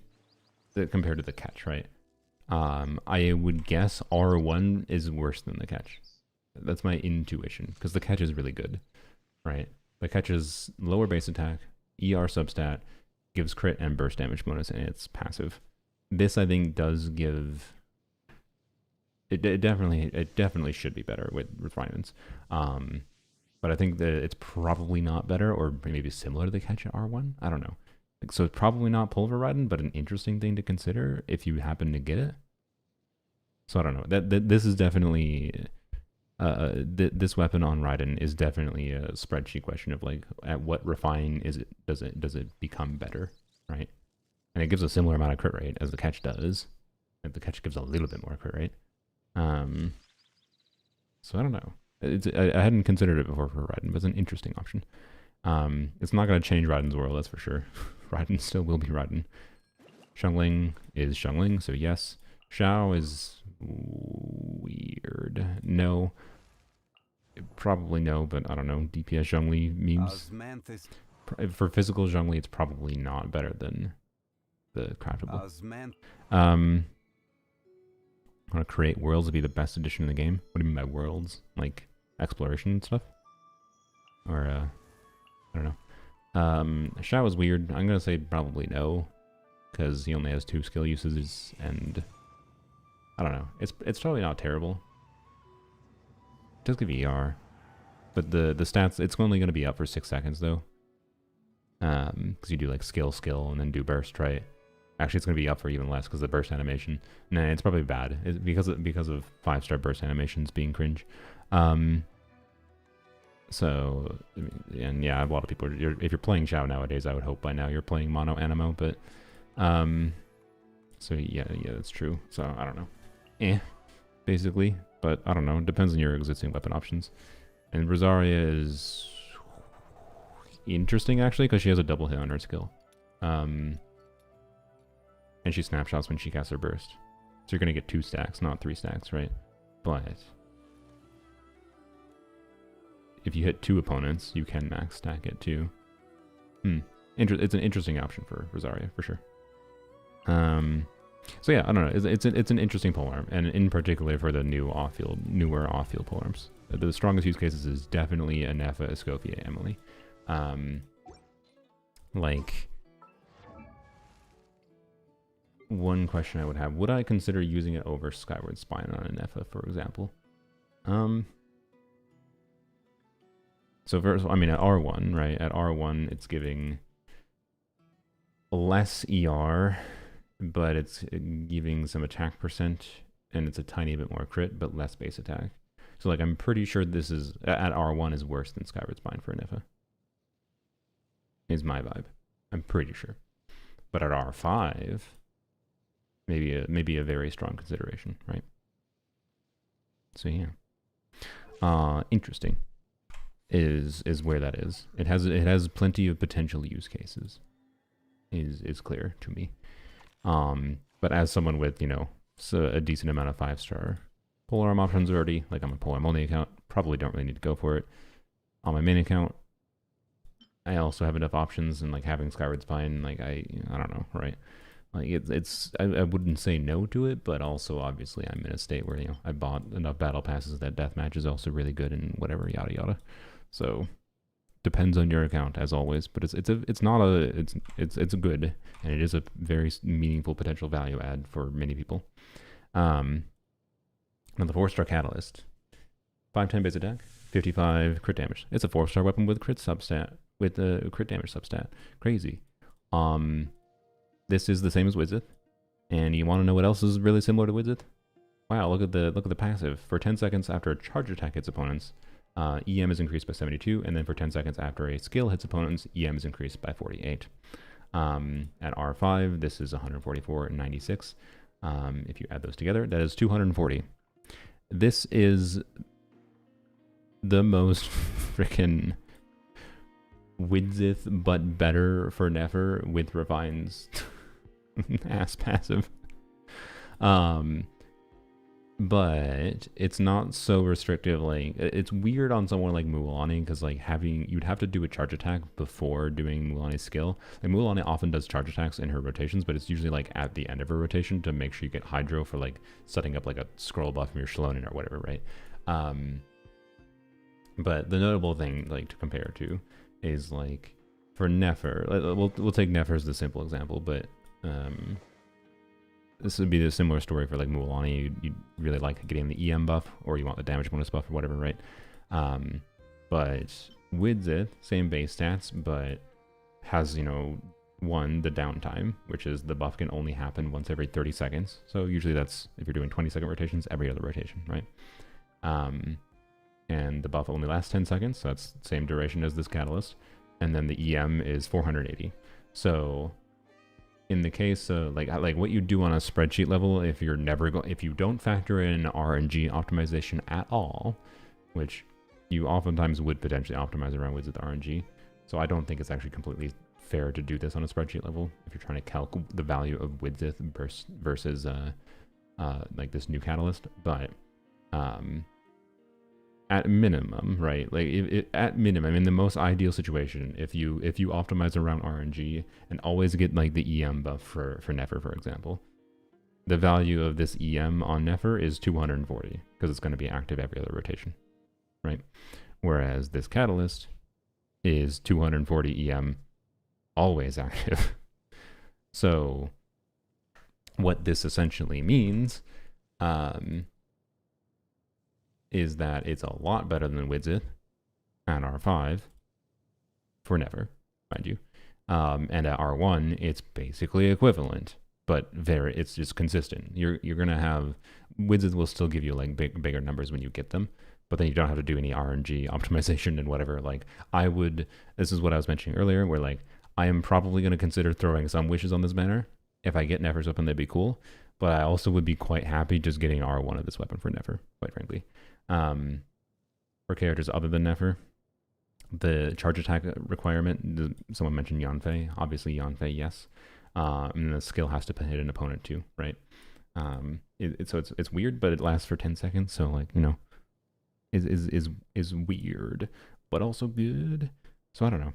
compared to the catch, right? I would guess R1 is worse than the catch. That's my intuition, because the catch is really good, right? The catch is lower base attack, ER substat, gives crit and burst damage bonus, and it's passive. This, I think, does give... It definitely should be better with refinements. But I think that it's probably not better, or maybe similar to the catch at R1. I don't know. So it's probably not Pulver Raiden, but an interesting thing to consider if you happen to get it. So I don't know. This is definitely... this weapon on Raiden is definitely a spreadsheet question of like, at what refine does it become better, right? And it gives a similar amount of crit rate as the catch does. Like the catch gives a little bit more crit rate. So I don't know. I hadn't considered it before for Raiden, but it's an interesting option. It's not going to change Raiden's world, that's for sure. Raiden still will be Raiden. Xiangling is Xiangling, so yes. Xiao is weird. No. Probably no, but I don't know. DPS Zhongli memes. For physical Zhongli, it's probably not better than the craftable. I want to create worlds to be the best addition in the game. What do you mean by worlds? Like exploration and stuff? Or, I don't know. Xiao is weird. I'm going to say probably no, because he only has 2 skill uses, and I don't know. It's probably not terrible. It does give ER, but the stats, it's only going to be up for 6 seconds though. Because you do like skill, and then do burst, right? Actually, it's going to be up for even less because the burst animation. Nah, it's probably bad. It's because of 5-star burst animations being cringe. So, and yeah, a lot of people, if you're playing Xiao nowadays, I would hope by now you're playing Mono Animo, but, so yeah, that's true. So, I don't know. Basically, but I don't know. It depends on your existing weapon options. And Rosaria is interesting, actually, because she has a double hit on her skill. And she snapshots when she casts her burst. So you're going to get 2 stacks, not 3 stacks, right? But if you hit 2 opponents, you can max stack it too. It's an interesting option for Rosaria, for sure. So yeah, I don't know. It's an interesting polearm, and in particular for the newer off-field polearms. The strongest use cases is definitely a Nefra, Escofia, Emily. Like, one question I would have: would I consider using it over Skyward Spine on a Nefra, for example? So first, I mean, at R1, right? At R1, it's giving less ER, but it's giving some attack percent, and it's a tiny bit more crit, but less base attack. So, like, I'm pretty sure this is, at R1, is worse than Skyward Spine for Nefra. Is my vibe. I'm pretty sure. But at R5, maybe a very strong consideration, right? So, yeah. Interesting. Is where that is. It has plenty of potential use cases. Is clear to me. But as someone with, a decent amount of 5-star polearm options already, like I'm a polearm only account, probably don't really need to go for it. On my main account, I also have enough options, and like having Skyward Spine, like I don't know, right? Like I wouldn't say no to it, but also obviously I'm in a state where I bought enough battle passes that deathmatch is also really good and whatever, yada yada. So depends on your account as always, but it's good, and it is a very meaningful potential value add for many people. Now the 4-star Catalyst, 510 base attack, 55 crit damage. It's a 4-star weapon with crit substat, with a crit damage substat. Crazy. This is the same as Wizith, and you want to know what else is really similar to Wizith? Wow, look at the passive. For 10 seconds after a charge attack hits opponents, EM is increased by 72, and then for 10 seconds after a skill hits opponents, EM is increased by 48. At R5, this is 144 and 96. If you add those together, that is 240. This is the most freaking Widzith, but better for Nefra with Revine's ass passive. But it's not so restrictive. Like, it's weird on someone like Mualani, because like you'd have to do a charge attack before doing Mualani's skill. Like Mualani often does charge attacks in her rotations, but it's usually like at the end of her rotation to make sure you get Hydro for like setting up like a scroll buff from your Shalonin or whatever, right? But the notable thing like to compare to is like for Nefra, we'll take Nefra as the simple example, but this would be the similar story for like Mualani. You'd really like getting the EM buff, or you want the damage bonus buff or whatever, right? But Widzith, same base stats, but has, you know, one, the downtime, which is the buff can only happen once every 30 seconds. So usually that's, if you're doing 20-second rotations, every other rotation, right? And the buff only lasts 10 seconds, so that's the same duration as this catalyst. And then the EM is 480. So in the case of like what you do on a spreadsheet level, if you don't factor in RNG optimization at all, which you oftentimes would potentially optimize around with RNG, so I don't think it's actually completely fair to do this on a spreadsheet level if you're trying to calculate the value of Widzith versus like this new catalyst. But at minimum, right? Like at minimum, in the most ideal situation, if you optimize around RNG and always get like the EM buff for Nefra, for example, the value of this EM on Nefra is 240 because it's going to be active every other rotation, right? Whereas this catalyst is 240 EM always active. So what this essentially means is that it's a lot better than Widzith at R5 for Nefra, mind you. And at R1, it's basically equivalent, but it's just consistent. You're gonna have Widzith will still give you like bigger numbers when you get them, but then you don't have to do any RNG optimization and whatever. Like this is what I was mentioning earlier, where like I am probably gonna consider throwing some wishes on this banner. If I get Nefra's weapon, that'd be cool. But I also would be quite happy just getting R1 of this weapon for Nefra, quite frankly. For characters other than Nefra, the charge attack requirement, someone mentioned Yanfei. Obviously Yanfei, yes. And the skill has to hit an opponent too, right? So it's weird, but it lasts for 10 seconds. So like, you know, is weird, but also good. So I don't know.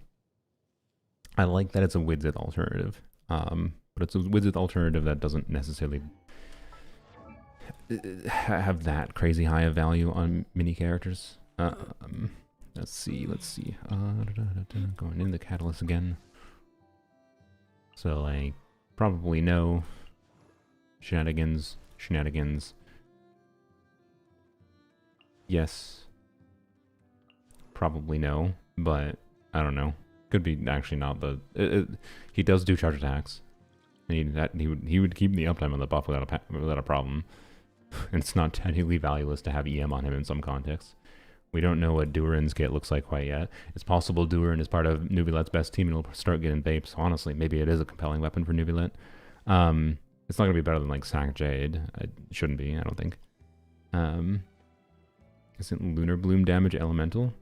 I like that it's a Widzith alternative. But it's a Widzith alternative that doesn't necessarily have that crazy high of value on mini characters. Let's see. Going in the catalyst again. So like, probably no. Shenanigans. Yes. Probably no, but I don't know. Could be actually not, but he does do charge attacks. He would keep the uptime on the buff without a problem. And it's not technically valueless to have EM on him in some contexts. We don't know what Durin's kit looks like quite yet. It's possible Durin is part of Nubilet's best team and he'll start getting vapes. So honestly, maybe it is a compelling weapon for Nubilet. It's not gonna be better than like Sack Jade. It shouldn't be, I don't think. Isn't Lunar Bloom damage elemental?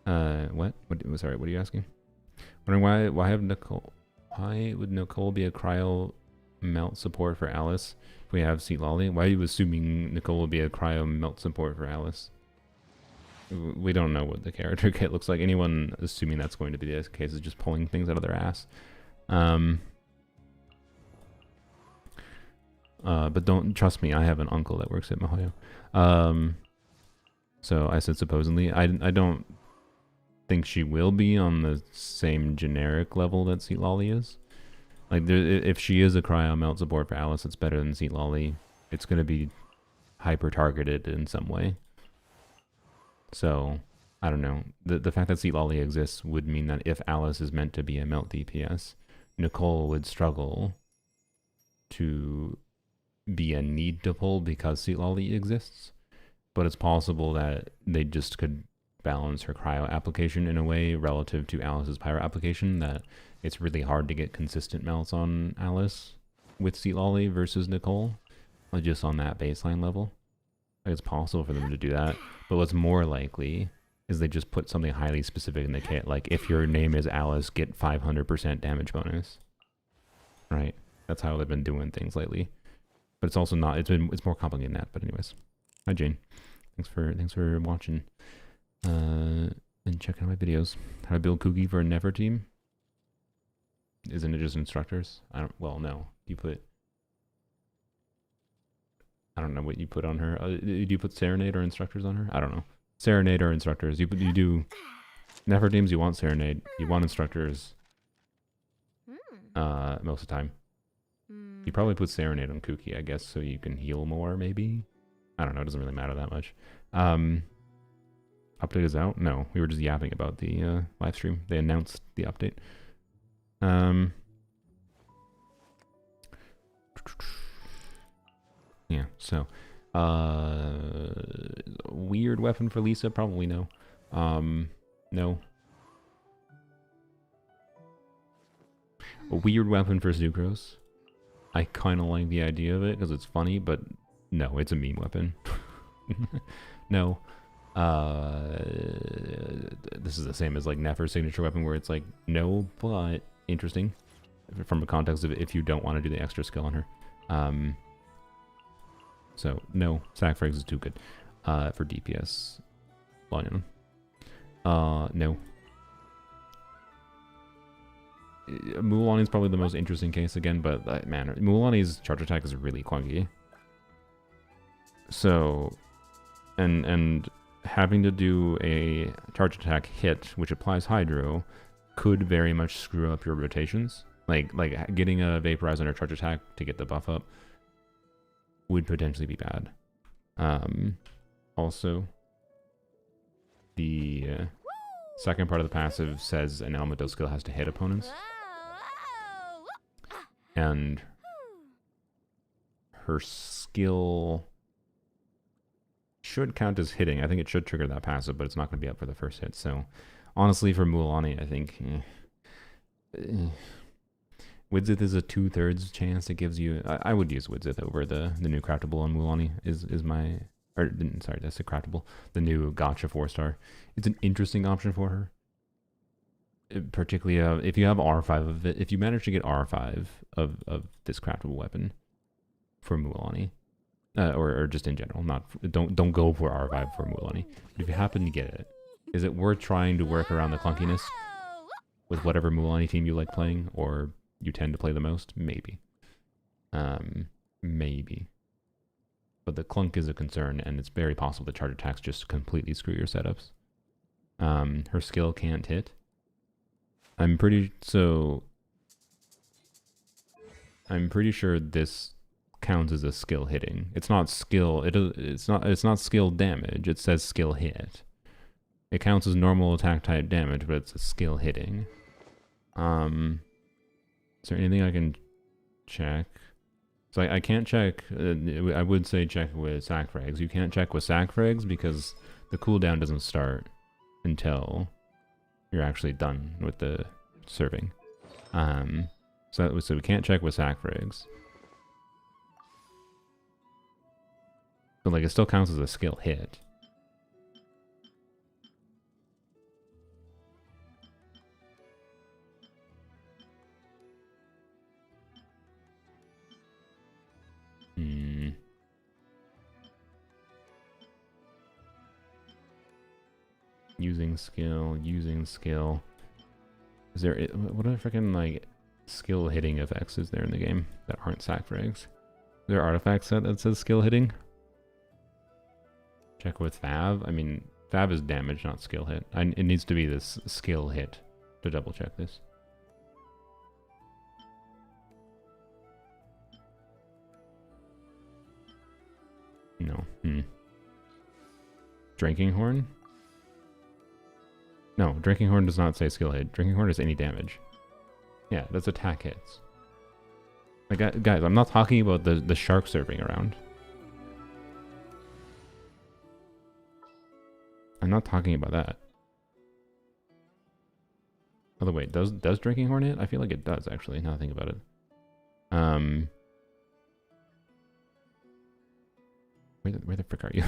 What? Sorry, what are you asking? Wondering why would Nicole be a cryo melt support for Alice if we have Seatlolly? Why are you assuming Nicole will be a cryo melt support for Alice? We don't know what the character kit looks like. Anyone assuming that's going to be the case is just pulling things out of their ass. But don't trust me. I have an uncle that works at Mihoyo. So I said supposedly. I don't think she will be on the same generic level that Seatlolly is. Like, if she is a cryo melt support for Alice, it's better than Seatlolly. It's going to be hyper targeted in some way. So I don't know. The fact that Seatlolly exists would mean that if Alice is meant to be a melt DPS, Nicole would struggle to be a need to pull because Seatlolly exists. But it's possible that they just could balance her cryo application in a way relative to Alice's pyro application that it's really hard to get consistent melts on Alice with Seat Lolly versus Nicole, like just on that baseline level. Like it's possible for them to do that, but what's more likely is they just put something highly specific in the kit, like if your name is Alice, get 500% damage bonus. Right? That's how they've been doing things lately. But it's also not. It's more complicated than that. But anyways, hi Jane. Thanks for watching and checking out my videos. How to build Kuki for a Nefra team? Isn't it just instructors? Well, no. You put. I don't know what you put on her. Do you put Serenade or instructors on her? I don't know. Serenade or instructors. You do Nefra teams. You want Serenade. You want instructors. Most of the time. You probably put Serenade on Kuki, I guess, so you can heal more, maybe? I don't know, it doesn't really matter that much. Update is out? No, we were just yapping about the live stream. They announced the update. Yeah, so weird weapon for Lisa, probably no. No. A weird weapon for Zucros. I kind of like the idea of it because it's funny, but no, it's a meme weapon. No. This is the same as like Nefra's signature weapon where it's like, no, but interesting. From a context of if you don't want to do the extra skill on her. So, no, Sack Frags is too good for DPS. No. Mulan is probably the most interesting case again, but man, Mulan's charge attack is really clunky. So, and having to do a charge attack hit, which applies Hydro, could very much screw up your rotations. Like getting a Vaporize on her charge attack to get the buff up would potentially be bad. Also, the second part of the passive says an elemental skill has to hit opponents. And her skill should count as hitting. I think it should trigger that passive, but it's not going to be up for the first hit. So, honestly, for Mulan, I think Widzith is a 2/3 chance. It gives you. I would use Widzith over the new craftable on Mulan. Is my sorry, that's the craftable. The new Gotcha 4-star. It's an interesting option for her. Particularly if you have R5 of it, if you manage to get R5 of this craftable weapon for Mulan, or just in general, don't go for R5 for Mulan. If you happen to get it, is it worth trying to work around the clunkiness with whatever Mulan team you like playing, or you tend to play the most? Maybe. Maybe. But the clunk is a concern, and it's very possible that charge attacks just completely screw your setups. Her skill can't hit. I'm pretty sure this counts as a skill hitting. It's not skill. It's not skill damage. It says skill hit. It counts as normal attack type damage, but it's a skill hitting. Is there anything I can check? So I can't check. I would say check with Sack Frags. You can't check with Sack Frags because the cooldown doesn't start until you're actually done with the serving. So we can't check with Sack Frags. But like it still counts as a skill hit. Using skill. Is there, what are freaking like skill hitting effects is there in the game that aren't Sack Frags? Is there an artifact set that says skill hitting? Check with Fav. I mean, Fav is damage, not skill hit. It needs to be this skill hit to double check this. No. Drinking Horn? No, Drinking Horn does not say skill hit. Drinking Horn is any damage. Yeah, that's attack hits. Like, guys, I'm not talking about the shark serving around. I'm not talking about that. Oh, wait, does Drinking Horn hit? I feel like it does, actually, now that I think about it. Where the frick are you?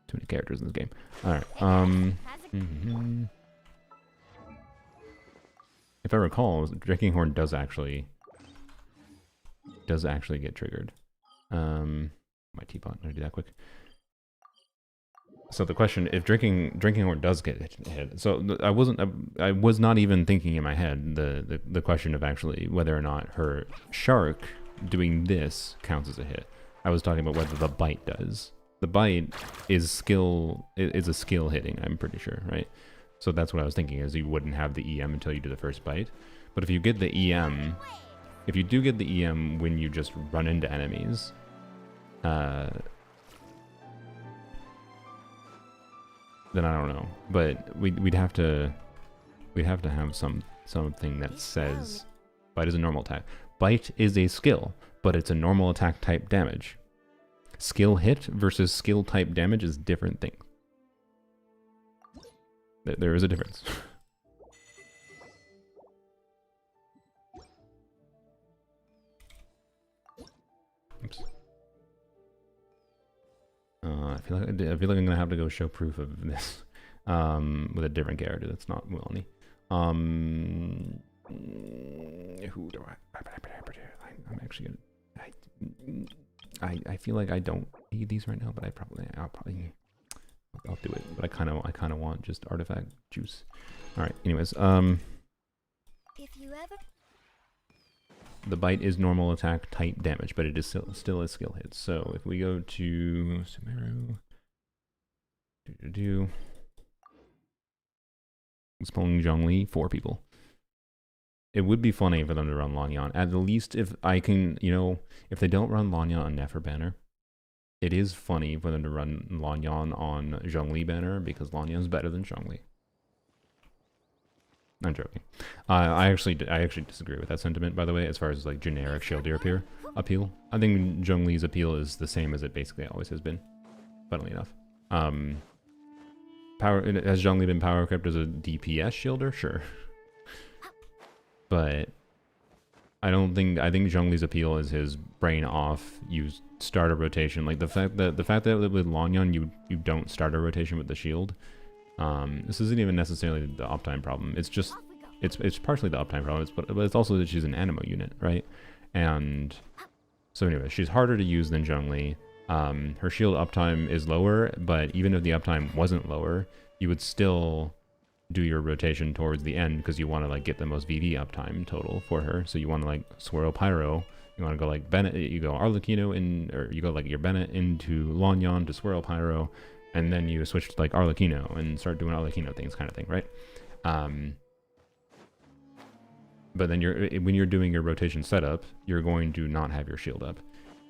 Too many characters in this game. Alright, if I recall, Drinking Horn does actually get triggered. My teapot, I'm gonna do that quick. So the question, if drinking Horn does get hit, so I was not even thinking in my head the question of actually whether or not her shark doing this counts as a hit. I was talking about whether the bite does. The bite is a skill hitting, I'm pretty sure, right? So that's what I was thinking, is you wouldn't have the EM until you do the first bite. But if you get the EM, if you do get the EM when you just run into enemies, then I don't know. But we'd have to have something that says bite is a normal attack. Bite is a skill, but it's a normal attack type damage. Skill hit versus skill type damage is different things. There is a difference. Oops. I feel like I'm gonna have to go show proof of this with a different character that's not Wilny. Who do I'm actually gonna. I feel like I don't need these right now, but I'll do it. But I kind of want just artifact juice. All right. Anyways, If you ever... the bite is normal attack type damage, but it is still a skill hit. So if we go to Sumeru, it's pulling Zhongli 4 people. It would be funny for them to run Lanyan. At least if I can, if they don't run Lanyan on Nefra banner, it is funny for them to run Lanyan on Zhongli banner, because Lanyan is better than Zhongli. I'm joking. I actually disagree with that sentiment, by the way, as far as like generic Shieldier appeal. I think Zhongli's appeal is the same as it basically always has been, funnily enough. Has Zhongli been power equipped as a DPS shielder? Sure. But I think Zhongli's appeal is his brain off, you start a rotation. Like the fact that with Lanyan you don't start a rotation with the shield. This isn't even necessarily the uptime problem. It's just it's partially the uptime problem, but it's also that she's an animo unit, right? And so anyway, she's harder to use than Zhongli. Her shield uptime is lower, but even if the uptime wasn't lower, you would still do your rotation towards the end because you want to like get the most VV uptime total for her. So you want to like swirl Pyro. You want to go like Bennett. You go Arlecchino or you go like your Bennett into Lanyan to swirl Pyro, and then you switch to like Arlecchino and start doing Arlecchino things, kind of thing, right? But then when you're doing your rotation setup, you're going to not have your shield up.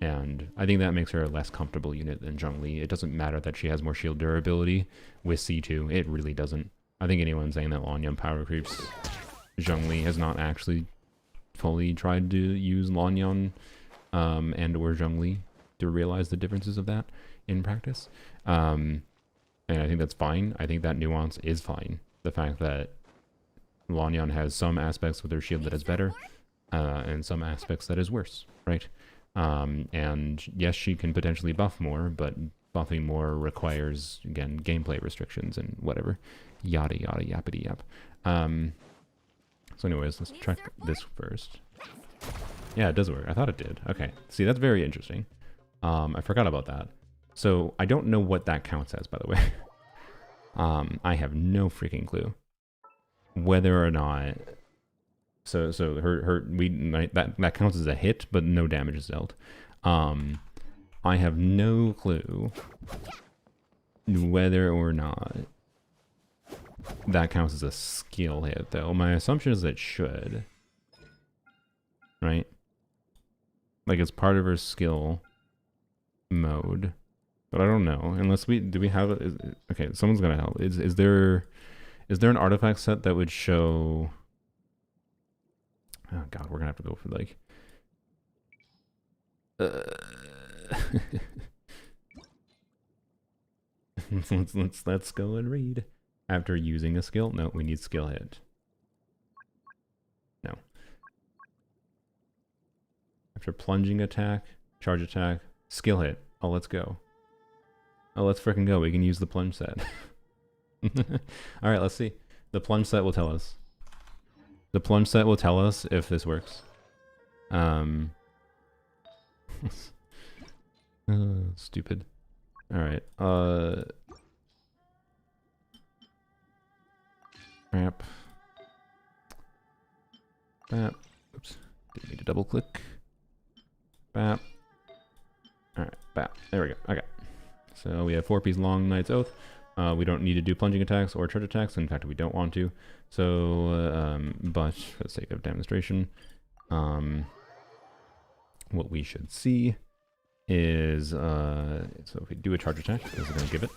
And I think that makes her a less comfortable unit than Zhongli. It doesn't matter that she has more shield durability with C2. It really doesn't. I think anyone saying that Lanyan power creeps Zhongli has not actually fully tried to use Lanyan and or Zhongli to realize the differences of that in practice. And I think that's fine. I think that nuance is fine. The fact that Lanyan has some aspects with her shield that is better and some aspects that is worse, right? And yes, she can potentially buff more, but buffing more requires, again, gameplay restrictions and whatever. Yada yada yappity yap. So anyways, let's check this first. Yeah, it does work. I thought it did. Okay. See, that's very interesting. I forgot about that. So I don't know what that counts as, by the way. I have no freaking clue whether or not. So that counts as a hit, but no damage is dealt. I have no clue whether or not that counts as a skill hit, though. My assumption is that it should. Right? Like it's part of her skill mode. But I don't know. Unless do we have it? Okay, someone's gonna help. Is there an artifact set that would show? Oh god, we're gonna have to go for like let's go and read. After using a skill? No, we need skill hit. No. After plunging attack, charge attack, skill hit. Oh, let's go. Oh, let's frickin' go. We can use the plunge set. Alright, let's see. The plunge set will tell us. The plunge set will tell us if this works. Stupid. Alright, Crap. Bap. Oops. Didn't need to double click. Bap. Alright, bap. There we go. Okay. So we have 4-piece long Knight's Oath. We don't need to do plunging attacks or charge attacks. In fact, we don't want to. So, but for the sake of demonstration, what we should see is, so if we do a charge attack, this is going to give it.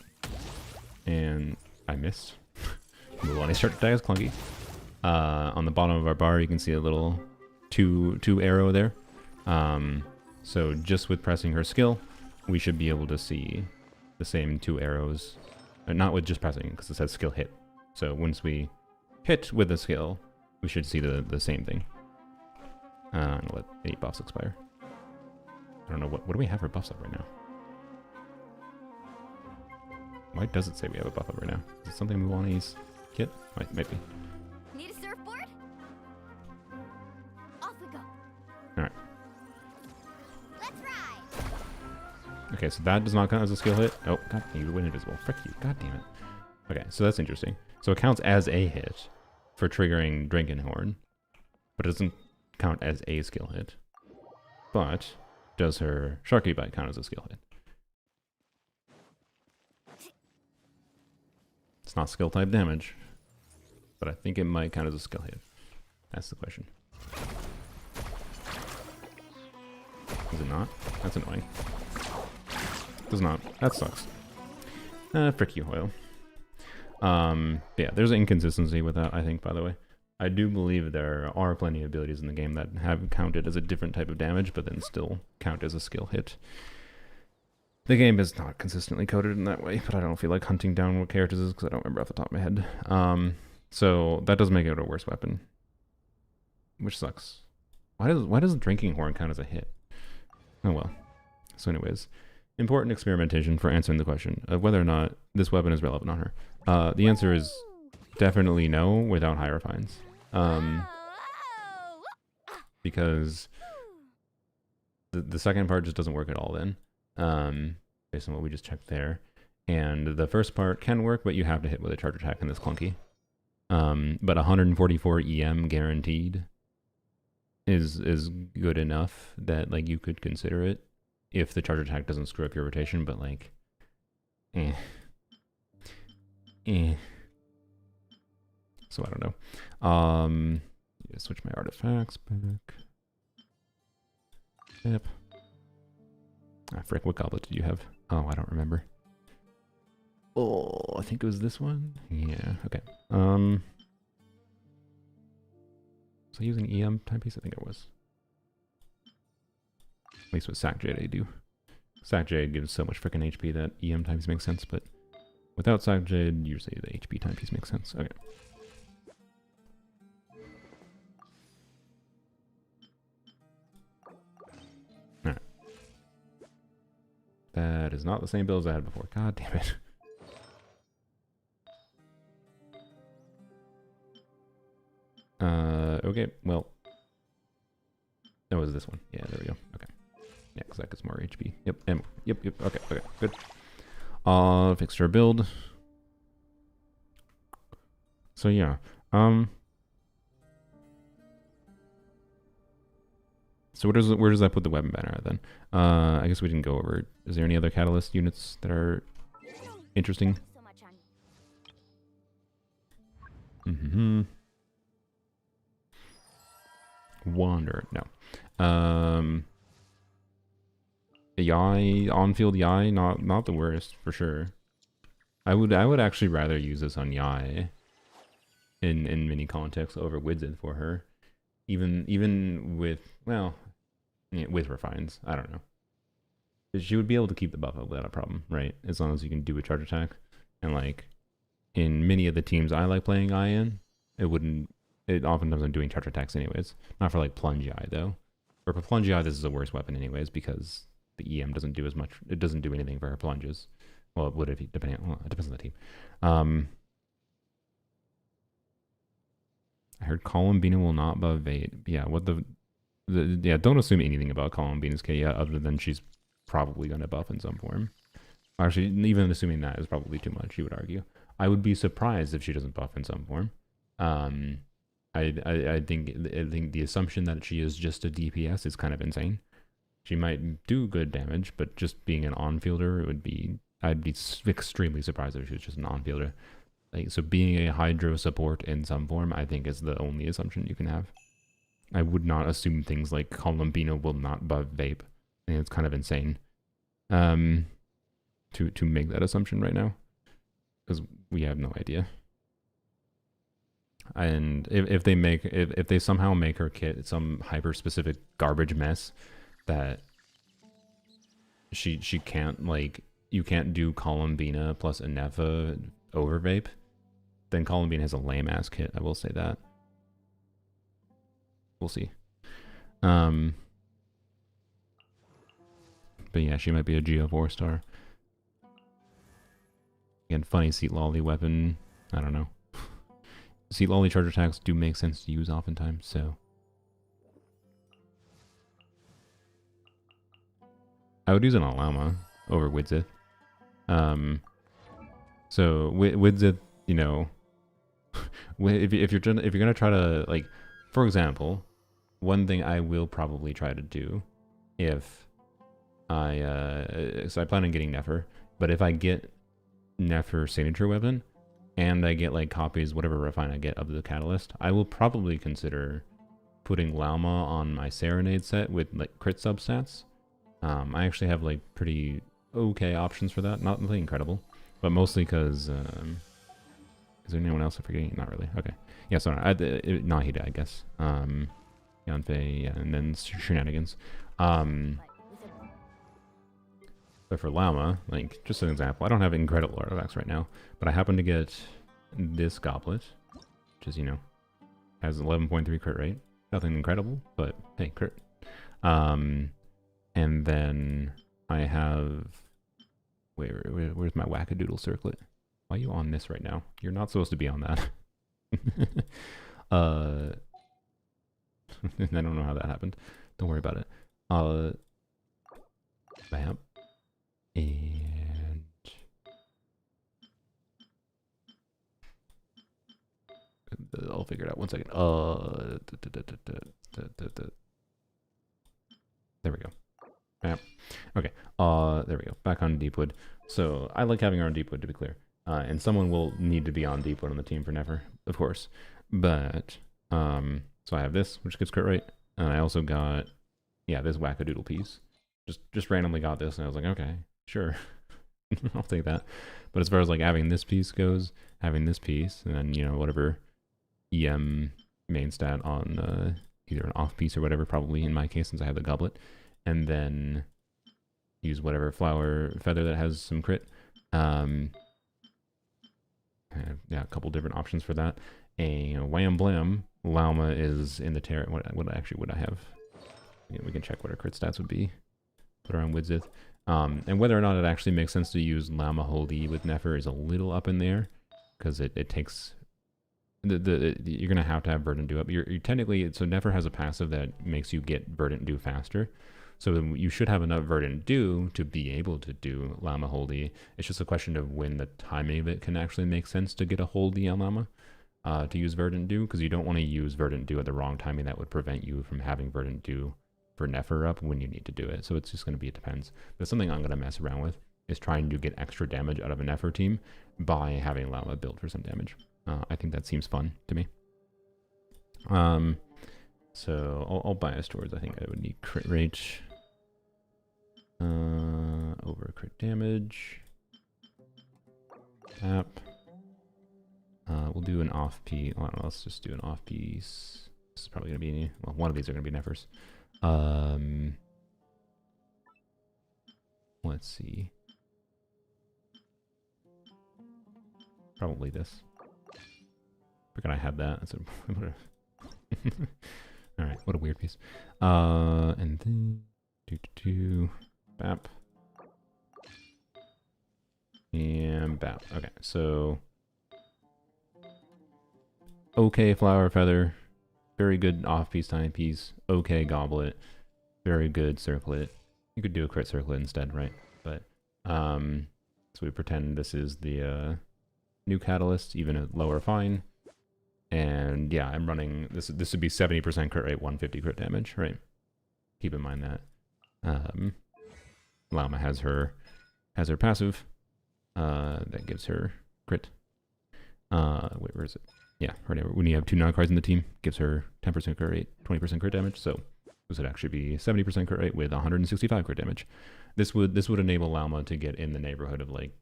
And I missed. Move on. His charge attack is clunky. On the bottom of our bar, you can see a little two arrow there. So just with pressing her skill, we should be able to see the same 2 arrows. Not with just pressing, because it says skill hit. So once we hit with the skill, we should see the same thing. I'm gonna let 8 buffs expire. I don't know, what do we have for buffs up right now? Why does it say we have a buff up right now? Is it something Muani's kit? Might be. Need a surfboard? Off we go. Alright. Let's ride. Okay, so that does not count as a skill hit. Oh, god, you went invisible. Frick you, god damn it. Okay, so that's interesting. So it counts as a hit for triggering Drinkenhorn, but it doesn't count as a skill hit. But does her Sharky Bite count as a skill hit? It's not skill type damage, but I think it might count as a skill hit. That's the question. Is it not? That's annoying. Does not. That sucks. Frick you, Hoyle. Yeah, there's an inconsistency with that, I think, by the way. I do believe there are plenty of abilities in the game that have counted as a different type of damage, but then still count as a skill hit. The game is not consistently coded in that way, but I don't feel like hunting down what characters is because I don't remember off the top of my head. So that does make it a worse weapon, which sucks. Why does Drinking Horn count as a hit? Oh well. So anyways, important experimentation for answering the question of whether or not this weapon is relevant on her. The answer is definitely no without high refines. Because the second part just doesn't work at all then. Based on what we just checked there. And the first part can work, but you have to hit with a charge attack and it's clunky. But 144 EM guaranteed is good enough that like you could consider it if the charge attack doesn't screw up your rotation, but like So I don't know. Switch my artifacts back. Yep. Ah, frick, what goblet did you have? Oh, I don't remember. Oh, I think it was this one? Yeah, okay. Was I using EM timepiece? I think I was. At least with Sack Jade I do. Sack Jade gives so much freaking HP that EM timepiece makes sense, but without Sack Jade, usually the HP timepiece makes sense. Okay. Alright. That is not the same build as I had before. God damn it. Okay, well. That was this one. Yeah, there we go. Okay. Yeah, because that gets more HP. Yep, and yep, okay, good. Fixed our build. So yeah. So where does that put the weapon banner at then? I guess we didn't go over. Is there any other catalyst units that are interesting? Wander, no. Yai, on-field Yai, not the worst for sure. I would actually rather use this on Yai in many contexts over Widzith for her. Even with, well, yeah, with refines, I don't know. She would be able to keep the buff up without a problem, right? As long as you can do a charge attack. And like in many of the teams I like playing Yai in, it oftentimes I'm doing charge attacks anyways. Not for like plunge Yai though. For plunge Yai, this is the worst weapon anyways because the EM doesn't do as much. It doesn't do anything for her plunges. Well, it would if it depending. Well, it depends on the team. I heard Columbina will not buff Vape. Yeah, what yeah, don't assume anything about Columbina's K yet, other than she's probably going to buff in some form. Actually, even assuming that is probably too much, you would argue. I would be surprised if she doesn't buff in some form. I think the assumption that she is just a DPS is kind of insane. She might do good damage, but just being an on-fielder, I'd be extremely surprised if she was just an on-fielder. Like, so being a Hydro support in some form, I think is the only assumption you can have. I would not assume things like Columbina will not buff Vape. I think it's kind of insane to make that assumption right now, because we have no idea. And if they somehow make her kit some hyper specific garbage mess that she can't, like, you can't do Columbina plus Nefra over Vape, then Columbina has a lame ass kit. I will say that. We'll see. But yeah, she might be a Geo 4-star. Again, funny Seat Lolly weapon. I don't know. Seat Lolly charge attacks do make sense to use oftentimes, so. I would use an Alama over Widzith. So Widzith, you know, if you're gonna try to, like, for example, one thing I will probably try to do if so I plan on getting Nefra, but if I get Nefra signature weapon and I get like copies, whatever refine I get of the catalyst, I will probably consider putting Lauma on my Serenade set with like crit substats. I actually have like pretty okay options for that, not nothing incredible, but mostly because is there anyone else I'm forgetting? Not really. Okay, yeah, so Nahida, I guess. Yanfei, yeah, and then Shenanigans. But for Lauma, like, just an example, I don't have incredible artifacts right now, but I happen to get this goblet, which is, you know, has 11.3 crit rate. Nothing incredible, but hey, crit. And then I have, where's my wackadoodle circlet? Why are you on this right now? You're not supposed to be on that. I don't know how that happened. Don't worry about it. Bam. And I'll figure it out. 1 second. There we go. Yeah. Okay. There we go. Back on Deepwood. So I like having her on Deepwood, to be clear. And someone will need to be on Deepwood on the team for Nefra, of course. But so I have this, which gets crit rate, and I also got, yeah, this wackadoodle piece. Just randomly got this, and I was like, okay, sure, I'll take that. But as far as like having this piece goes, having this piece, and then, you know, whatever EM main stat on either an off piece or whatever, probably in my case since I have the goblet, and then use whatever flower feather that has some crit. Yeah, a couple different options for that. A wham blam, Lauma is in the terror. What actually would I have? Yeah, we can check what our crit stats would be. Put her on Widzith. And whether or not it actually makes sense to use Lauma Holy with Nefra is a little up in the air, because it takes you're gonna have to have Verdant Dew up. You're technically, so Nefra has a passive that makes you get Verdant Dew faster. So you should have enough Verdant Dew to be able to do Lauma Holy. It's just a question of when the timing of it can actually make sense to get a Holy on Lauma to use Verdant Dew, because you don't want to use Verdant Dew at the wrong timing. That would prevent you from having Verdant Dew for Nefra up when you need to do it. So it's just going to be, it depends. But something I'm going to mess around with is trying to get extra damage out of a Nefra team by having Lauma build for some damage. I think that seems fun to me. So I'll bias towards, I think I would need crit rate over crit damage. Tap. We'll do an off piece. Well, let's just do an off piece. This is probably going to be, well, one of these are going to be Nefras. Let's see. Probably this. Forgot I had that. That's all right, what a weird piece. And then Bap. And Bap. Okay, so... Okay, Flower Feather. Very good off-piece, timepiece. Okay, Goblet. Very good Circlet. You could do a crit Circlet instead, right? But, so we pretend this is the, new Catalyst, even a lower fine. And, yeah, I'm running... This would be 70% crit rate, 150 crit damage, right? Keep in mind that. Llama has her passive. That gives her crit. Wait, where is it? Yeah, right. When you have 2 non-cards in the team, gives her 10% crit rate, 20% crit damage. So this would actually be 70% crit rate with 165 crit damage. This would enable Llama to get in the neighborhood of like,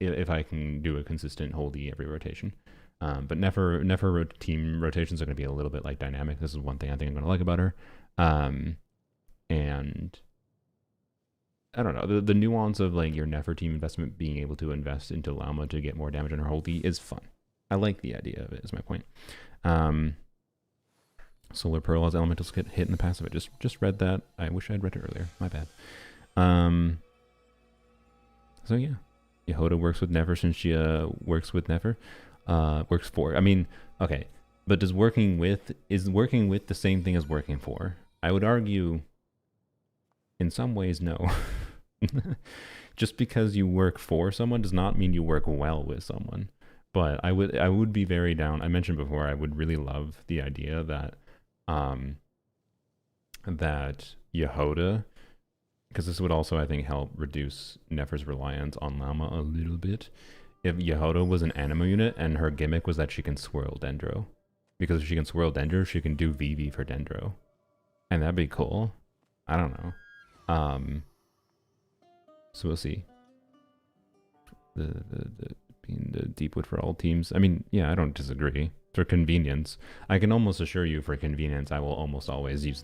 if I can do a consistent holdie every rotation. But Nefra team rotations are going to be a little bit like dynamic. This is one thing I think I'm going to like about her. And I don't know, the nuance of like your Nefra team investment being able to invest into Llama to get more damage on her holdie is fun. I like the idea of it, is my point. Solar Pearl has elementals get hit in the passive. I just read that. I wish I'd read it earlier. My bad. So yeah. Yehoda works with Nefra since she works with Nefra. Works for. I mean, okay. But is working with the same thing as working for? I would argue in some ways no. Just because you work for someone does not mean you work well with someone. But I would be very down. I mentioned before I would really love the idea that that Yehoda, because this would also I think help reduce Nefra's reliance on Llama a little bit. If Yehoda was an anima unit and her gimmick was that she can swirl Dendro, because if she can swirl Dendro, she can do VV for Dendro, and that'd be cool. I don't know. So we'll see. Being the Deepwood for all teams. I mean, yeah, I don't disagree. For convenience, I can almost assure you for convenience, I will almost always use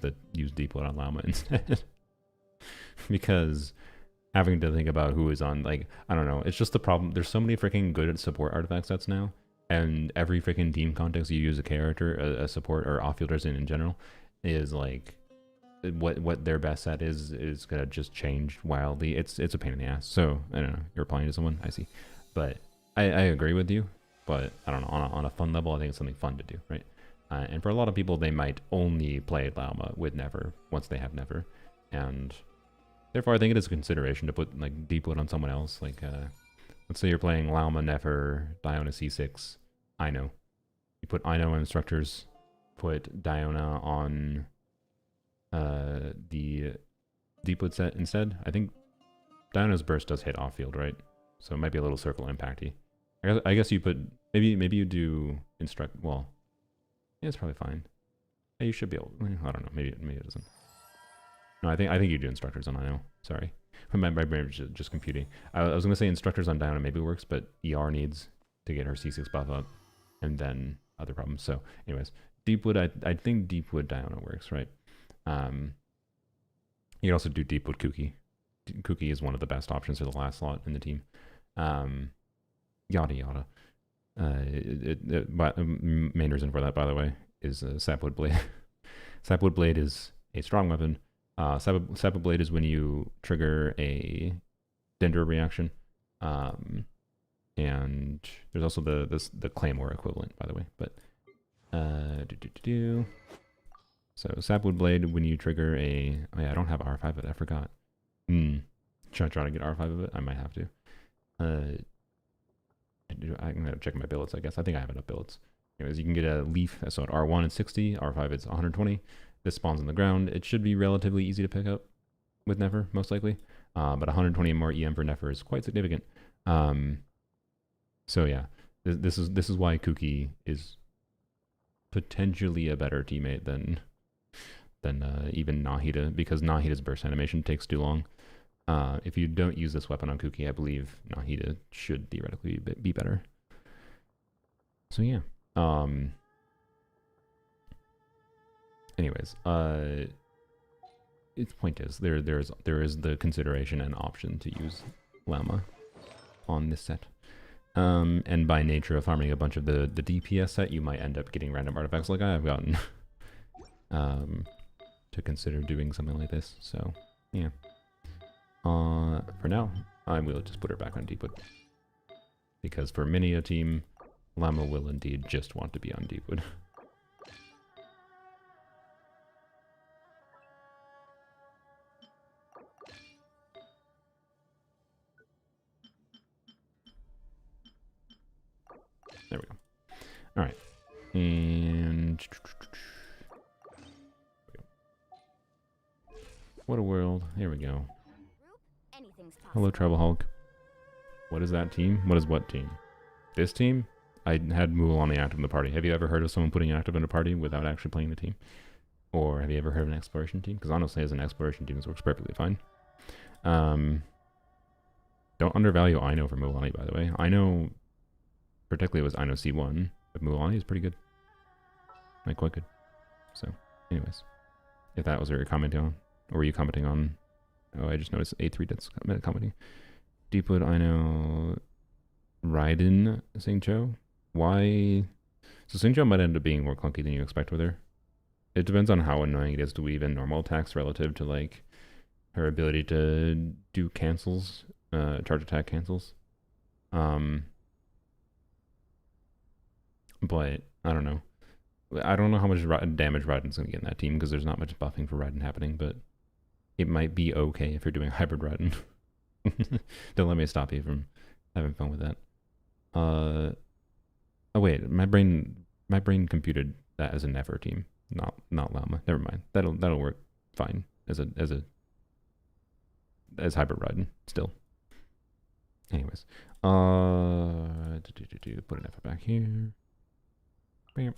Deepwood on Llama instead. Because having to think about who is on, like, I don't know, it's just the problem. There's so many freaking good support artifact sets now, and every freaking team context you use a character, a support, or off-fielders in general, is like, what their best set is gonna just change wildly. It's a pain in the ass. So, I don't know, you're applying to someone, I see. But I agree with you, but I don't know, on a fun level, I think it's something fun to do, right? And for a lot of people, they might only play Llama with Nefra once they have Nefra, and therefore I think it is a consideration to put like Deepwood on someone else. Like, let's say you're playing Llama, Nefra, Diona C6, Ino. You put Ino on Instructors, put Diona on the Deepwood set instead. I think Diona's burst does hit off field, right? So it might be a little circle impacty. I guess you put maybe you do instruct. Well, yeah, it's probably fine. Yeah, you should be able. I don't know. Maybe it doesn't. No, I think you do instructors on Ino. Sorry, my brain was just computing. I was gonna say instructors on Diona maybe works, but ER needs to get her C6 buff up, and then other problems. So, anyways, Deepwood. I think Deepwood Diona works, right? You can also do Deepwood Kuki. Kuki is one of the best options for the last slot in the team. Yada yada. Main reason for that, by the way, is Sapwood Blade. Sapwood Blade is a strong weapon. Sapwood Blade is when you trigger a Dendro reaction. And there's also the Claymore equivalent, by the way. But so Sapwood Blade, when you trigger a... Oh yeah, I don't have R5 of it, I forgot. Try to get R5 of it, I might have to. I'm gonna check my billets, I guess. I think I have enough billets. Anyways, you can get a leaf, so at R1 it's 60, R5 it's 120. This spawns on the ground. It should be relatively easy to pick up with Nefra, most likely. But 120 more EM for Nefra is quite significant. So yeah, this is why Kuki is potentially a better teammate than even Nahida, because Nahida's burst animation takes too long. If you don't use this weapon on Kuki, I believe Nahida should theoretically be better. So yeah. Anyways, its point is there is the consideration and option to use Llama on this set. And by nature of farming a bunch of the DPS set, you might end up getting random artifacts like I have gotten. To consider doing something like this. So yeah. For now, I will just put her back on Deepwood. Because for many a team, Llama will indeed just want to be on Deepwood. There we go. Alright. And... What a world. Here we go. Hello, Travel Hulk. What is that team? What is what team? This team? I had Mulan active in the party. Have you ever heard of someone putting active in a party without actually playing the team? Or have you ever heard of an exploration team? Because honestly, as an exploration team, this works perfectly fine. Don't undervalue Aino for Mulan, by the way. Aino, particularly was Aino C1, but Mulan is pretty good. Like, quite good. So, anyways. If that was what you're commenting on. Or were you commenting on... Oh, I just noticed A3 that's commenting. Deepwood, Aino... Raiden, Xingqiu. Why? So Xingqiu might end up being more clunky than you expect with her. It depends on how annoying it is to weave in normal attacks relative to, like, her ability to do cancels, charge attack cancels. But, I don't know. I don't know how much damage Raiden's going to get in that team, because there's not much buffing for Raiden happening, but it might be okay if you're doing hybrid Raiden. Don't let me stop you from having fun with that. Oh wait, my brain computed that as a Nefra team, not Llama. Never mind. That'll work fine as hybrid Raiden still. Anyways, put an Nefra back here. Bam.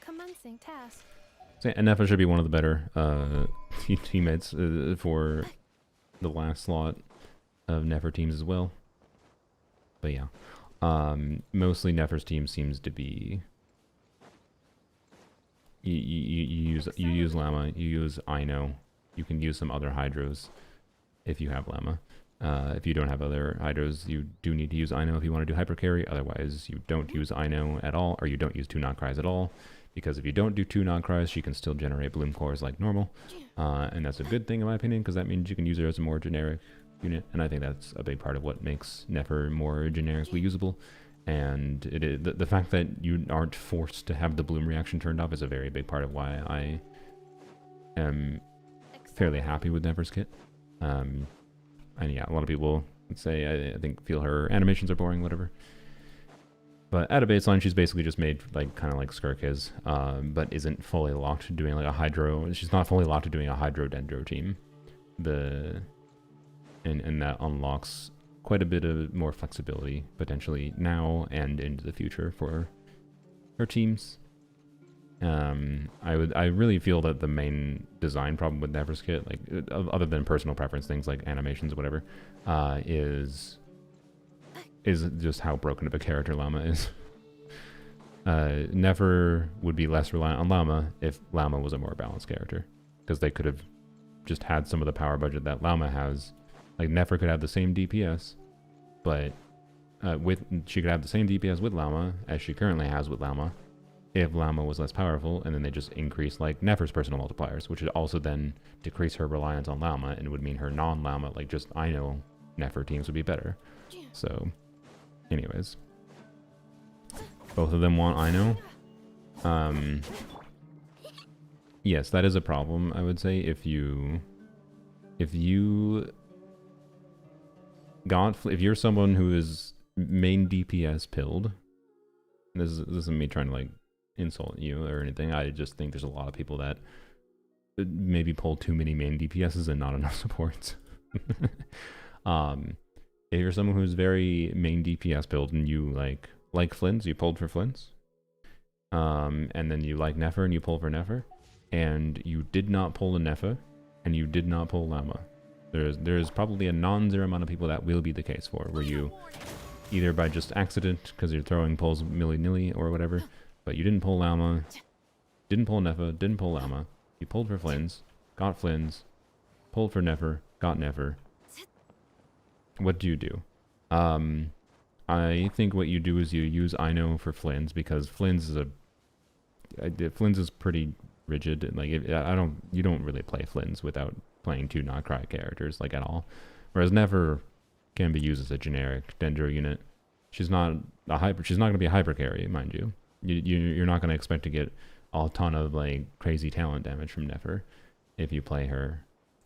Commencing task. So, and Nefra should be one of the better teammates for the last slot of Nefra teams as well. But yeah, mostly Nefra's team seems to be you use Llama, you use Aino, you can use some other Hydros if you have Llama. If you don't have other Hydros, you do need to use Aino if you want to do hyper carry. Otherwise, you don't use Aino at all, or you don't use 2 Not Cries at all. Because if you don't do 2 Not Cries, she can still generate Bloom Cores like normal, and that's a good thing in my opinion, because that means you can use her as a more generic unit, and I think that's a big part of what makes Nefra more generically usable. And the fact that you aren't forced to have the Bloom reaction turned off is a very big part of why I am fairly happy with Nefra's kit. And yeah, a lot of people would say I think feel her animations are boring, whatever. But at a baseline, she's basically just made like kind of like Skirk is, but isn't fully locked to doing like a Hydro. She's not fully locked to doing a Hydro Dendro team. And that unlocks quite a bit of more flexibility potentially now and into the future for her teams. I really feel that the main design problem with Nefra's kit, like other than personal preference things like animations or whatever, is just how broken of a character Llama is. Nefra would be less reliant on Llama if Llama was a more balanced character, because they could have just had some of the power budget that Llama has. Like Nefra could have the same DPS, but she could have the same DPS with Llama as she currently has with Llama, if Llama was less powerful, and then they just increase like Nefra's personal multipliers, which would also then decrease her reliance on Llama, and would mean her non-Llama, like just Aino Nefra teams would be better. So, anyways, both of them want Aino. Yes, that is a problem, I would say. If you're someone who is main DPS pilled, this isn't me trying to like insult you or anything. I just think there's a lot of people that maybe pull too many main DPSs and not enough supports. If you're someone who's very main DPS build and you like Flynn's, you pulled for Flynn's, and then you like Nefra and you pull for Nefra, and you did not pull a Nefra and you did not pull Llama, there's probably a non-zero amount of people that will be the case for, where you either by just accident because you're throwing pulls willy-nilly or whatever, but you didn't pull Llama, didn't pull Nefra, didn't pull Llama, you pulled for Flynn's, got Flynn's, pulled for Nefra, got Nefra. What do you do? I think what you do is you use Aino for Flynn's, because Flynn's is pretty rigid. Like you don't really play Flynn's without playing 2 Not Cry characters like at all. Whereas Nefra can be used as a generic Dendro unit. She's not She's not going to be a hyper carry, mind you. You're not going to expect to get a ton of like crazy talent damage from Nefra if you play her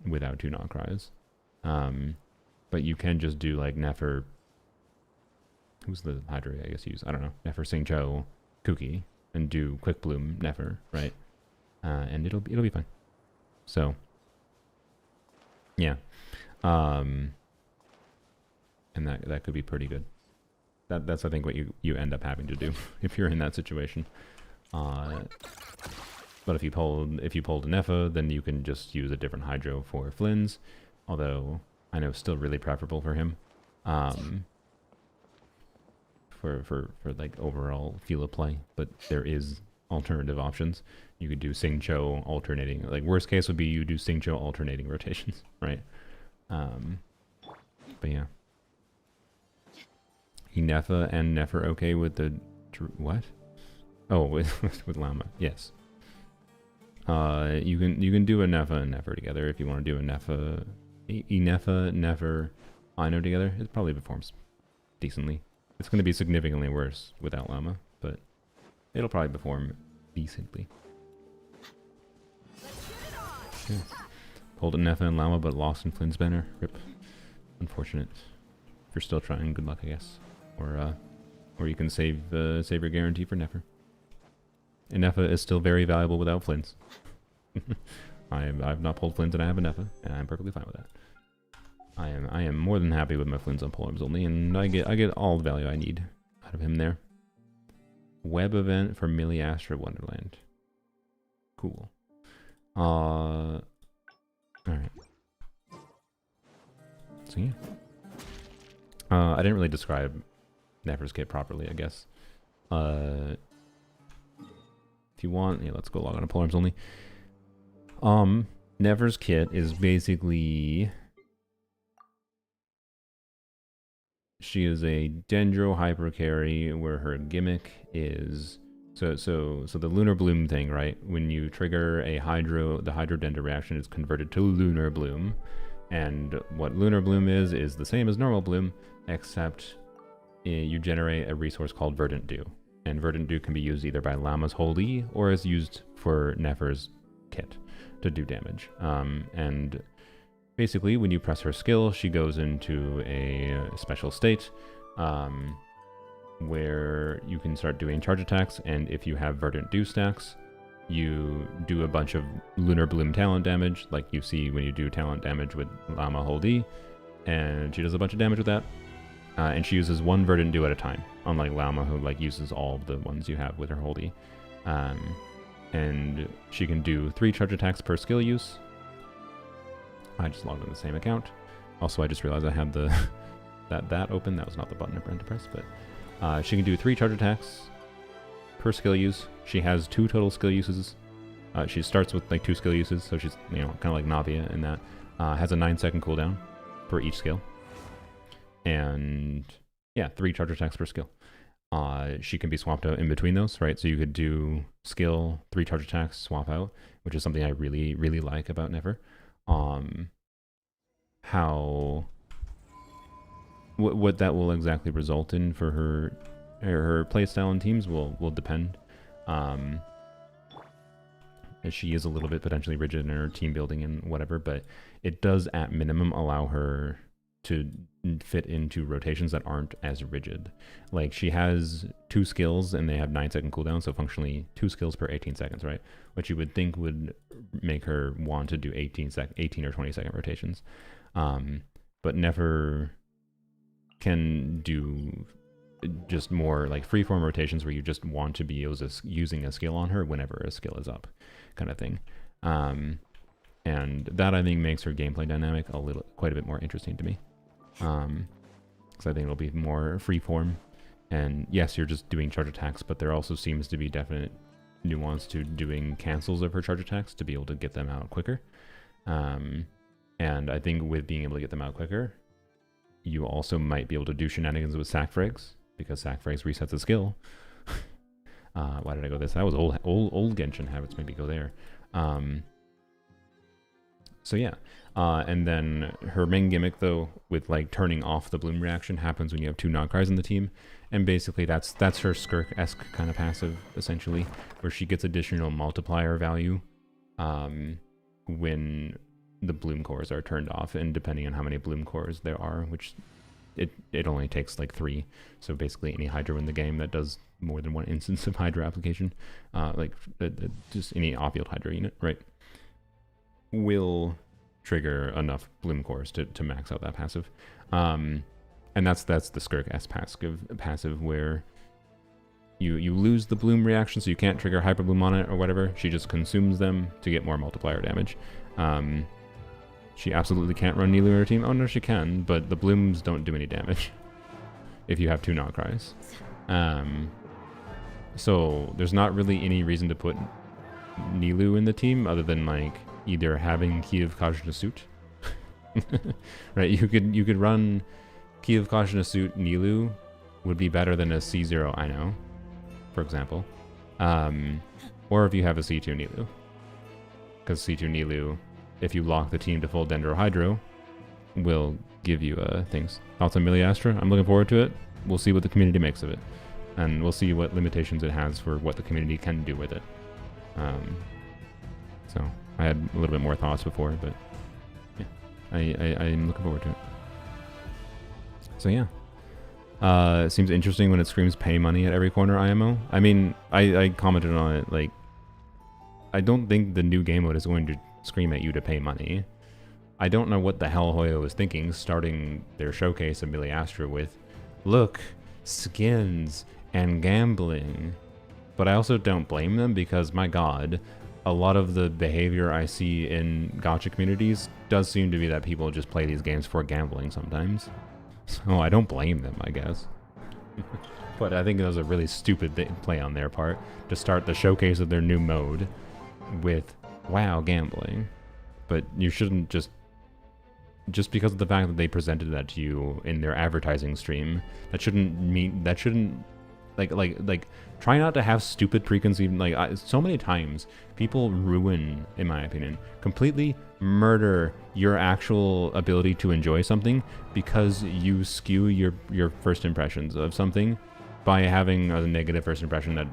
without 2 Nocries. But you can just do like Nefra. Who's the Hydra I guess use? I don't know. Nefra Singcho Kuki and do Quick Bloom Nefra, right? And it'll be fine. So yeah. And that could be pretty good. That's I think what you end up having to do if you're in that situation. But if you pulled a Nefra, then you can just use a different Hydro for Flynn's, although I know still really preferable for him. For like overall feel of play, but there is alternative options. You could do Singcho alternating. Like worst case would be you do Singcho alternating rotations, right? But yeah. Nefra and Nefra okay with the what? Oh, with Llama. Yes. You can do a Nefra and Nefra together if you want to do a Nefra Nefra Ino together. It probably performs decently. It's going to be significantly worse without Llama, but it'll probably perform decently. Yeah. Pulled a Nefra and Llama, but lost in Flynn's banner. Rip. Unfortunate. If you're still trying, good luck, I guess. Or you can save your guarantee for Nefra. And Nefra is still very valuable without Flynn's. I've not pulled Flynn's and I have a Nefra, and I'm perfectly fine with that. I am more than happy with my Flynn's on polearms only, and I get all the value I need out of him there. Web event for Miliastra Wonderland. Cool. Alright. So yeah. I didn't really describe Nefra's kit properly, I guess. If you want, yeah, let's go log on to polearms only. Nefra's kit is basically... She is a Dendro hyper carry where her gimmick is so the Lunar Bloom thing, right? When you trigger a Hydro, the Hydro Dendro reaction is converted to Lunar Bloom, and what Lunar Bloom is the same as normal Bloom, except you generate a resource called Verdant Dew, and Verdant Dew can be used either by Llama's Holy or is used for Nefra's kit to do damage. And basically, when you press her skill, she goes into a special state where you can start doing charge attacks, and if you have Verdant Dew stacks, you do a bunch of Lunar Bloom talent damage, like you see when you do talent damage with Llama Holdi, and she does a bunch of damage with that. And she uses 1 Verdant Dew at a time, unlike Llama, who like uses all of the ones you have with her Holdi. And she can do 3 charge attacks per skill use. I just logged on the same account. Also, I just realized I had the that open. That was not the button I meant to press, but she can do 3 charge attacks per skill use. She has 2 total skill uses. She starts with like 2 skill uses, so she's kind of like Navia in that. Has a 9-second cooldown for each skill, and yeah, 3 charge attacks per skill. She can be swapped out in between those, right? So you could do skill, 3 charge attacks, swap out, which is something I really like about Nefra. What that will exactly result in for her playstyle and teams will depend. As she is a little bit potentially rigid in her team building and whatever, but it does at minimum allow her to fit into rotations that aren't as rigid. Like she has 2 skills and they have 9-second cooldown, so functionally 2 skills per 18 seconds, right? Which you would think would make her want to do 18 or 20-second rotations. But Nefra can do just more like freeform rotations where you just want to be using a skill on her whenever a skill is up, kind of thing. And that I think makes her gameplay dynamic quite a bit more interesting to me. Because I think it'll be more freeform. And yes, you're just doing charge attacks, but there also seems to be definite nuance to doing cancels of her charge attacks to be able to get them out quicker. And I think with being able to get them out quicker, you also might be able to do shenanigans with sack frags, because sack frags resets a skill. Why did I go this? That was old Genshin habits. Maybe go there. So yeah, and then her main gimmick though, with like turning off the bloom reaction, happens when you have 2 Nogcries in the team, and basically that's her Skirk-esque kind of passive essentially, where she gets additional multiplier value when the bloom cores are turned off, and depending on how many bloom cores there are, which it only takes like 3, so basically any Hydra in the game that does more than 1 instance of Hydra application, just any off-field Hydra unit, right, will trigger enough bloom cores to max out that passive. And that's the Skirk-esque passive where you lose the bloom reaction, so you can't trigger hyper bloom on it or whatever. She just consumes them to get more multiplier damage. She absolutely can't run Nilou in her team. Oh no, she can, but the blooms don't do any damage if you have 2 Nogcries. So there's not really any reason to put Nilou in the team other than like either having Key of Kajna Suit. Right, you could run Key of Kajna Suit Nilou would be better than a C0 I know, for example. Or if you have a C2 Nilou. Because C2 Nilou, if you lock the team to full Dendro Hydro, will give you things. Thoughts on Miliastra? I'm looking forward to it. We'll see what the community makes of it. And we'll see what limitations it has for what the community can do with it. So I had a little bit more thoughts before, but yeah, I'm looking forward to it. So yeah. It seems interesting when it screams pay money at every corner IMO. I mean, I commented on it, like, I don't think the new game mode is going to scream at you to pay money. I don't know what the hell Hoyo was thinking starting their showcase of Miliastra with, look, skins and gambling. But I also don't blame them because, my god, a lot of the behavior I see in gacha communities does seem to be that people just play these games for gambling sometimes. So I don't blame them, I guess. But I think it was a really stupid play on their part to start the showcase of their new mode with, wow, gambling. But you shouldn't just because of the fact that they presented that to you in their advertising stream, that shouldn't like try not to have stupid preconceived, like so many times people ruin, in my opinion, completely murder your actual ability to enjoy something because you skew your first impressions of something by having a negative first impression that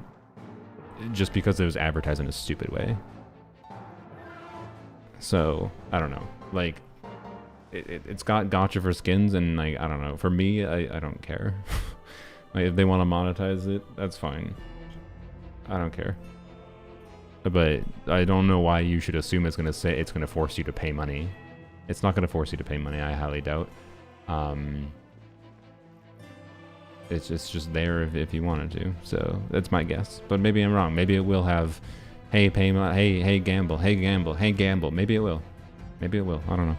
just because it was advertised in a stupid way. So I don't know, like it's got gacha for skins, and like I don't know, for me I don't care. Like if they want to monetize it, that's fine. I don't care. But I don't know why you should assume it's gonna force you to pay money. It's not gonna force you to pay money, I highly doubt. It's just there if you wanted to. So that's my guess. But maybe I'm wrong. Maybe it will have, hey, pay money, hey, gamble, hey, gamble, hey, gamble. Maybe it will. Maybe it will. I don't know.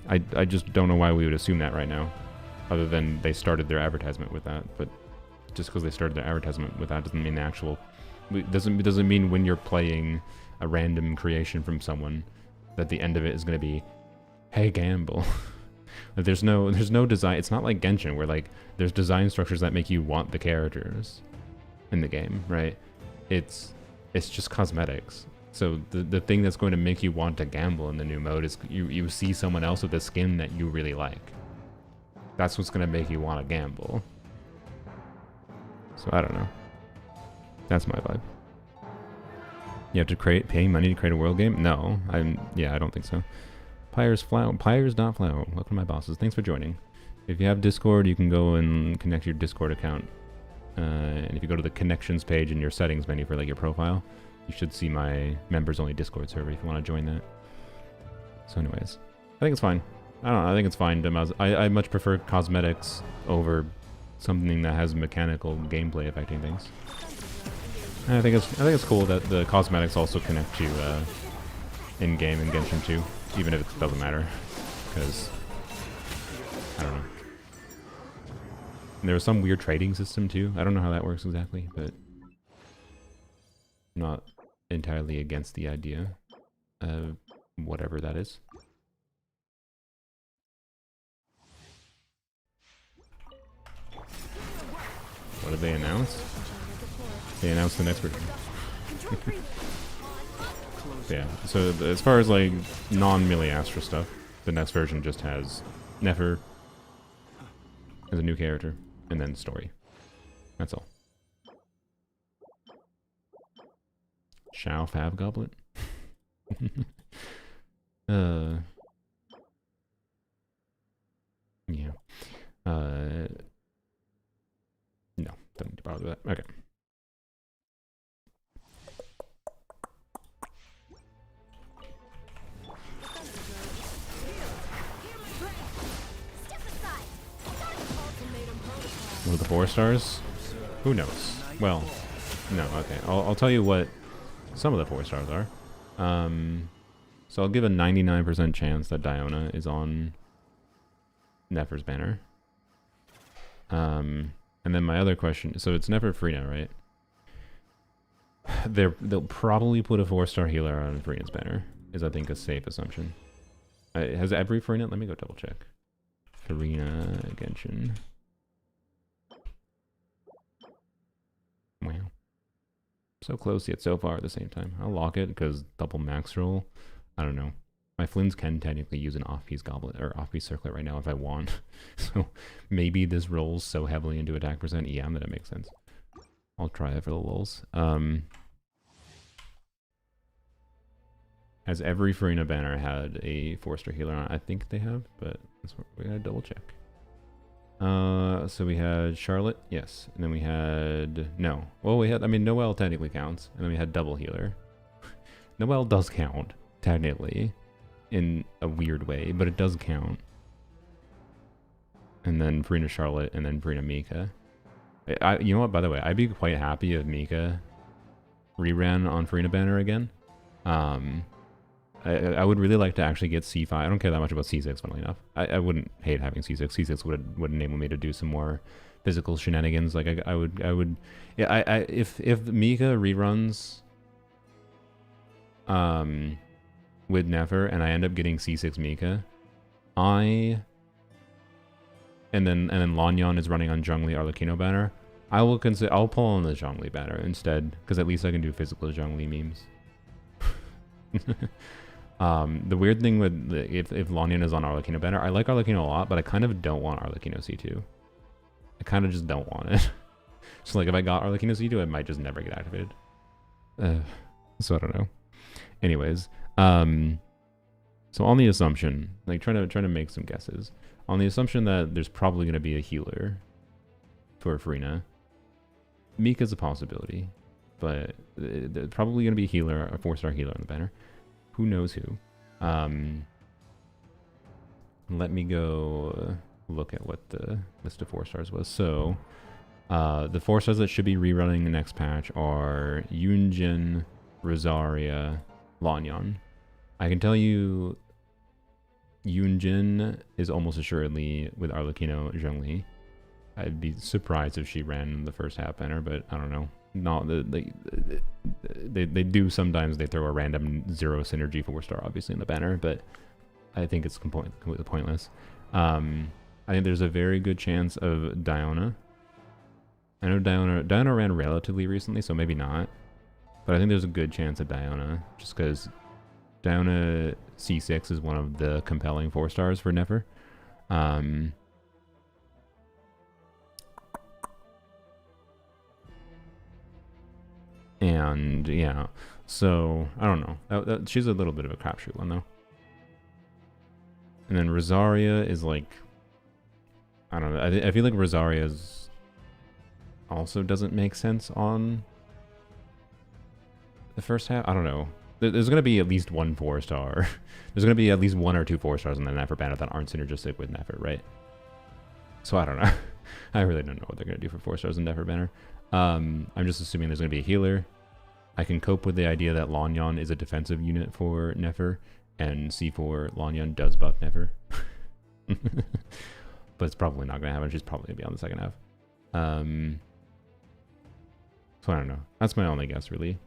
I just don't know why we would assume that right now, other than they started their advertisement with that. But just because they started their advertisement with that doesn't mean the actual. Doesn't mean when you're playing a random creation from someone that the end of it is going to be, hey, gamble. There's no design. It's not like Genshin where like there's design structures that make you want the characters in the game, right? It's just cosmetics. So the thing that's going to make you want to gamble in the new mode is you see someone else with a skin that you really like. That's what's going to make you want to gamble. So I don't know. That's my vibe. You have to pay money to create a world game? No, I don't think so. Pyre's not flower. Welcome to my bosses. Thanks for joining. If you have Discord, you can go and connect your Discord account. And if you go to the connections page in your settings menu for like your profile, you should see my members only Discord server if you want to join that. So anyways, I think it's fine. I don't know, I think it's fine. I much prefer cosmetics over something that has mechanical gameplay affecting things. And I think it's cool that the cosmetics also connect to in-game in Genshin 2, even if it doesn't matter, because I don't know. And there was some weird trading system too. I don't know how that works exactly, but I'm not entirely against the idea of whatever that is. What did they announce? They announced the next version. Yeah, so as far as like non-Miliastra stuff, the next version just has Nefra as a new character, and then story. That's all. Shao Fab Goblet? Yeah. No, don't need to bother with that. Okay. What are the 4 stars? Who knows? Well, no, okay. I'll tell you what some of the 4 stars are. So I'll give a 99% chance that Diona is on Nefra's banner. And then my other question, so it's Nefra Frina, right? They'll probably put a 4-star healer on Frina's banner, is I think a safe assumption. Has every Frina? Let me go double check. Frina Genshin. Wow. So close yet so far at the same time. I'll lock it because double max roll. I don't know. My Flins can technically use an off-piece goblet or off-piece circlet right now if I want. So maybe this rolls so heavily into attack percent EM that it makes sense. I'll try it for the lulz. Has every Farina banner had a 4-star healer on it? I think they have, but that's what we gotta double check. So we had Charlotte, yes, and then we had I mean Noelle technically counts, and then we had double healer. Noelle does count technically in a weird way, but it does count. And then Farina Charlotte, and then Farina Mika. You know what? By the way, I'd be quite happy if Mika reran on Farina banner again. I would really like to actually get C5. I don't care that much about C6, funnily enough. I wouldn't hate having C6. C6 would enable me to do some more physical shenanigans. Like I would, yeah. If Mika reruns, with Nefra and I end up getting C6 Mika, and then Lanyan is running on Zhongli Arlecchino banner, I'll pull on the Zhongli banner instead, because at least I can do physical Zhongli memes. The weird thing with if Lanyan is on Arlecchino banner, I like Arlecchino a lot, but I kind of don't want Arlecchino C2. I kind of just don't want it. So like if I got Arlecchino C2, it might just never get activated. So I don't know. Anyways, so on the assumption, like trying to make some guesses, on the assumption that there's probably going to be a healer for Farina, Mika's a possibility, but there's probably going to be a healer, a 4-star healer on the banner. Who knows who? Let me go look at what the list of 4 stars was. So, the 4 stars that should be rerunning the next patch are Yunjin, Rosaria, Lanyan. I can tell you Yunjin is almost assuredly with Arlecchino Zhongli. I'd be surprised if she ran the first half banner, but I don't know. No, they do sometimes. They throw a random 0 synergy 4-star obviously in the banner, but I think it's completely pointless. I think there's a very good chance of Diona. I know Diona ran relatively recently, so maybe not. But I think there's a good chance of Diona, just because Diona C6 is one of the compelling 4-stars for Nefra. And yeah, so I don't know. She's a little bit of a crapshoot one though. And then Rosaria is like, I don't know. I feel like Rosaria's also doesn't make sense on the first half. I don't know. There's going to be at least one 4-star. There's going to be at least 1 or 2 4-stars on the Nefra banner that aren't synergistic with Nefra, right? So I don't know. I really don't know what they're going to do for 4-stars in Nefra banner. I'm just assuming there's going to be a healer. I can cope with the idea that Lanyan is a defensive unit for Nefra, and C4 Lanyan does buff Nefra. But it's probably not going to happen. She's probably going to be on the second half. So I don't know. That's my only guess, really.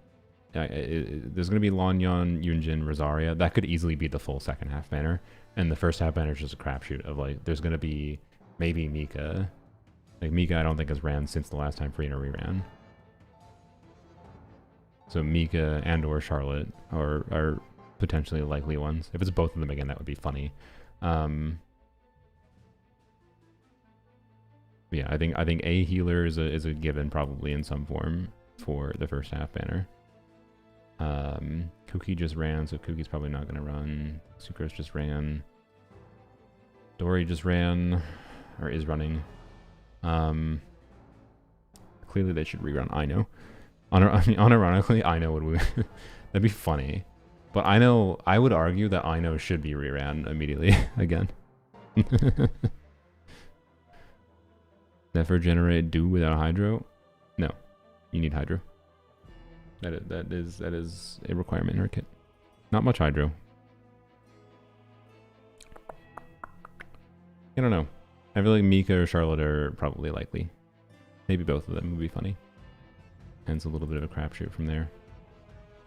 There's going to be Lanyan, Yunjin, Rosaria. That could easily be the full second half banner. And the first half banner is just a crapshoot of like, there's going to be maybe Mika. Like Mika I don't think has ran since the last time Farina reran. So Mika and or Charlotte are potentially likely ones. If it's both of them again, that would be funny. Yeah, I think a healer is a given probably in some form for the first half banner. Kuki just ran, so Kuki's probably not gonna run. Sucrose just ran. Dory just ran, or is running. Clearly they should rerun Ino. Unironically, Ino would that'd be funny. But I would argue that Ino should be reran immediately again. Never generate dew without hydro? No, you need hydro. That is a requirement in her kit. Not much hydro. I don't know. I feel like Mika or Charlotte are probably likely. Maybe both of them would be funny. Hence a little bit of a crapshoot from there.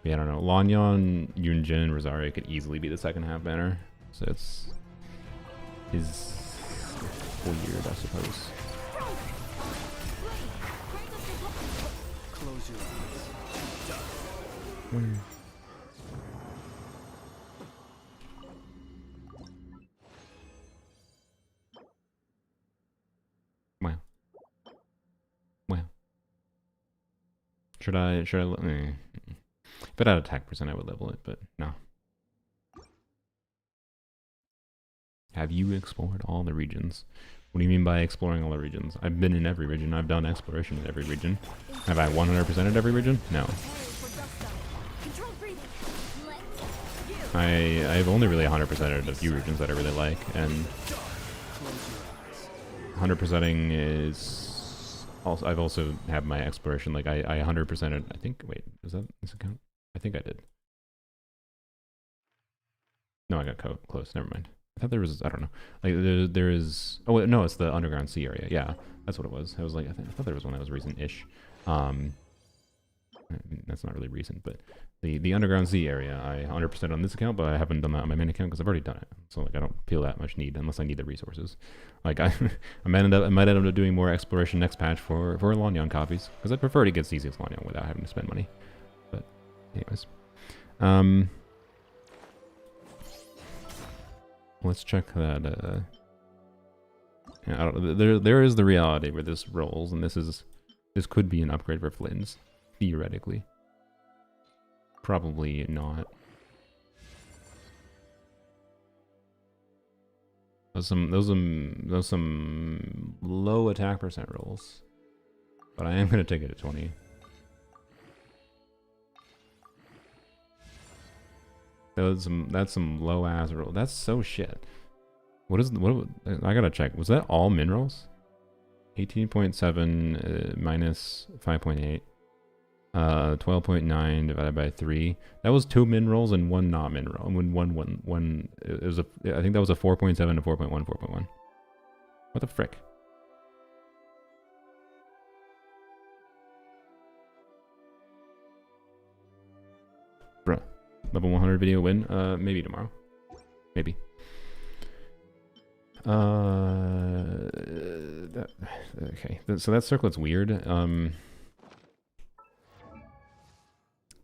But yeah, I don't know. Lanyon, Yunjin, and Rosario could easily be the second half banner. So it's weird, I suppose. Close your eyes. Where? Wow. Wow. Should I if it had attack percent I would level it, but no. Have you explored all the regions? What do you mean by exploring all the regions? I've been in every region. I've done exploration in every region. Have I 100%ed every region? No. I've only really 100%ed a few regions that I really like, and 100%ing is also, I've also had my exploration, like I 100%ed, I think, wait, does this count? I think I did. No, I got close, never mind. I thought there was, I don't know, like there is, oh wait, no, it's the underground sea area, yeah, that's what it was. I was like, I thought there was one that was recent-ish. That's not really recent, but the underground sea area, I 100% on this account, but I haven't done that on my main account because I've already done it. So like I don't feel that much need unless I need the resources. Like I might end up doing more exploration next patch for Lanyon copies because I prefer to get Cesius Lanyon without having to spend money. But anyways, let's check that. Yeah, I don't, there is the reality where this rolls, and this could be an upgrade for Flynn's. Theoretically. Probably not. Those some low attack percent rolls. But I am gonna take it at 20. That's some low ass roll. That's so shit. What I gotta check. Was that all min rolls? 18.7 minus 5.8. 12.9 divided by 3. That was 2 min rolls and 1 not min roll. One. It was I think that was a 4.7 to 4.1, 4.1. What the frick? Bruh. Level 100 video win? Maybe tomorrow. Maybe. Okay. So that circlet's weird.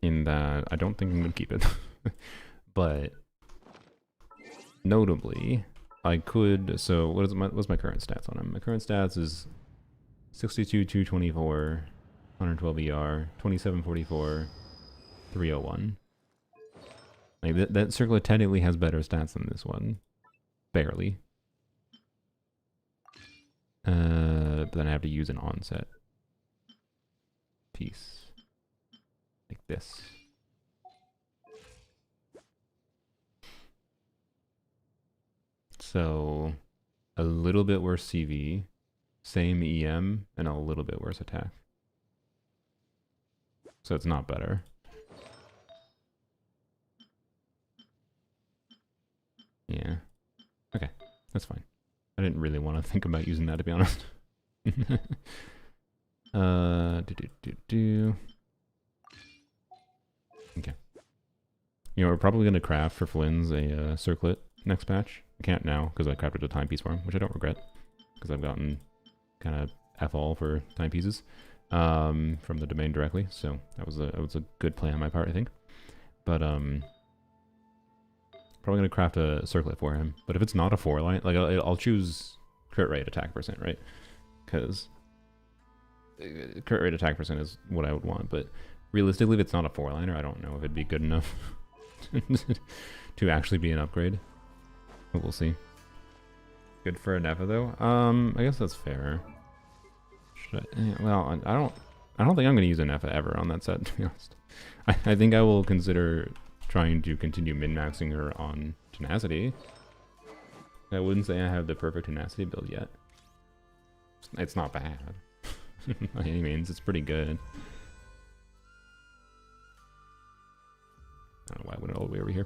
In that I don't think I'm gonna keep it. But notably, I could, so what's my current stats on him? My current stats is 62, 224, 112 ER, 2744, 301. Like that circlet technically has better stats than this one. Barely. But then I have to use an onset piece. Like this. So a little bit worse CV, same EM, and a little bit worse attack. So it's not better. Yeah. Okay, that's fine. I didn't really want to think about using that, to be honest. Okay. You know, we're probably going to craft for Flynn's a circlet next patch. I can't now because I crafted a timepiece for him, which I don't regret because I've gotten kind of F all for timepieces. from the domain directly. So that was a good play on my part, I think. But probably gonna craft a circlet for him. But if it's not a 4-line, like I'll choose crit rate attack percent, right? Because crit rate attack percent is what I would want. But realistically, if it's not a 4-liner, I don't know if it'd be good enough to actually be an upgrade. But we'll see. Good for a Nefra though. I guess that's fair. Well, I don't think I'm gonna use a Nefra ever on that set, to be honest. I think I will consider trying to continue min-maxing her on tenacity. I wouldn't say I have the perfect tenacity build yet. It's not bad. By any means, it's pretty good. I don't know why I went all the way over here.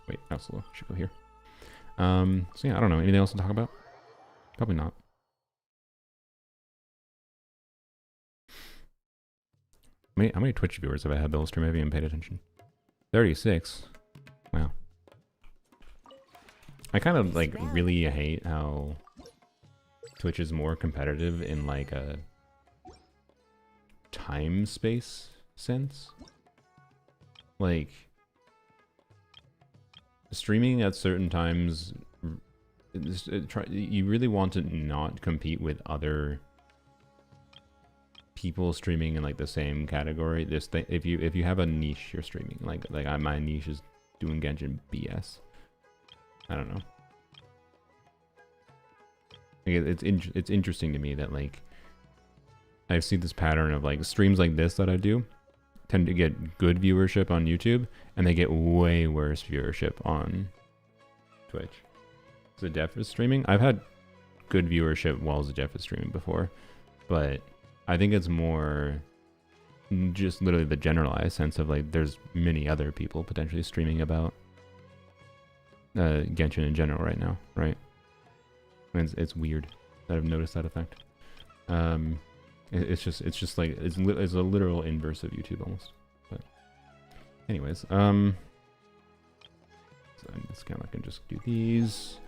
Wait, also should go here. So yeah, I don't know. Anything else to talk about? Probably not. How many Twitch viewers have I had the whole stream? I haven't even paid attention. 36. Wow. I kind of like really hate how Twitch is more competitive in like a time space sense. Like streaming at certain times, you really want to not compete with other people streaming in like the same category. If you have a niche you're streaming, like my niche is doing Genshin BS. I don't know. Like it's interesting to me that like I see this pattern of like streams like this that I do tend to get good viewership on YouTube and they get way worse viewership on Twitch. Zedef is streaming. I've had good viewership while Zedef is streaming before, but I think it's more just literally the generalized sense of like there's many other people potentially streaming about Genshin in general right now, right? And it's weird that I've noticed that effect. It's just like it's a literal inverse of YouTube almost. But anyways, so this kind of can just do these.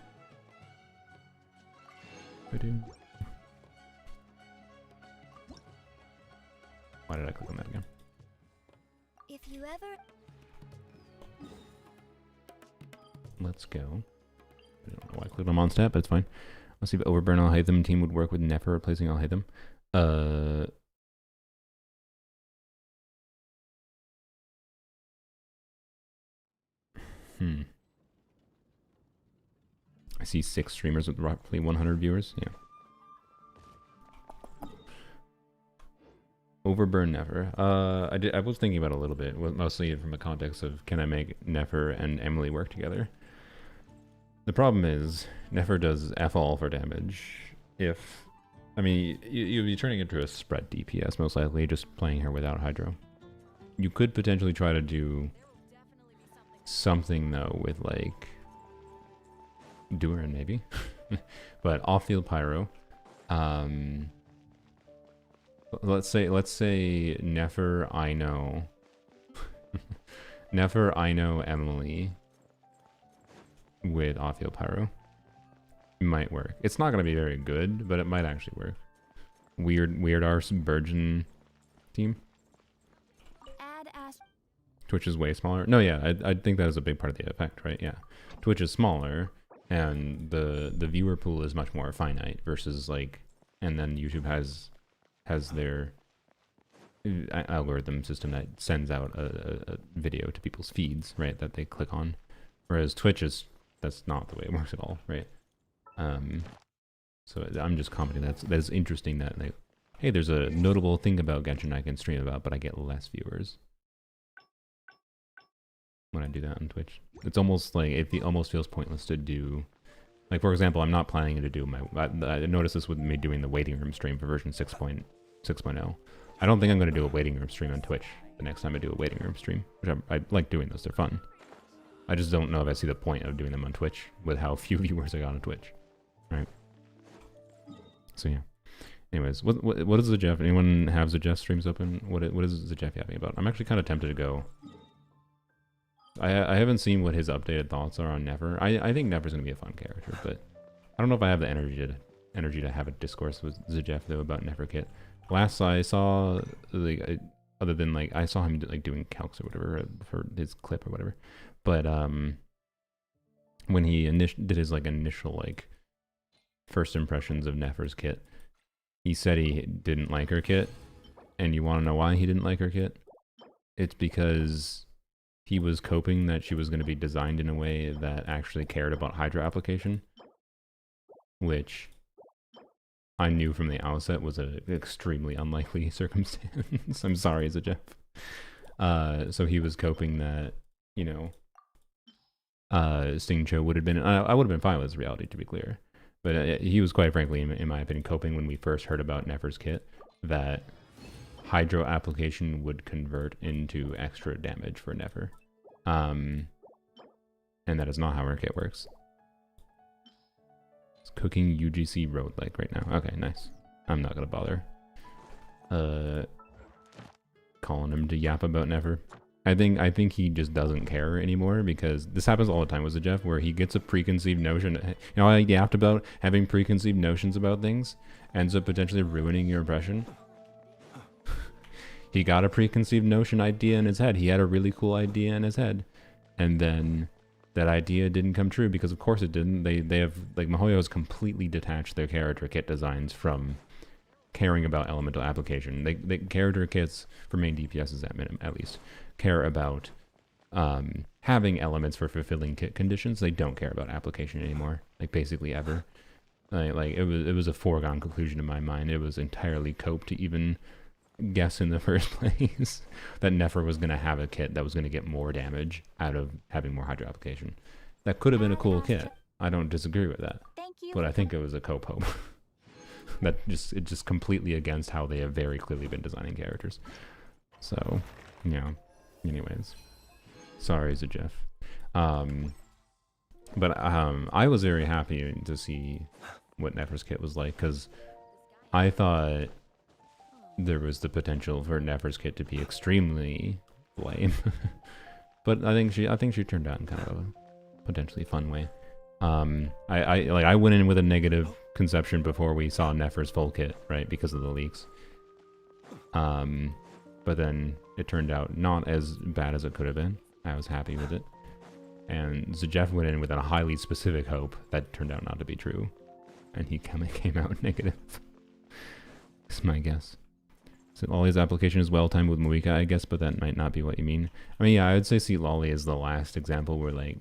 Why did I click on that again? If you ever... Let's go. I don't know why I clicked on Mondstadt, but it's fine. Let's see if Overburn Alhaitham team would work with Nefra replacing Alhaitham. I see 6 streamers with roughly 100 viewers. Yeah. Overburn Nefra. I was thinking about it a little bit, mostly from a context of can I make Nefra and Emily work together? The problem is Nefra does F all for damage. I mean, you'd be turning into a spread DPS most likely, just playing her without Hydro. You could potentially try to do something though with like Durin maybe, but off-field Pyro. Let's say Nefra, Ino, Nefra, Ino, Emily with off-field Pyro. It might work. It's not going to be very good, but it might actually work. Weird Arse Virgin team. Twitch is way smaller. No, yeah, I think that is a big part of the effect, right? Yeah, Twitch is smaller, and the viewer pool is much more finite versus like, and then YouTube has their algorithm system that sends out a video to people's feeds, right? That they click on, whereas Twitch that's not the way it works at all, right? So I'm just commenting that's interesting that like, hey, there's a notable thing about Genshin I can stream about, but I get less viewers when I do that on Twitch. It's almost like it almost feels pointless to do. Like for example, I'm not planning to do I noticed this with me doing the waiting room stream for version 6.0. I don't think I'm going to do a waiting room stream on Twitch the next time I do a waiting room stream, which I like doing those. They're fun. I just don't know if I see the point of doing them on Twitch with how few viewers I got on Twitch, right? So yeah. Anyways, what is the Jeff? Anyone have the Jeff streams open? What is the Jeff yapping about? I'm actually kind of tempted to go. I haven't seen what his updated thoughts are on Nefra. I think Nefra's gonna be a fun character, but I don't know if I have the energy energy to have a discourse with Zajef though about Nefra kit. Last I saw, like, other than like I saw him like doing calcs or whatever for his clip or whatever, but when he did his like initial like first impressions of Nefra's kit, he said he didn't like her kit, and you want to know why he didn't like her kit? It's because he was coping that she was going to be designed in a way that actually cared about Hydra application, which I knew from the outset was an extremely unlikely circumstance. I'm sorry, Zajef. So he was coping that, you know, Stingcho would have been, I would have been fine with his reality, to be clear. But he was quite frankly, in my opinion, coping when we first heard about Nefra's kit, that Hydro application would convert into extra damage for Nefra. And that is not how her kit works. It's cooking UGC road like right now. Okay, nice. I'm not gonna bother calling him to yap about Nefra. I think he just doesn't care anymore, because this happens all the time with Zajef, where he gets a preconceived notion. You know, I yapped about having preconceived notions about things ends up potentially ruining your impression. He got a preconceived notion idea in his head. He had a really cool idea in his head, and then that idea didn't come true, because of course it didn't. They have, like, MiHoYo has completely detached their character kit designs from caring about elemental application. They character kits for main DPSs at least care about having elements for fulfilling kit conditions. They don't care about application anymore, like basically ever. Like it was a foregone conclusion in my mind. It was entirely cope to even guess in the first place that Nefra was going to have a kit that was going to get more damage out of having more Hydro application. That could have been a cool kit. I don't disagree with that. But I think it was a cope hope. It's just completely against how they have very clearly been designing characters. So, yeah. Anyways, sorry, Zajef. But I was very happy to see what Nefra's kit was like, because I thought there was the potential for Nefra's kit to be extremely lame. But I think she turned out in kind of a potentially fun way. I went in with a negative conception before we saw Nefra's full kit, right, because of the leaks. But then it turned out not as bad as it could have been. I was happy with it. And Zajef went in with a highly specific hope that turned out not to be true. And he came out negative. That's my guess. So Lolly's application is well timed with Moika, I guess, but that might not be what you mean. I mean, yeah, I would say Seat Lolly is the last example where, like,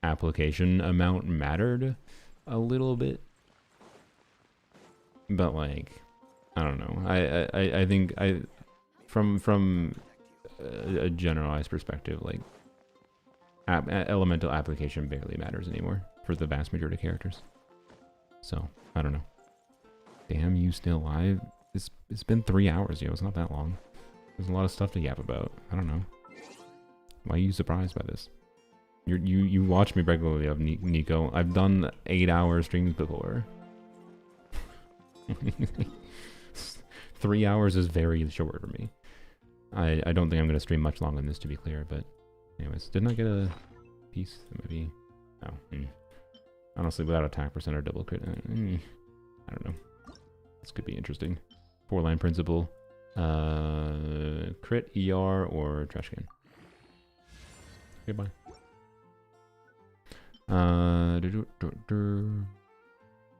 application amount mattered a little bit. But, like, I don't know. I think from a generalized perspective, like, elemental application barely matters anymore for the vast majority of characters. So, I don't know. Damn, you still alive? It's been 3 hours, yo. It's not that long. There's a lot of stuff to yap about. I don't know. Why are you surprised by this? You watch me regularly of Nico. I've done 8-hour streams before. 3 hours is very short for me. I don't think I'm going to stream much longer than this, to be clear, but anyways, didn't I get a piece? Maybe. Oh. Honestly, without attack percent or double crit, I don't know. This could be interesting. 4-line principle. Crit, ER, or trash can. Goodbye. I don't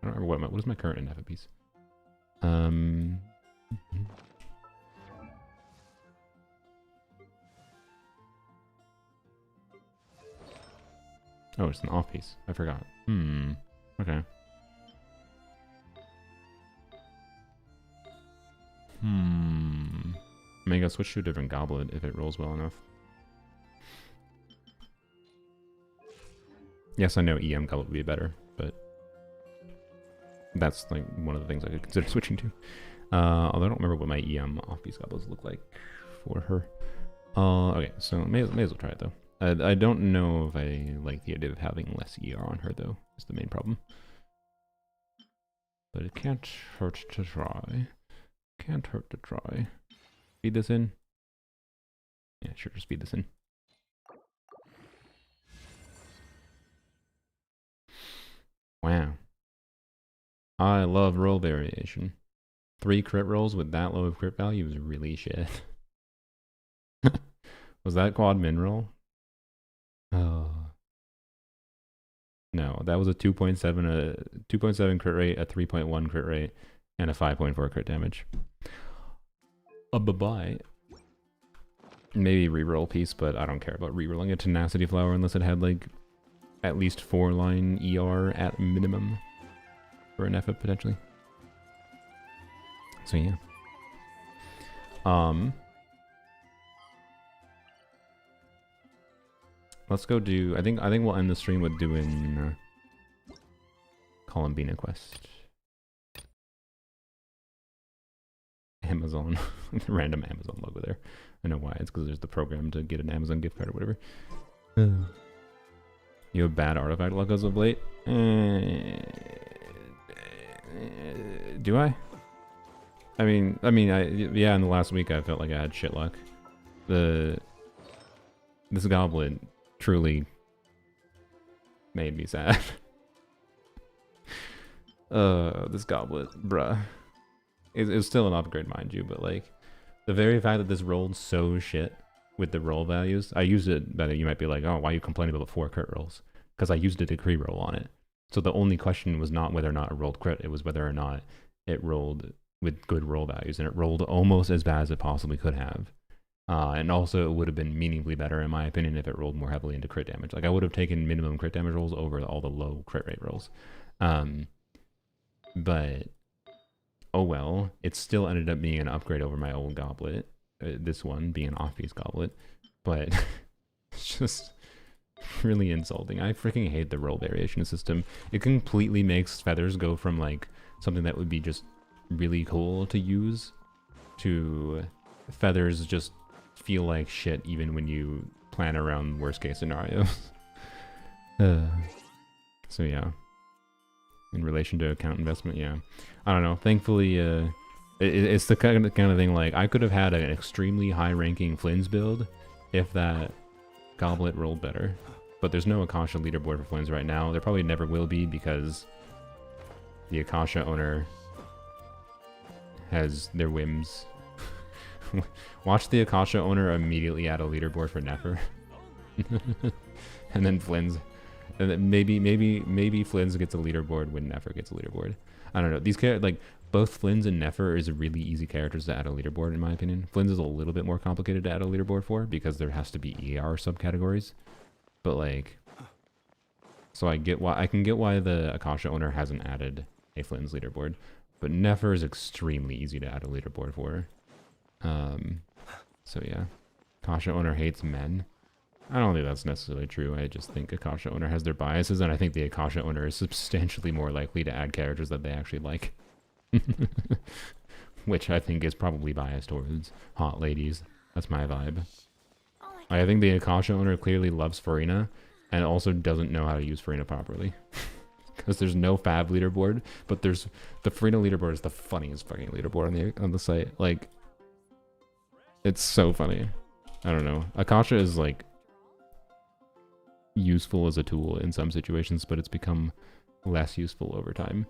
remember what is my current NF piece. Oh, it's an off piece. I forgot. Okay. Maybe I'll switch to a different goblet if it rolls well enough. Yes, I know EM goblet would be better, but that's like one of the things I could consider switching to. Although I don't remember what my EM off-piece goblets look like for her. Okay, so may as well try it though. I don't know if I like the idea of having less ER on her though, is the main problem. But it can't hurt to try. Can't hurt to try. Feed this in? Yeah, sure, just feed this in. Wow. I love roll variation. 3 crit rolls with that low of crit value is really shit. Was that quad min roll? Oh. No, that was a 2.7 crit rate, a 3.1 crit rate, and a 5.4 crit damage. Bye-bye. Maybe reroll piece, but I don't care about rerolling a tenacity flower unless it had like at least 4-line ER at minimum for an Nefra potentially. So yeah. Let's go do. I think we'll end the stream with doing Columbina quest. Amazon, random Amazon logo there. I know why. It's because there's the program to get an Amazon gift card or whatever. You have bad artifact luck as of late. Do I? I mean, yeah. In the last week, I felt like I had shit luck. This goblet truly made me sad. This goblet, bruh. It's still an upgrade, mind you, but like the very fact that this rolled so shit with the roll values, I used it. But you might be like, oh, why are you complaining about 4 crit rolls? Because I used a decree roll on it. So the only question was not whether or not it rolled crit; it was whether or not it rolled with good roll values, and it rolled almost as bad as it possibly could have. And also, it would have been meaningfully better, in my opinion, if it rolled more heavily into crit damage. Like, I would have taken minimum crit damage rolls over all the low crit rate rolls. But, oh well. It still ended up being an upgrade over my old goblet. This one being an off-piece goblet. But, it's just really insulting. I freaking hate the roll variation system. It completely makes feathers go from, like, something that would be just really cool to use to feathers just feel like shit even when you plan around worst case scenarios. So yeah, in relation to account investment, yeah, I don't know, thankfully it's the kind of thing, like I could have had an extremely high ranking Flynn's build if that goblet rolled better, but there's no Akasha leaderboard for Flynn's right now. There probably never will be because the Akasha owner has their whims. Watch the Akasha owner immediately add a leaderboard for Nefra. And then Flynn's, and then maybe Flynn's gets a leaderboard when Nefra gets a leaderboard. I don't know. These characters, like both Flynn's and Nefra, is really easy characters to add a leaderboard in my opinion. Flynn's is a little bit more complicated to add a leaderboard for because there has to be ER subcategories. But like, so I can get why the Akasha owner hasn't added a Flynn's leaderboard, but Nefra is extremely easy to add a leaderboard for. So yeah, Akasha owner hates men. I don't think that's necessarily true. I just think Akasha owner has their biases, and I think the Akasha owner is substantially more likely to add characters that they actually like. Which I think is probably biased towards hot ladies. That's my vibe. I think the Akasha owner clearly loves Farina, and also doesn't know how to use Farina properly. Because there's no fab leaderboard, but there's the Farina leaderboard is the funniest fucking leaderboard on the site. Like, it's so funny. I don't know. Akasha is like useful as a tool in some situations, but it's become less useful over time.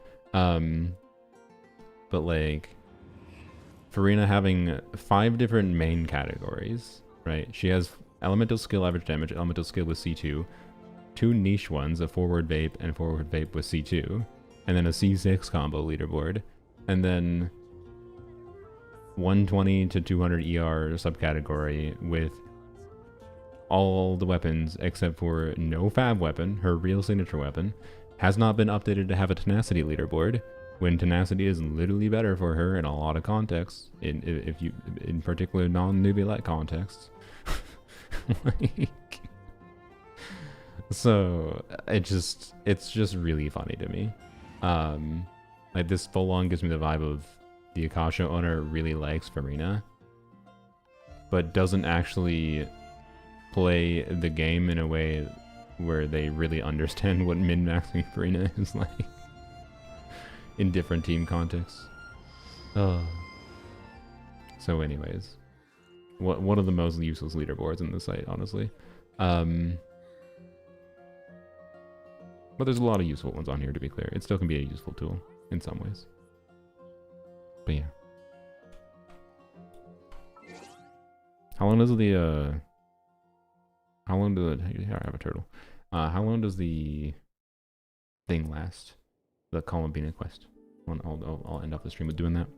But like Farina having 5 different main categories, right? She has elemental skill average damage, elemental skill with C2, 2 niche ones, a forward vape and forward vape with C2, and then a C6 combo leaderboard, and then 120 to 200 ER subcategory with all the weapons except for no fab weapon, her real signature weapon, has not been updated to have a tenacity leaderboard, when tenacity is literally better for her in a lot of contexts, in particular non-newbie-like contexts. Like, so it's just really funny to me. Like this full on gives me the vibe of the Akasha owner really likes Farina, but doesn't actually play the game in a way where they really understand what min-maxing Farina is like in different team contexts. So anyways, one of the most useless leaderboards in the site, honestly. But there's a lot of useful ones on here, to be clear. It still can be a useful tool. in some ways. But yeah. How long does the how long do the here I have a turtle. How long does the thing last? The Columbina quest. I'll end off the stream with doing that.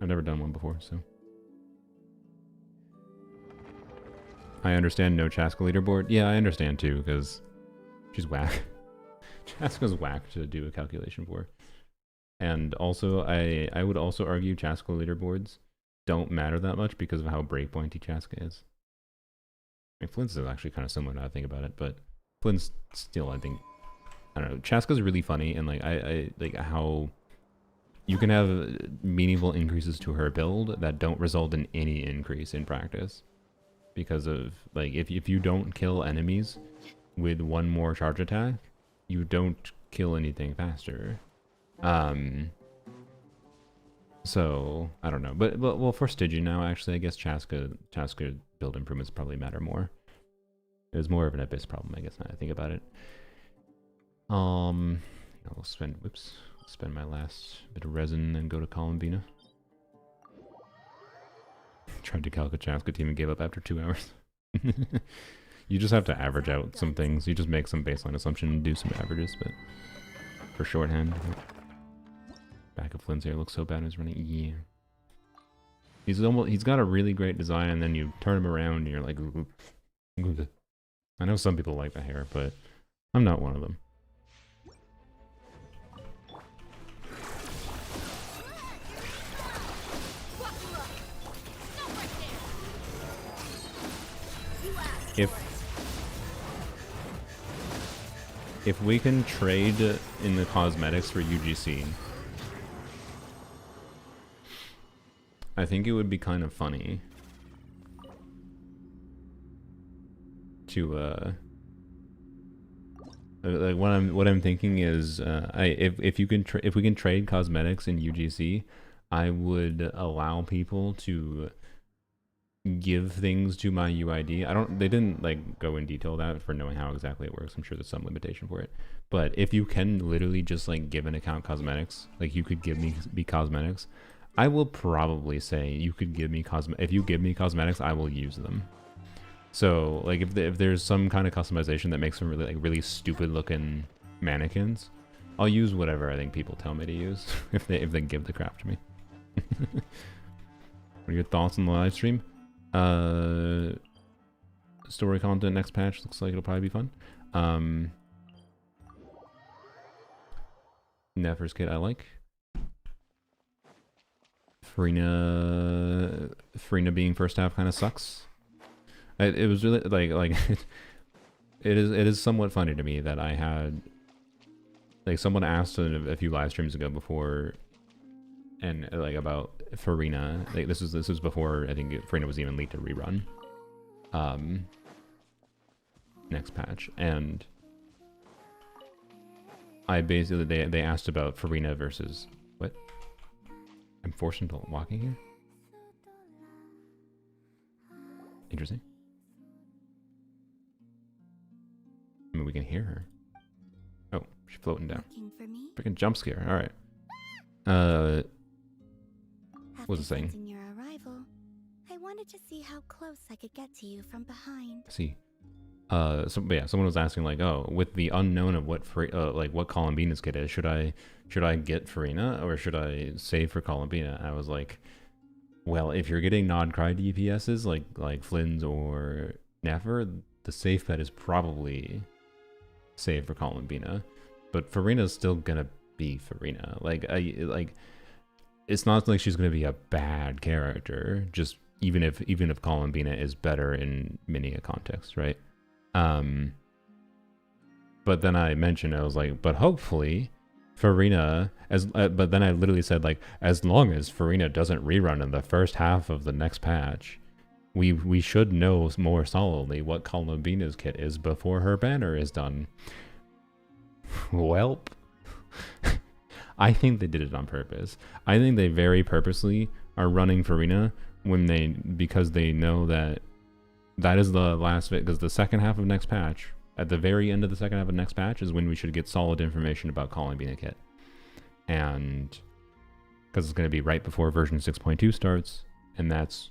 I've never done one before, so. I understand no Chaska leaderboard. Yeah, I understand too, because she's whack. Chaska's whack to do a calculation for. And also, I would also argue Chaska leaderboards don't matter that much because of how breakpointy Chaska is. I mean, Flint's is actually kind of similar now I think about it, but Flint's still, I think, I don't know. Chaska's really funny, and like I like how you can have meaningful increases to her build that don't result in any increase in practice. Because of, like, if you don't kill enemies with one more charge attack, you don't kill anything faster. So, I don't know. But well, for Stygian now, actually, I guess Chaska build improvements probably matter more. It was more of an Abyss problem, I guess, now I think about it. I'll spend my last bit of resin and go to Columbina. Tried to calculate Chaska team and gave up after 2 hours. You just have to average out some things. You just make some baseline assumption and do some averages, but for shorthand. Back of Flynn's hair looks so bad when he's running. Yeah. He's got a really great design, and then you turn him around and you're like, I know some people like the hair, but I'm not one of them. If we can trade in the cosmetics for UGC, I think it would be kind of funny to like what I'm thinking is if we can trade cosmetics in UGC, I would allow people to give things to my UID. They didn't like go in detail that for knowing how exactly it works. I'm sure there's some limitation for it. But if you can literally just like give an account cosmetics, like you could give me cosmetics, I will probably say you could give me if you give me cosmetics, I will use them. So like if there's some kind of customization that makes them really stupid looking mannequins, I'll use whatever I think people tell me to use if they give the crap to me. What are your thoughts on the live stream? Story content next patch looks like it'll probably be fun. Nefra's kit I like. Farina being first half kind of sucks. It was really like it is somewhat funny to me that I had like someone asked a few live streams ago before and like about Farina. Like this was before I think Farina was even leaked to rerun. Next patch, and I basically they asked about Farina versus what? I'm forced into walking here. Interesting. I mean, we can hear her. Oh, she's floating down. Freaking jump scare. All right. What was it saying? After your arrival, I wanted to see how close I could get to you from behind. See. But yeah, someone was asking like, oh, with the unknown of what what Columbina's kit is, should I get Farina or should I save for Columbina? I was like, well, if you're getting non-cry DPSs like Flynn's or Nefra, the safe bet is probably save for Columbina, but Farina's still gonna be Farina. It's not like she's gonna be a bad character. Just even if Columbina is better in many a context, right? But then I mentioned, I was like, but hopefully Farina but then I literally said like, as long as Farina doesn't rerun in the first half of the next patch, we should know more solidly what Columbina's kit is before her banner is done. Welp. I think they did it on purpose. I think they very purposely are running Farina because they know that is the last bit, because the second half of next patch, at the very end of the second half of the next patch is when we should get solid information about calling being a kit. And because it's going to be right before version 6.2 starts, and that's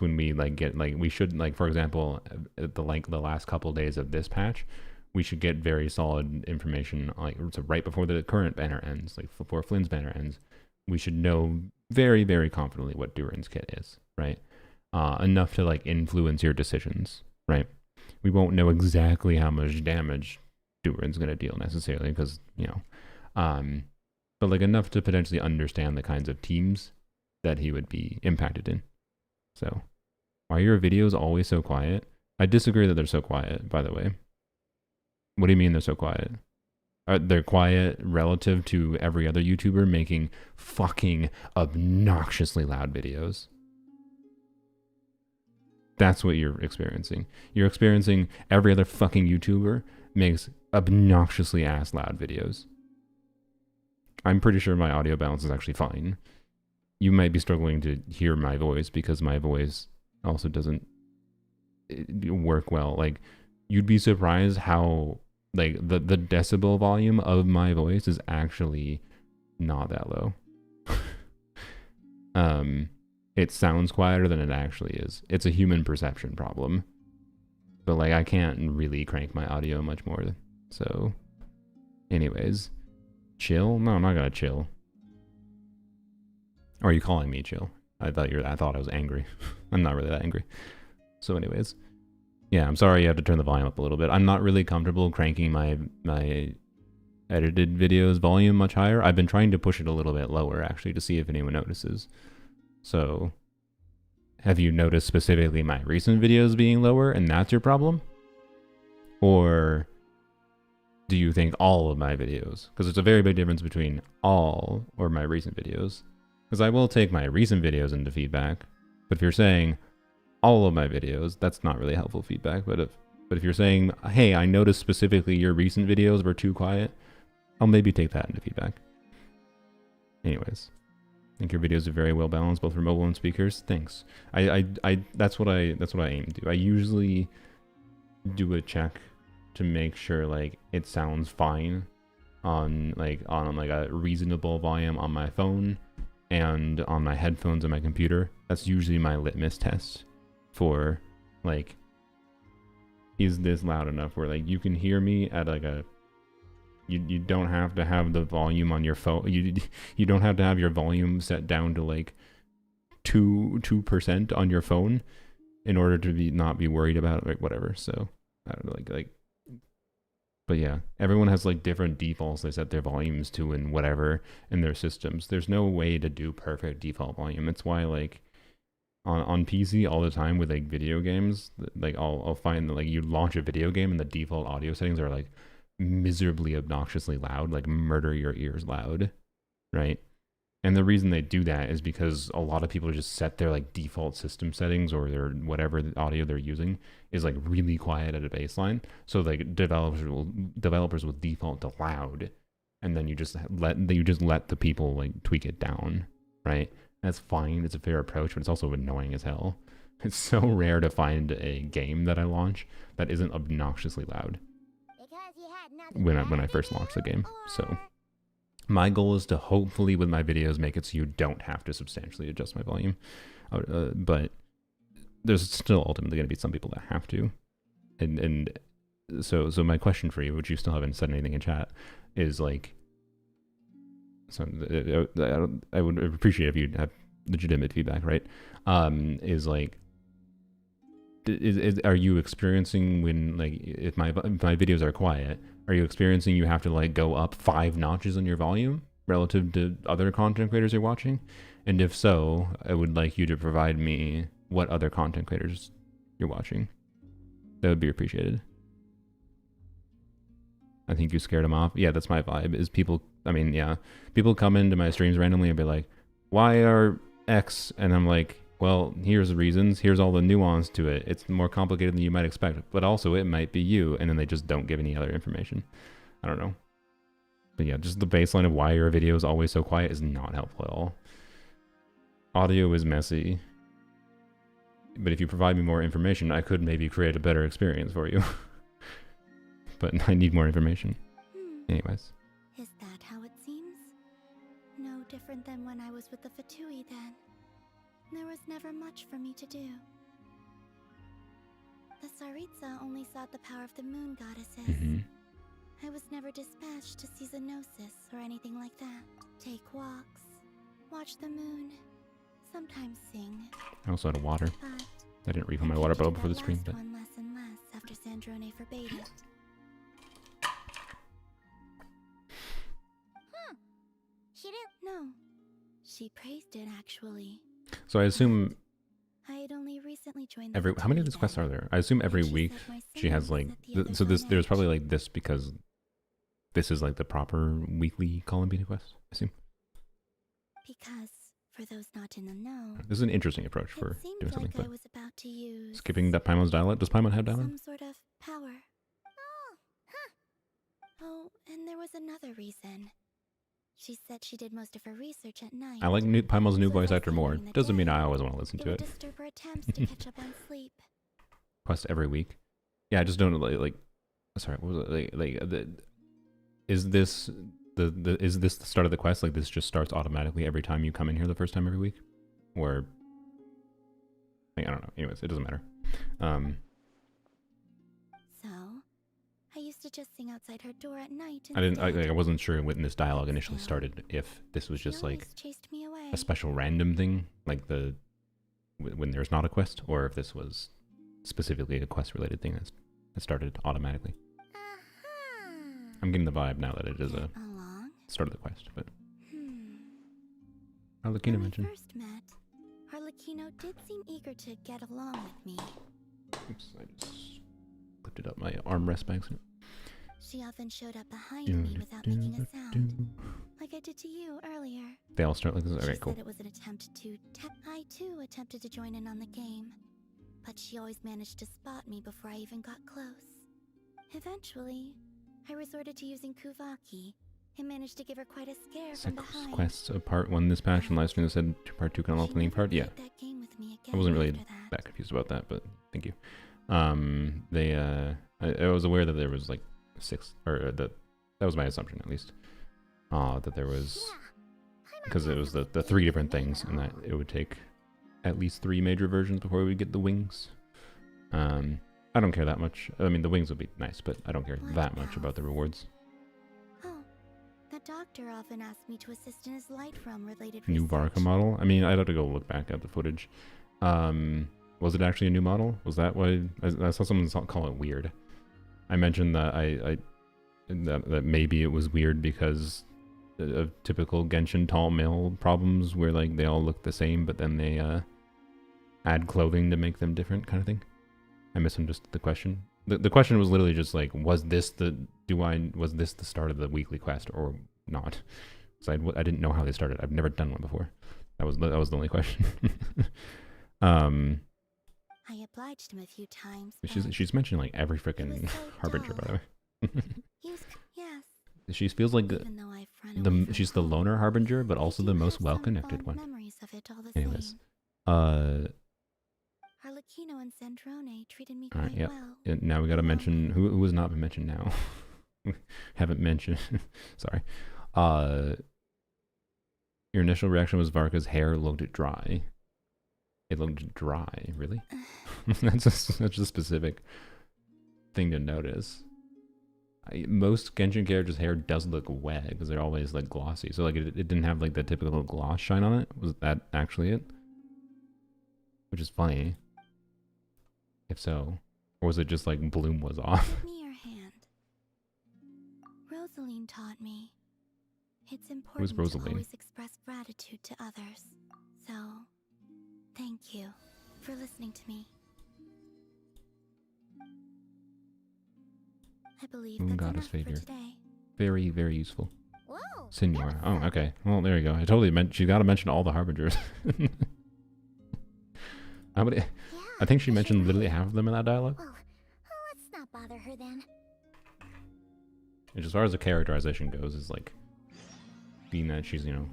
when we like get like we should like, for example, at the last couple days of this patch, we should get very solid information like so right before the current banner ends, like before Flynn's banner ends. We should know very, very confidently what Durin's kit is, right? Enough to like influence your decisions, right? We won't know exactly how much damage Durin's going to deal necessarily because, you know, but like enough to potentially understand the kinds of teams that he would be impacted in. So, are your videos always so quiet? I disagree that they're so quiet, by the way. What do you mean they're so quiet? They're quiet relative to every other YouTuber making fucking obnoxiously loud videos. That's what you're experiencing. You're experiencing every other fucking YouTuber makes obnoxiously ass loud videos. I'm pretty sure my audio balance is actually fine. You might be struggling to hear my voice because my voice also doesn't work well. Like, you'd be surprised how like the decibel volume of my voice is actually not that low. It sounds quieter than it actually is. It's a human perception problem. But like I can't really crank my audio much more. So anyways, chill? No, I'm not gonna chill. Or are you calling me chill? I thought I was angry. I'm not really that angry. So anyways, yeah, I'm sorry you have to turn the volume up a little bit. I'm not really comfortable cranking my edited videos volume much higher. I've been trying to push it a little bit lower actually to see if anyone notices. So have you noticed specifically my recent videos being lower and that's your problem? Or do you think all of my videos? Because there's a very big difference between all or my recent videos. Because I will take my recent videos into feedback. But if you're saying all of my videos, that's not really helpful feedback. But if you're saying, hey, I noticed specifically your recent videos were too quiet, I'll maybe take that into feedback. Anyways, I think your videos are very well balanced, both for mobile and speakers. Thanks. That's what I aim to do. I usually do a check to make sure like it sounds fine on a reasonable volume on my phone and on my headphones and my computer. That's usually my litmus test for like, is this loud enough where like you can hear me at like a you don't have to have the volume on your phone. You don't have to have your volume set down to like 2% on your phone in order to not be worried about it, like whatever. So I don't know, like but yeah, everyone has like different defaults they set their volumes to and whatever in their systems. There's no way to do perfect default volume. It's why like on PC all the time with like video games, like I'll find that like you launch a video game and the default audio settings are like miserably obnoxiously loud, like murder your ears loud, right? And the reason they do that is because a lot of people just set their like default system settings or their whatever the audio they're using is like really quiet at a baseline. So like developers will default to loud, and then you just let the people like tweak it down, right? That's fine. It's a fair approach, but it's also annoying as hell. It's so rare to find a game that I launch that isn't obnoxiously loud when I first launched the game. So my goal is to hopefully with my videos make it so you don't have to substantially adjust my volume, but there's still ultimately going to be some people that have to, and so my question for you, which you still haven't said anything in chat, is like, so I would appreciate if you have legitimate feedback, right? Is like, are you experiencing when like if my videos are quiet, are you experiencing you have to like go up 5 notches on your volume relative to other content creators you're watching? And if so, I would like you to provide me what other content creators you're watching. That would be appreciated. I think you scared them off. Yeah, that's my vibe. Is people, I mean, yeah, people come into my streams randomly and be like, why are X? And I'm like, well, here's the reasons. Here's all the nuance to it. It's more complicated than you might expect, but also it might be you. And then they just don't give any other information. I don't know. But yeah, just the baseline of why your video is always so quiet is not helpful at all. Audio is messy. But if you provide me more information, I could maybe create a better experience for you. but I need more information. Anyways. Is that how it seems? No different than when I was with the Fatui then. There was never much for me to do. The Tsaritsa only sought the power of the moon goddesses. I was never dispatched to see Xenosis or anything like that. Take walks, watch the moon, sometimes sing. I also had water. But I didn't refill my water bottle before the stream, but one less and less after Sandrone forbade it. She didn't. No, she praised it actually. so I assume I had only recently joined the every how many of these quests are there? I assume every week she has like so there's probably like this because this is like the proper weekly Colin Beatty quest. I assume. Because for those not in the know, This is an interesting approach for seemed doing something. like I But was about to use skipping that Paimon's dialogue. Does Paimon have dialogue? some sort of power. Oh, and there was another reason. She said she did most of her research at night. I like Paimon's new voice actor more. Doesn't mean I always want to listen to It it. would disturb her attempts to catch up on sleep. Quest every week. Yeah, I just don't like. Sorry, what was it? Is this the start of the quest? Like this just starts automatically every time you come in here the first time every week, or like, I don't know. Anyways, it doesn't matter. So, I used to just sing outside her door at night. I wasn't sure when this dialogue initially started if this was just like chased me away. a special random thing, like when there's not a quest, or if this was specifically a quest related thing that started automatically. I'm getting the vibe now that it is a start of the quest, but Arlecchino mentioned. First met, Arlecchino did seem eager to get along with me. Oops, I just lifted up my armrest by accident. She often showed up behind me without making a sound, like I did to you earlier. They all start like this? She Okay, cool. said it was an attempt to I too attempted to join in on the game, but she always managed to spot me before I even got close. Eventually, I resorted to using Kuvaki and managed to give her quite a scare from behind. Quests of part 1 this patch, and last stream that said part 2 can unlock the part. Yeah. I wasn't really that confused about that, but thank you. I was aware that there was like 6, or that was my assumption at least. That there was, because it was the 3 different things, and that it would take at least 3 major versions before we would get the wings. I don't care that much. I mean, the wings would be nice, but I don't care that much about the rewards. Oh, the doctor often asked me to assist in his light realm related New Varka model? I mean, I'd have to go look back at the footage. Was it actually a new model? Was that why? I saw someone call it weird. I mentioned that that maybe it was weird because of typical Genshin tall male problems where like they all look the same, but then they add clothing to make them different, kind of thing. I misunderstood the question. The question was literally just like, was this the start of the weekly quest or not? Because I didn't know how they started. I've never done one before. That was the only question. I obliged him a few times. She's mentioned like every freaking harbinger, by the way. Yes. She feels like she's the loner harbinger, but also the most well-connected one. Anyways, Arlecchino and Sandrone treated me all right, quite yeah. well. Now we gotta mention who has not been mentioned now. Haven't mentioned. Sorry. Your initial reaction was Varka's hair looked dry. It looked dry, really? That's a specific thing to notice. Most Genshin characters' hair does look wet because they're always like glossy. So like it didn't have like the typical gloss shine on it. Was that actually it? Which is funny. If so, or was it just like bloom was off? Give me your hand. Rosaline taught me. It's important to always express gratitude to others. So, thank you for listening to me. I believe Moon that's Goddess enough for figure. today. Very, very useful. Senora. Oh, okay. Well, there you go. I totally meant she got to mention all the harbingers. How many? I think she mentioned literally half of them in that dialogue. Well, let's not bother her then. Which, as far as the characterization goes, is like being that she's, you know,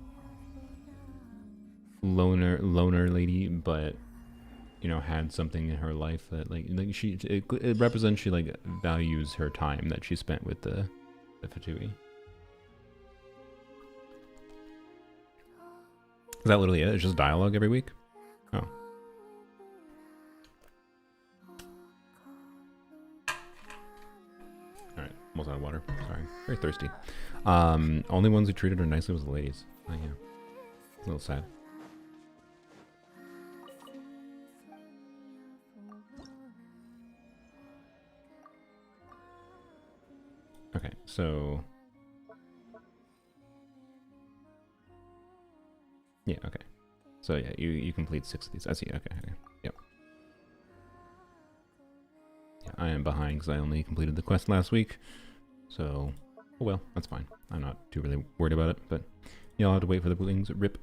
loner lady, but you know, had something in her life that like it represents she like values her time that she spent with the Fatui. Is that literally it? It's just dialogue every week? Oh. Alright, almost out of water. Sorry. Very thirsty. Only ones who treated her nicely was the ladies. Oh yeah. It's a little sad. Okay, so... Yeah, okay. So yeah, you complete 6 of these. I see, okay. Yep. Yeah, I am behind because I only completed the quest last week. So, oh well, that's fine. I'm not too really worried about it, but yeah, I'll have to wait for the wings. Rip.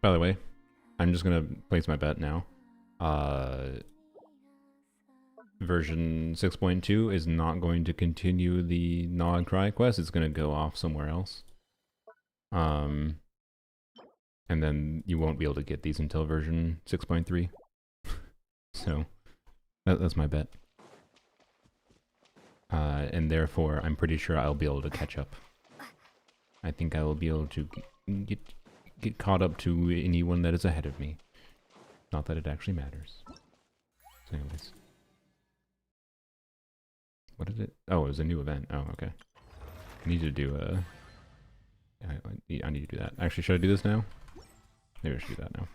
By the way, I'm just gonna place my bet now. Version 6.2 is not going to continue the Nod Cry quest. It's gonna go off somewhere else. And then you won't be able to get these until version 6.3. So, that's my bet. And therefore, I'm pretty sure I'll be able to catch up. I think I will be able to get caught up to anyone that is ahead of me. Not that it actually matters. So anyways. What is it? Oh, it was a new event. Oh, okay. I need to do a... I need to do that. Actually, should I do this now? Maybe I should do that now.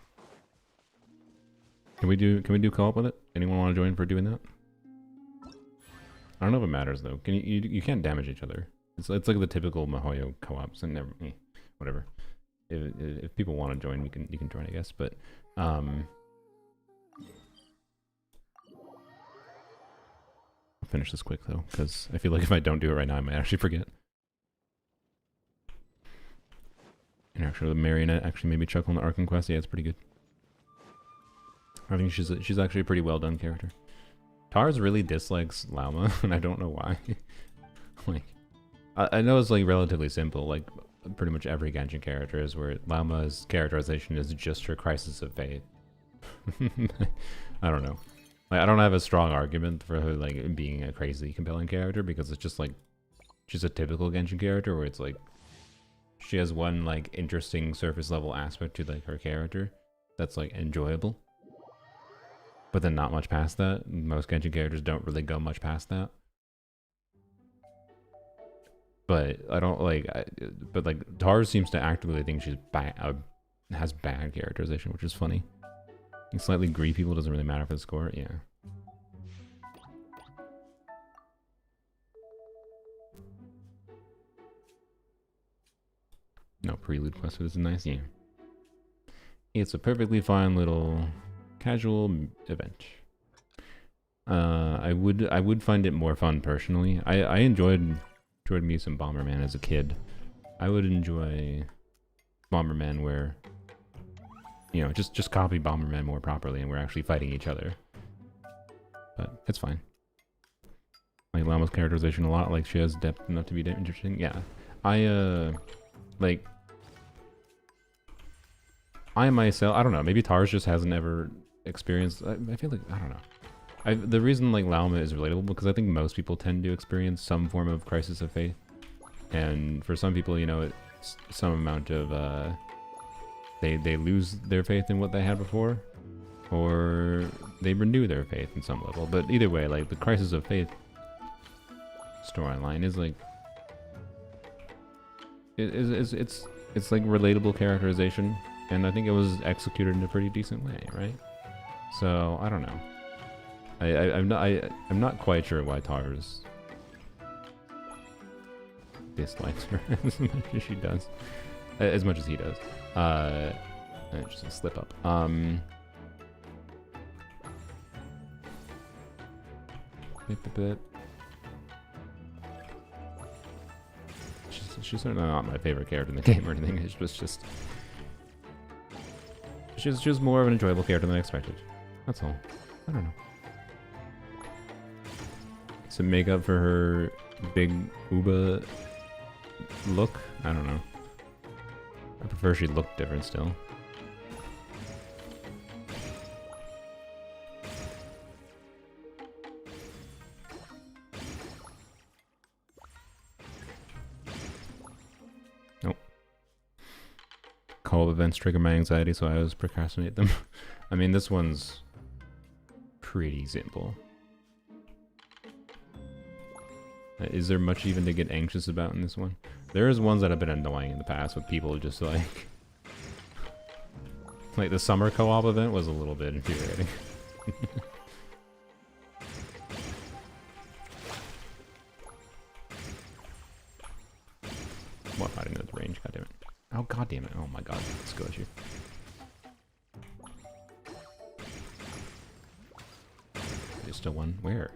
Can we do co-op with it? Anyone want to join for doing that? I don't know if it matters though. Can you can't damage each other. It's like the typical Mihoyo co-ops and never whatever. If people want to join, you can join, I guess. But I'll finish this quick though, because I feel like if I don't do it right now, I might actually forget. And actually, the Marionette actually made me chuckle in the Arkham quest. Yeah, it's pretty good. I think she's actually a pretty well done character. Tars really dislikes Lauma, and I don't know why. Like, I know it's like relatively simple, like pretty much every Genshin character is, where Lauma's characterization is just her crisis of faith. I don't know. Like, I don't have a strong argument for her like being a crazy compelling character, because it's just like she's a typical Genshin character where it's like she has one like interesting surface level aspect to like her character that's like enjoyable, but then not much past that. Most Genshin characters don't really go much past that. But I don't like, but like Tars seems to actively think she's has bad characterization, which is funny. And slightly greedy people doesn't really matter for the score. Yeah. No prelude quest for this is nice. Yeah. It's a perfectly fine little casual event. I would find it more fun personally. I enjoyed me some Bomberman as a kid. I would enjoy Bomberman where, you know, just copy Bomberman more properly and we're actually fighting each other. But it's fine. I like Llama's characterization a lot. Like, she has depth enough to be interesting. Yeah. Like, I myself, I don't know, maybe Tars just hasn't ever experienced, I feel like, I don't know. The reason like Lauma is relatable because I think most people tend to experience some form of crisis of faith. And for some people, you know, it's some amount of, they lose their faith in what they had before, or they renew their faith in some level. But either way, like, the crisis of faith storyline is like, it's like relatable characterization, and I think it was executed in a pretty decent way, right? So I don't know. I'm not quite sure why Tars dislikes her as much as she does, as much as he does. Just a slip up. She's certainly not my favorite character in the game or anything. It was just she's more of an enjoyable character than I expected. That's all. I don't know. To make up for her big Uba look? I don't know. I prefer she looked different still. co-op events trigger my anxiety, so I always procrastinate them. I mean, this one's pretty simple. Is there much even to get anxious about in this one? There's ones that have been annoying in the past with people just like... like the summer co-op event was a little bit infuriating. What, fighting at the range? God damn it. Oh, god damn it. Oh my god. Let's go at you. There's still one. Where?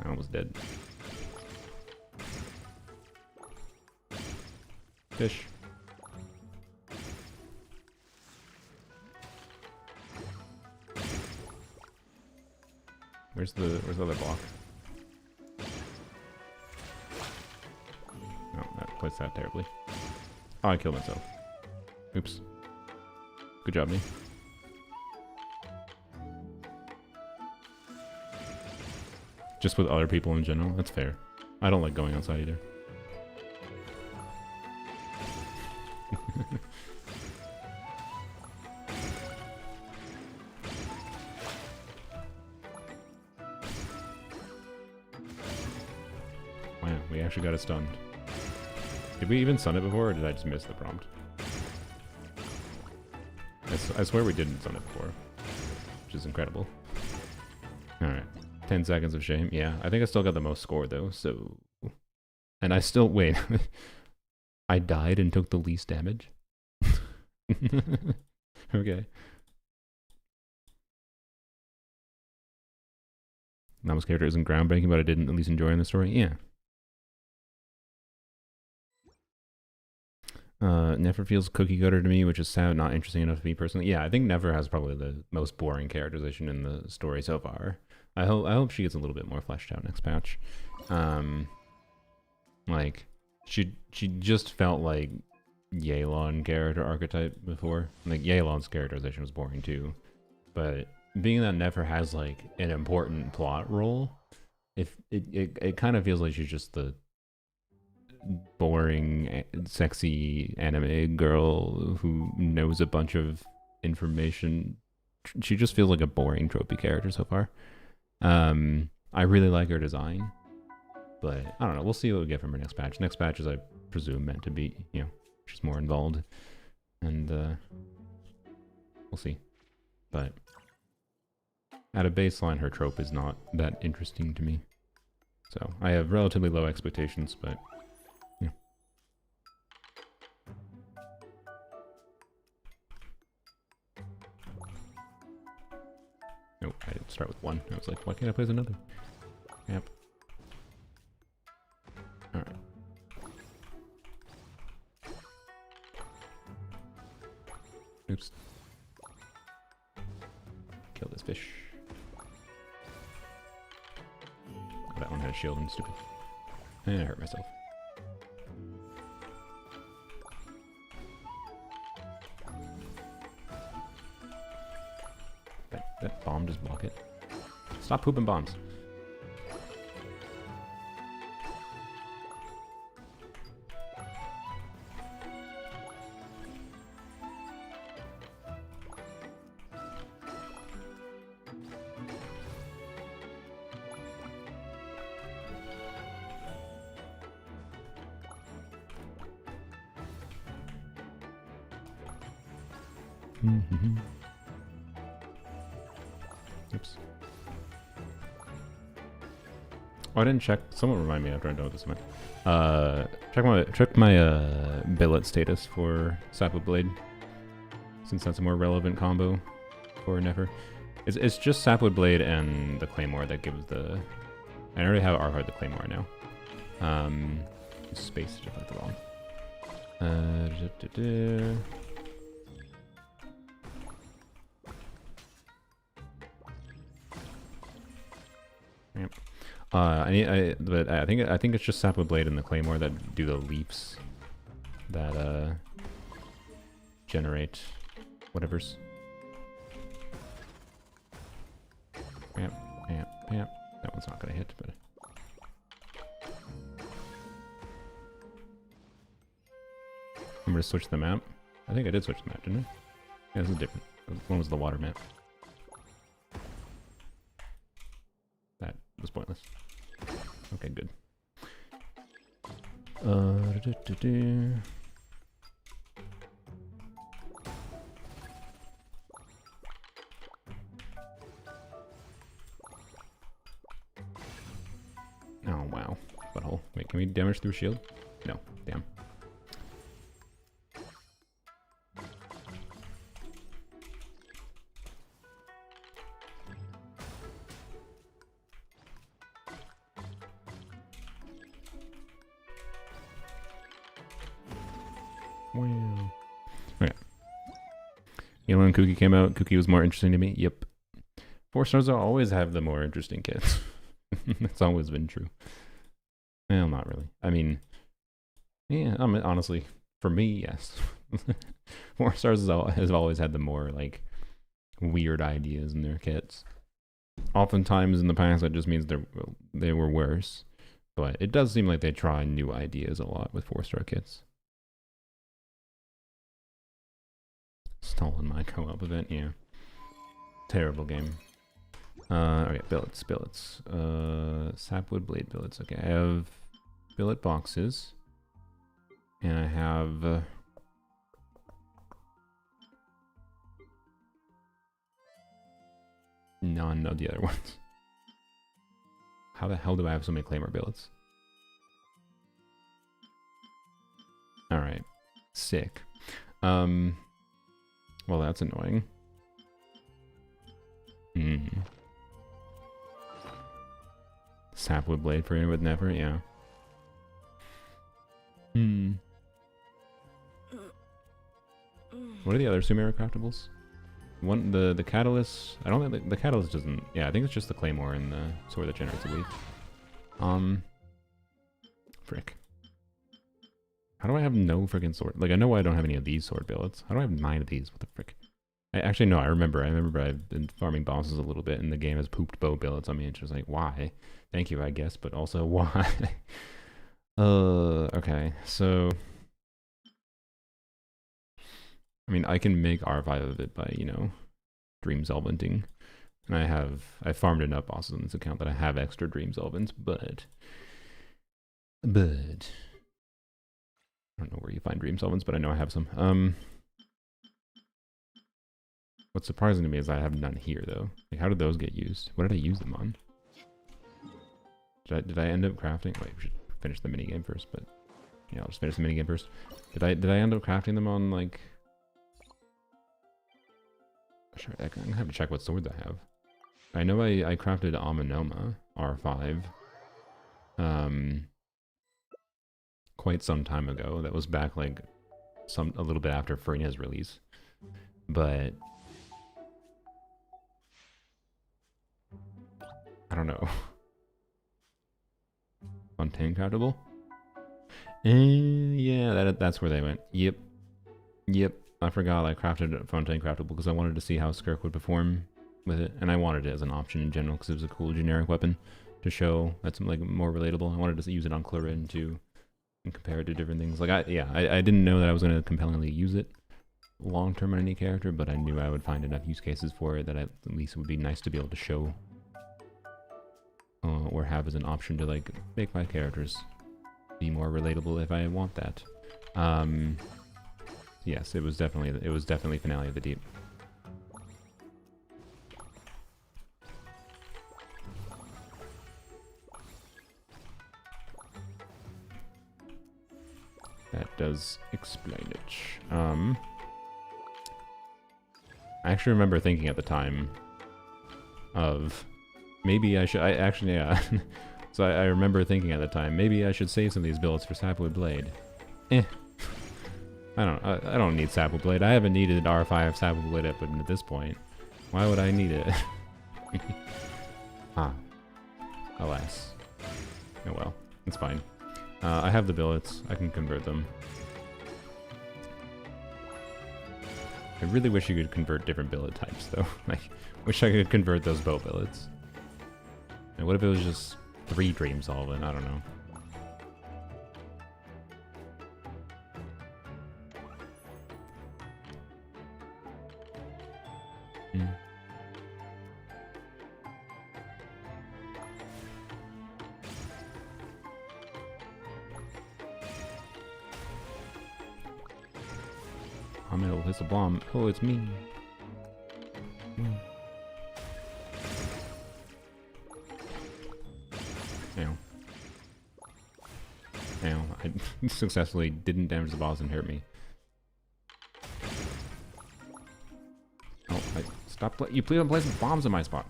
I almost dead. Fish. Where's the other block? Oh, that placed that terribly. Oh, I killed myself. Oops. Good job, me. Just with other people in general, that's fair. I don't like going outside either. Wow, we actually got it stunned. Did we even stun it before, or did I just miss the prompt? I swear we didn't stun it before, which is incredible. Alright. 10 seconds of shame. Yeah, I think I still got the most score though, so... And I still... Wait. I died and took the least damage? Okay. Nama's character isn't groundbreaking, but I didn't at least enjoy in the story. Yeah. Nefra feels cookie cutter to me, which is sad, not interesting enough to me personally. Yeah, I think Nefra has probably the most boring characterization in the story so far. I hope she gets a little bit more fleshed out next patch. Like she just felt like Yelan character archetype before. Like Yelan's characterization was boring too, but being that Nefra has like an important plot role, if it kind of feels like she's just the boring, sexy anime girl who knows a bunch of information. She just feels like a boring tropey character so far. I really like her design, but I don't know. We'll see what we get from her next patch. Next patch is, I presume, meant to be, you know, she's more involved, and we'll see. But at a baseline, her trope is not that interesting to me. So I have relatively low expectations, but yeah. Nope, I didn't start with one. I was like, why can't I place another? Yep. Alright. Oops. Kill this fish. Oh, that one had a shield and stupid. And I hurt myself. That bomb just block it. Stop pooping bombs. Oops. Oh, I didn't check. Someone remind me after I know what this meant. Check my billet status for Sapwood Blade, since that's a more relevant combo for Nefra. It's just Sapwood Blade and the Claymore that gives the... I already have Arhard the Claymore now. Space just like the wrong. Yep. But I think it's just Sapwood Blade and the Claymore that do the leaps that generate whatever's. Yep. That one's That's not gonna hit, but... I'm gonna switch the map. I think I did switch the map, didn't I? Yeah, this is different. One was the water map. That was pointless. Okay, good. Oh, wow. Butthole. Wait, can we damage through shield? No. Damn. Wow. Okay. Yellow and Kooky came out. Kooky was more interesting to me. Yep. 4 stars will always have the more interesting kits. That's always been true. Well, not really. I mean, yeah, honestly, for me, yes. 4 stars has always had the more, like, weird ideas in their kits. Oftentimes in the past, that just means they were worse. But it does seem like they try new ideas a lot with 4-star kits. Stolen my co-op event, yeah. Terrible game. Okay, billets. Sapwood blade billets. Okay, I have billet boxes. And I have... none of the other ones. How the hell do I have so many Claymore billets? Alright. Sick. Well, that's annoying. Sapwood blade for with Nefra, yeah. What are the other Sumeru craftables? The catalyst. I don't think the catalyst doesn't. Yeah, I think it's just the claymore and the sword that generates a leaf. Frick. How do I have no freaking sword? Like, I know why I don't have any of these sword billets. How do I have 9 of these? What the frick? Actually, no, I remember I've been farming bosses a little bit, and the game has pooped bow billets on me. It's just like, why? Thank you, I guess, but also why? Okay, so... I mean, I can make R5 of it by, you know, Dream Solventing. And I farmed enough bosses on this account that I have extra Dream Solvents, but... I don't know where you find Dream Solvents, but I know I have some. What's surprising to me is I have none here, though. Like, how did those get used? What did I use them on? Did I end up crafting? Wait, we should finish the minigame first, but... Yeah, I'll just finish the minigame first. Did I end up crafting them on, like... Sure, I'm gonna have to check what swords I have. I know I crafted Amanoma R5. Quite some time ago. That was back like a little bit after Freena's release. But I don't know. Fontaine craftable? Yeah, that's where they went. Yep. I forgot I crafted Fontaine craftable because I wanted to see how Skirk would perform with it, and I wanted it as an option in general because it was a cool generic weapon to show that's like more relatable. I wanted to use it on Clorin too. And compare it to different things. Like, I didn't know that I was going to compellingly use it long-term on any character, but I knew I would find enough use cases for it that at least it would be nice to be able to show or have as an option to, like, make my characters be more relatable if I want that. Yes, it was definitely Finale of the Deep. That does explain it. I actually remember thinking at the time of maybe I should. Yeah. So I remember thinking at the time maybe I should save some of these billets for Sapwood Blade. I don't need Sapwood Blade. I haven't needed R5 Sapwood Blade up at this point. Why would I need it? Alas. Oh well, it's fine. I have the billets. I can convert them. I really wish you could convert different billet types, though. Like, wish I could convert those bow billets. And what if it was just 3 dream solvent? I don't know. I'm gonna hit the bomb. Oh, it's me. Ow. Ow. I successfully didn't damage the boss and hurt me. Oh, stop. You please don't place bombs in my spot.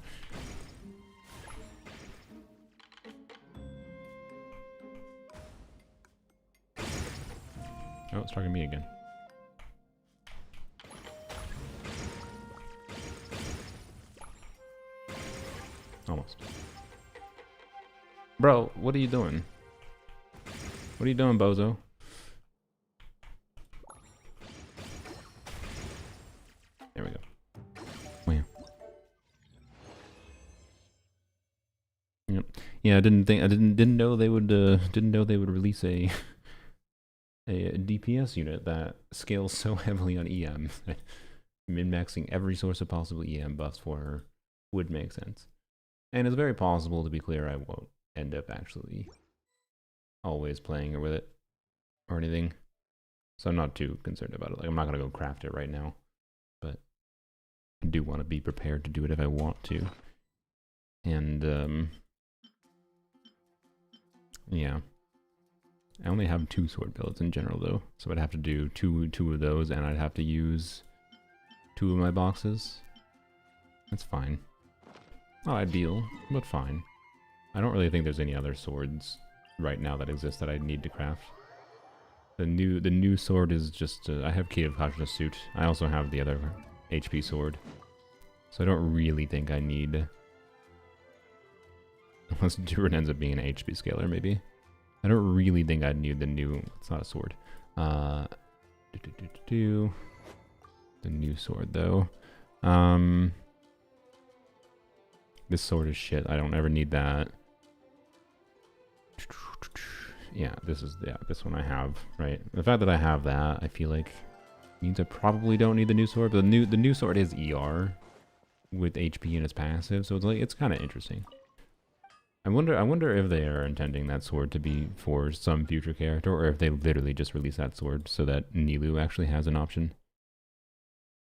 Oh, it's talking to me again. Almost. Bro, what are you doing? What are you doing, bozo? There we go. Wow. Yep. Yeah, I didn't know they would release a DPS unit that scales so heavily on EM that min-maxing every source of possible EM buffs for her would make sense. And it's very possible, to be clear, I won't end up actually always playing her with it or anything. So I'm not too concerned about it. Like, I'm not going to go craft it right now. But I do want to be prepared to do it if I want to. And, yeah. I only have 2 sword builds in general, though. So I'd have to do two of those, and I'd have to use 2 of my boxes. That's fine. Not ideal, but fine. I don't really think there's any other swords right now that exist that I need to craft. The new sword is just I have Key of Kashna suit. I also have the other HP sword, so I don't really think I need. Unless Durin ends up being an HP scaler, maybe. I don't really think I'd need the new. It's not a sword. The new sword though. This sword is shit. I don't ever need that. Yeah, this one I have, right? The fact that I have that, I feel like means I probably don't need the new sword, but the new sword is ER with HP in its passive, so it's like it's kind of interesting. I wonder if they are intending that sword to be for some future character, or if they literally just release that sword so that Nilou actually has an option.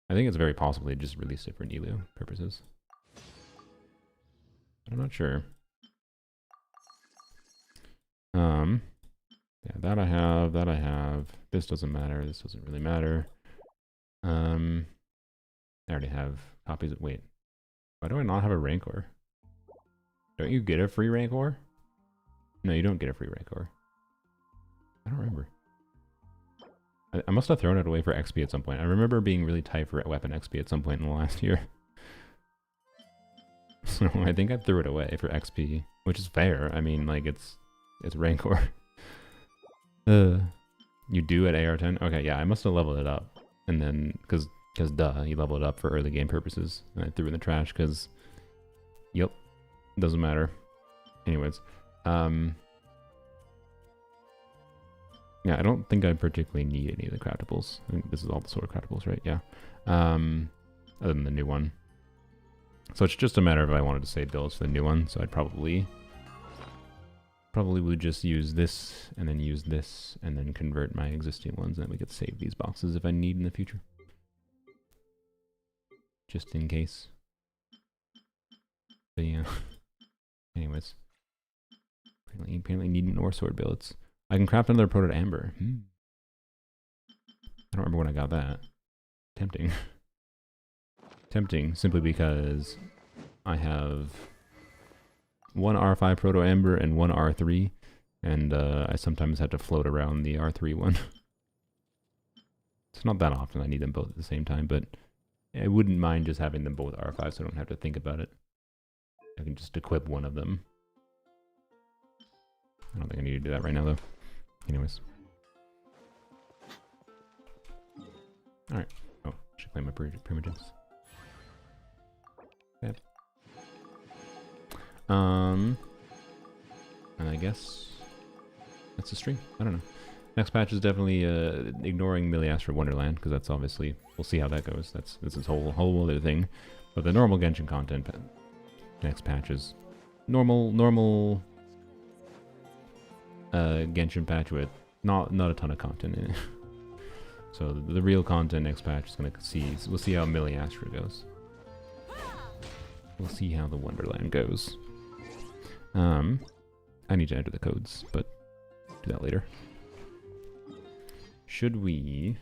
I think it's very possible they just released it for Nilou purposes. I'm not sure. Yeah, that I have. This doesn't matter. This doesn't really matter. I already have copies of, wait. Why do I not have a Rancor? Don't you get a free Rancor? No, you don't get a free Rancor. I don't remember. I must have thrown it away for XP at some point. I remember being really tight for weapon XP at some point in the last year. So I think I threw it away for XP, which is fair. I mean, like, it's Rancor. You do at AR10? Okay, yeah, I must have leveled it up. And then, because duh, you level it up for early game purposes. And I threw it in the trash because, yep, doesn't matter. Anyways, yeah, I don't think I particularly need any of the craftables. I think this is all the sword craftables, right? Yeah. Other than the new one. So it's just a matter of if I wanted to save builds for the new one. So I'd probably would just use this and then convert my existing ones, and then we could save these boxes if I need in the future. Just in case. But yeah. Anyways. Apparently need more sword builds. I can craft another Proto Amber. I don't remember when I got that. Tempting. Tempting, simply because I have one R5 Proto Amber and one R3, and I sometimes have to float around the R3 one. It's not that often I need them both at the same time, but I wouldn't mind just having them both R5 so I don't have to think about it. I can just equip one of them. I don't think I need to do that right now, though. Anyways. Alright. Oh, should claim my primitives. Bad. And I guess that's the stream. I don't know. Next patch is definitely ignoring Miliastra Wonderland, because that's obviously, we'll see how that goes. That's this whole other thing. But the normal Genshin content next patch is normal Genshin patch with not a ton of content in it. So the real content next patch is gonna we'll see how Miliastra goes. We'll see how the Wonderland goes. I need to enter the codes, but do that later. Should we?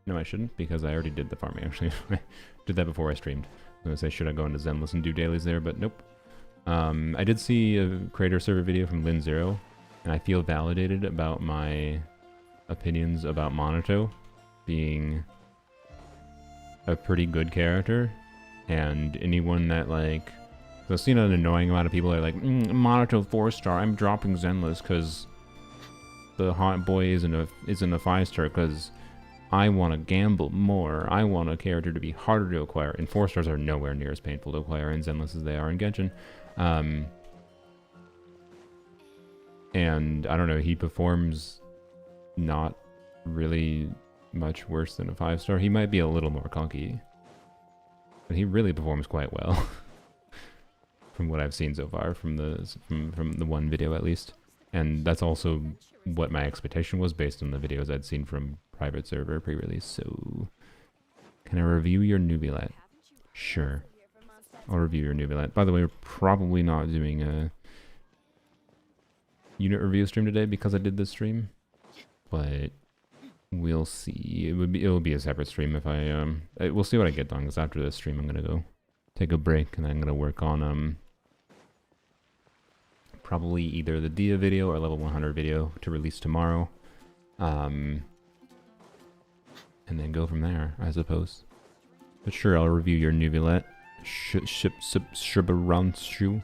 No, I shouldn't, because I already did the farming, actually. I did that before I streamed. I was gonna say, should I go into Zenless and do dailies there, but nope. I did see a creator server video from Lin Zero, and I feel validated about my opinions about Monato being a pretty good character, and anyone that, like, I've seen an annoying amount of people are like, Monato 4-star, I'm dropping Zenless because the hot boy isn't a 5-star because I want to gamble more. I want a character to be harder to acquire, and 4-stars are nowhere near as painful to acquire in Zenless as they are in Genshin. And I don't know, he performs not really much worse than a 5-star. He might be a little more clunky, but he really performs quite well from what I've seen so far from the one video at least. And that's also what my expectation was based on the videos I'd seen from private server pre-release. So can I review your Nubilet? Sure, I'll review your Nubilet. By the way, we're probably not doing a unit review stream today because I did this stream, but we'll see. It'll be a separate stream if we'll see what I get done, because after this stream I'm gonna go take a break and I'm gonna work on probably either the Dia video or level 100 video to release tomorrow, and then go from there, I suppose. But sure, I'll review your Nubilet. Shibaransu.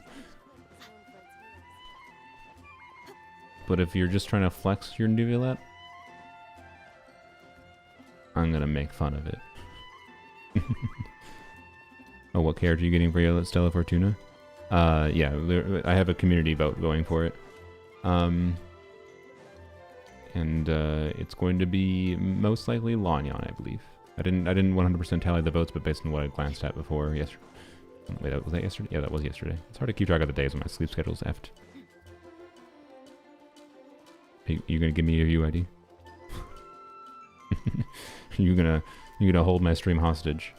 But if you're just trying to flex your Nubilet, I'm gonna make fun of it. Oh, what character are you getting for your Stella Fortuna? Yeah, I have a community vote going for it. And it's going to be most likely Lanyan, I believe. I didn't 100% tally the votes, but based on what I glanced at before yesterday. Wait, was that yesterday? Yeah, that was yesterday. It's hard to keep track of the days when my sleep schedule's effed. Hey, you gonna give me your UID? you gonna hold my stream hostage?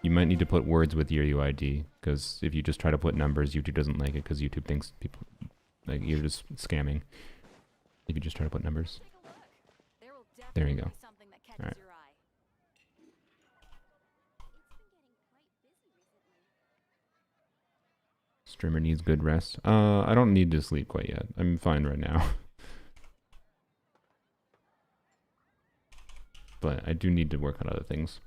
You might need to put words with your UID, because if you just try to put numbers, YouTube doesn't like it, because YouTube thinks people, like, you're just scamming. If you just try to put numbers. There you go. Alright. Streamer needs good rest. I don't need to sleep quite yet. I'm fine right now. But I do need to work on other things.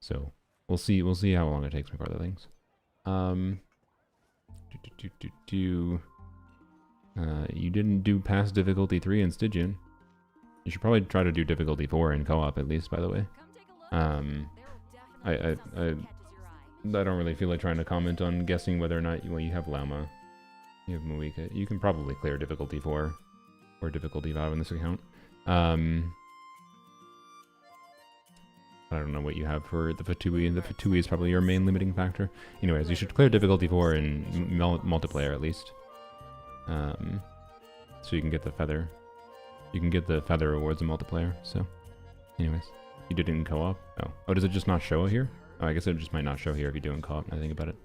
So we'll see how long it takes me for other things. You didn't do past difficulty 3 in Stygian. You should probably try to do difficulty 4 in co-op at least, by the way. I don't really feel like trying to comment on guessing whether or not you have Llama. You have Moika. You can probably clear difficulty 4 or difficulty 5 in this account. I don't know what you have for the Fatui, and the Fatui is probably your main limiting factor. Anyways, you should clear difficulty 4 in multiplayer at least. So you can get the feather. You can get the feather rewards in multiplayer, so. Anyways, you did it in co-op? Oh, does it just not show here? Oh, I guess it just might not show here if you do in co-op, now I think about it.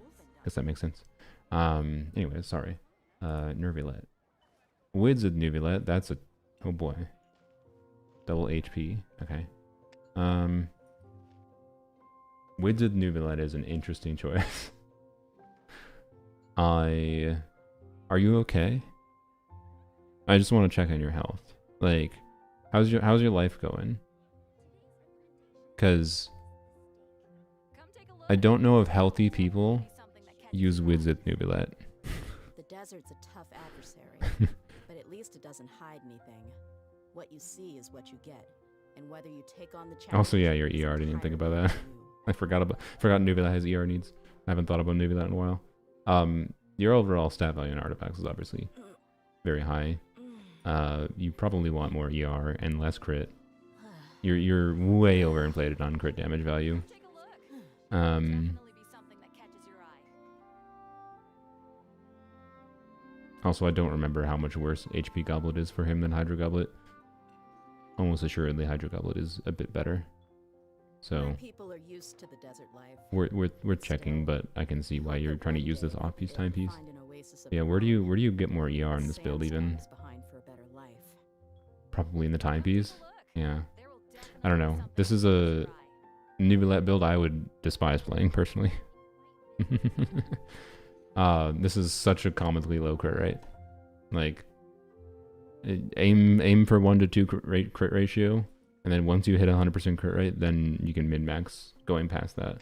Guess that makes sense. Anyways, sorry. Nervulet. Wids of Nervulet, that's a... Oh boy. Double HP, okay. Wids of Nervulet is an interesting choice. Are you okay? I just want to check on your health. Like, how's your life going? Because I don't know if healthy people use Wids of Nervulet. The desert's a tough adversary, but at least it doesn't hide anything. What you see is what you get. And whether you take on the Also, yeah, your ER. I didn't even think about that. I forgot Nuvilat has ER needs. I haven't thought about Nuvilat in a while. Your overall stat value in artifacts is obviously very high. You probably want more ER and less crit. You're way overinflated on crit damage value. Also, I don't remember how much worse HP Goblet is for him than Hydro Goblet. Almost assuredly, Hydro Goblet is a bit better. So people are used to the desert life. we're checking, but I can see why you're trying to use this off-piece timepiece. Yeah, where do you get more ER in this build even? Probably in the timepiece. Yeah, I don't know. This is a Nuvilat build I would despise playing personally. This is such a comically low crit rate. Like, aim for 1 to 2 crit ratio, and then once you hit 100% crit rate, then you can min-max going past that.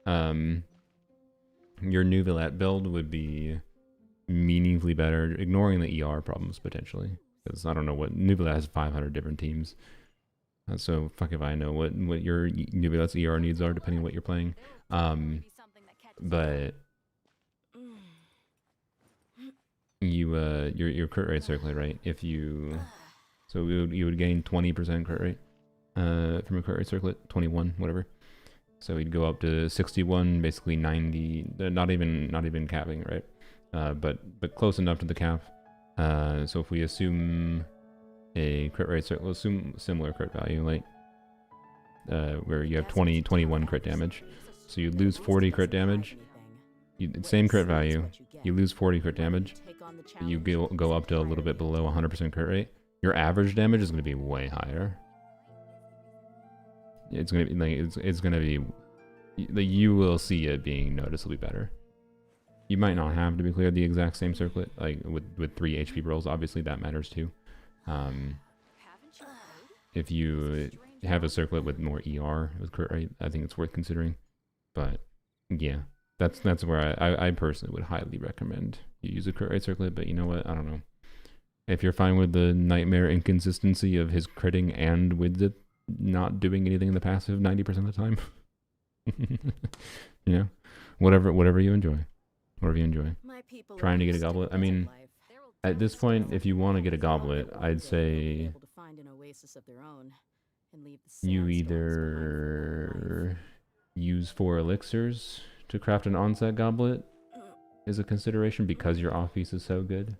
Your Nuvilat build would be meaningfully better, ignoring the ER problems potentially. Because I don't know what Nuvilat has 500 different teams. So fuck if I know what your Nuvilat's ER needs are depending on what you're playing. But your crit rate circlet, right? If you you would gain 20% crit rate from a crit rate circlet, 21, whatever. So we'd go up to 61, basically 90, not even capping, right? But close enough to the cap. So if we assume a crit rate circle, assume similar crit value, like where you have 21 crit damage. So you lose 40 crit damage. Same crit value. You lose 40 crit damage. You go up to a little bit below 100% crit rate. Your average damage is going to be way higher. It's going to be like it's going to be you will see it being noticeably better. You might not have to be clear the exact same circlet, like with 3 HP rolls. Obviously that matters too. If you have a circlet with more ER with crit rate, I think it's worth considering. But yeah, that's where I personally would highly recommend you use a crit rate circlet. But you know what? I don't know. If you're fine with the nightmare inconsistency of his critting and with it not doing anything in the passive 90% of the time, you know, whatever you enjoy. Whatever you enjoy. Trying to get a goblet. I mean, at this point, if you want to get a goblet, I'd say you either use 4 elixirs to craft an onset goblet is a consideration because your off-piece is so good.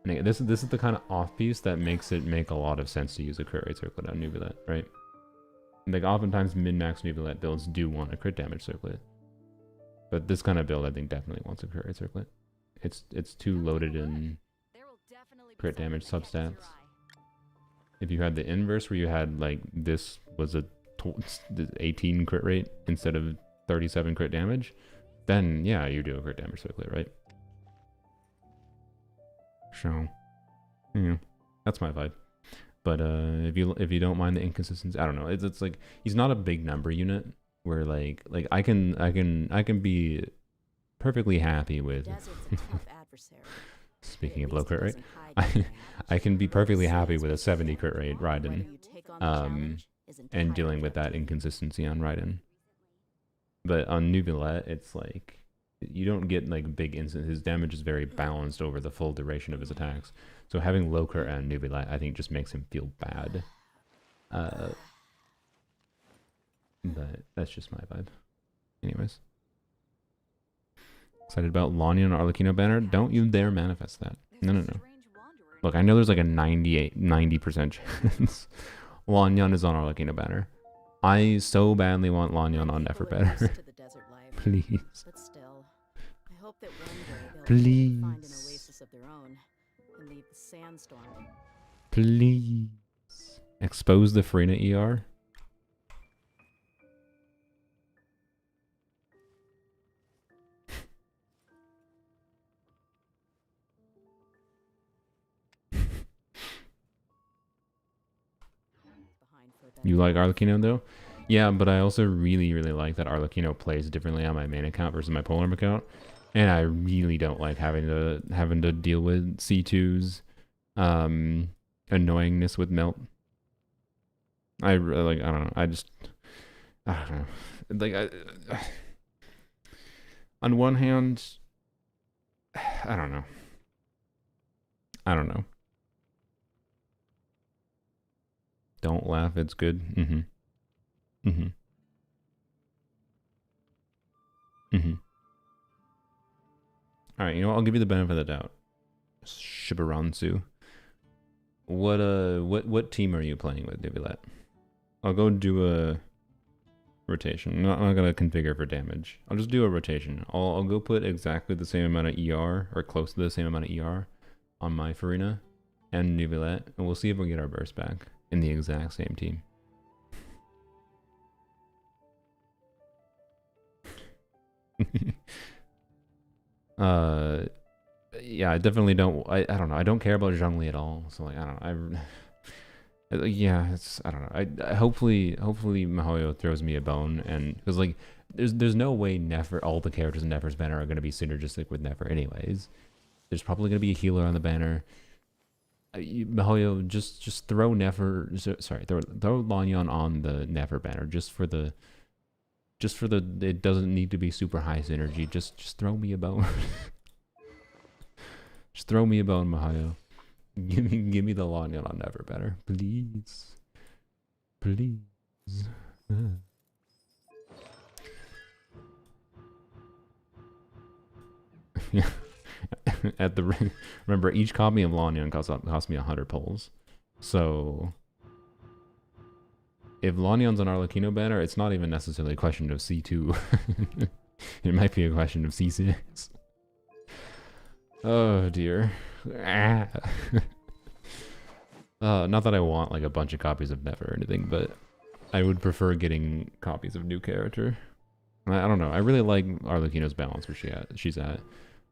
And this is the kind of off-piece that makes it make a lot of sense to use a crit rate circlet on Nuvilat, right? Like, oftentimes min-max Nuvilat builds do want a crit damage circlet. But this kind of build, I think, definitely wants a crit rate circlet. It's too loaded in crit damage substats. If you had the inverse, where you had, like, this was a 18 crit rate instead of 37 crit damage, then, yeah, you do a crit damage circlet, right? So, yeah, that's my vibe. But if you don't mind the inconsistency, I don't know. It's like he's not a big number unit. Where like I can be perfectly happy with speaking of low crit rate, I can be perfectly happy with a 70 crit rate Raiden, and dealing with that inconsistency on Raiden. But on Nuvilat, it's like you don't get like big instances. His damage is very balanced over the full duration of his attacks. So having low crit on Nuvilat, I think, just makes him feel bad. But that's just my vibe. Anyways. Excited about Lanyan Arlecchino banner? Don't you dare manifest that. No. Look, I know there's like a 90% chance Lanyan is on Arlecchino banner. I so badly want Lanyan on Nefra banner. Please. Please. Please. Expose the Freyna ER. You like Arlecchino though? Yeah, but I also really like that Arlecchino plays differently on my main account versus my polearm account. And I really don't like having to deal with C2's annoyingness with melt. I don't know. I don't know. Like on one hand, I don't know. Don't laugh, it's good. Alright, you know what? I'll give you the benefit of the doubt. Shibaransu. What team are you playing with, Divilet? I'll go do a rotation. I'm not gonna configure for damage. I'll just do a rotation. I'll go put exactly the same amount of ER, or close to the same amount of ER, on my Farina and Nubilet, and we'll see if we get our burst back in the exact same team. Yeah, I definitely don't. I don't know. I don't care about Zhongli at all. So like, I don't know. Yeah, I don't know. I hopefully Mihoyo throws me a bone, and because like there's no way Nefra, all the characters in Nefra's banner are going to be synergistic with Nefra anyways. There's probably going to be a healer on the banner. Mihoyo, just throw Nefra. Sorry, throw Lanyan on the Nefra banner just for the. It doesn't need to be super high synergy. Just throw me a bone. Just throw me a bone, Mihoyo. Give me the Lanyan on Never Better, please. Yeah. Remember, each copy of Lanyan cost me 100 pulls. So if Lanyan's on Arlecchino banner, it's not even necessarily a question of C2. It might be a question of C6. Oh dear. Not that I want like a bunch of copies of Never or anything, but I would prefer getting copies of new character. I don't know. I really like Arlecchino's balance where she's at.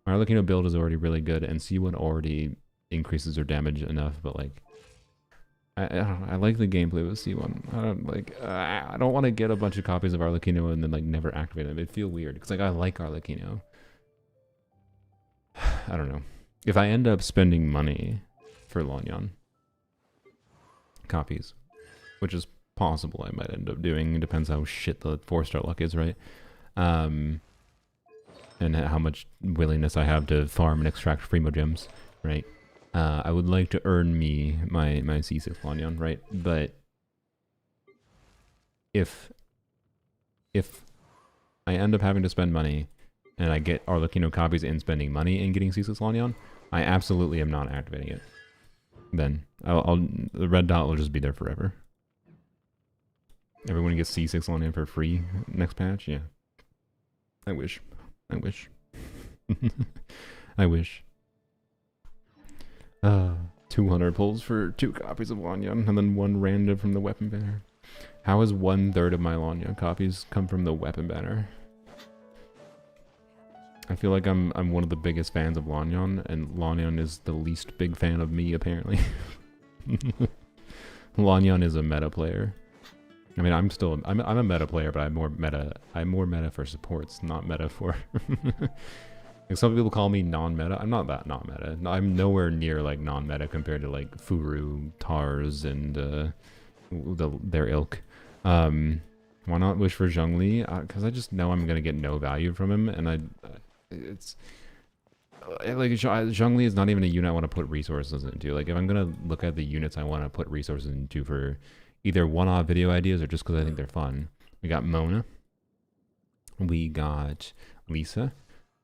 My Arlecchino build is already really good, and C1 already increases her damage enough, but like I don't know, I like the gameplay with C1. I don't want to get a bunch of copies of Arlecchino and then like never activate them. It'd feel weird because like I like Arlecchino. I don't know. If I end up spending money for Lanyan copies, which is possible I might end up doing, it depends how shit the 4-star luck is, right? And how much willingness I have to farm and extract Primo gems, right? I would like to earn me my C6 Lanyan, right? But if I end up having to spend money and I get Arlecchino copies and spending money and getting C6 Lanyan, I absolutely am not activating it. Then the red dot will just be there forever. Everyone gets C6 Lanyan for free next patch. Yeah, I wish. I wish. 200 pulls for 2 copies of Lanyan and then 1 random from the weapon banner. How has 1/3 of my Lanyan copies come from the weapon banner? I feel like I'm one of the biggest fans of Lanyan, and Lanyan is the least big fan of me, apparently. Lanyan is a meta player. I mean, I'm a meta player, but I'm more meta for supports, not meta for... Like, some people call me non-meta. I'm not that non-meta. I'm nowhere near like non-meta compared to like Furu, Tars, and their ilk. Why not wish for Zhongli? Because I just know I'm gonna get no value from him, and it's like Zhongli is not even a unit I want to put resources into. Like if I'm gonna look at the units I want to put resources into for either one-off video ideas or just because I think they're fun. We got Mona. We got Lisa.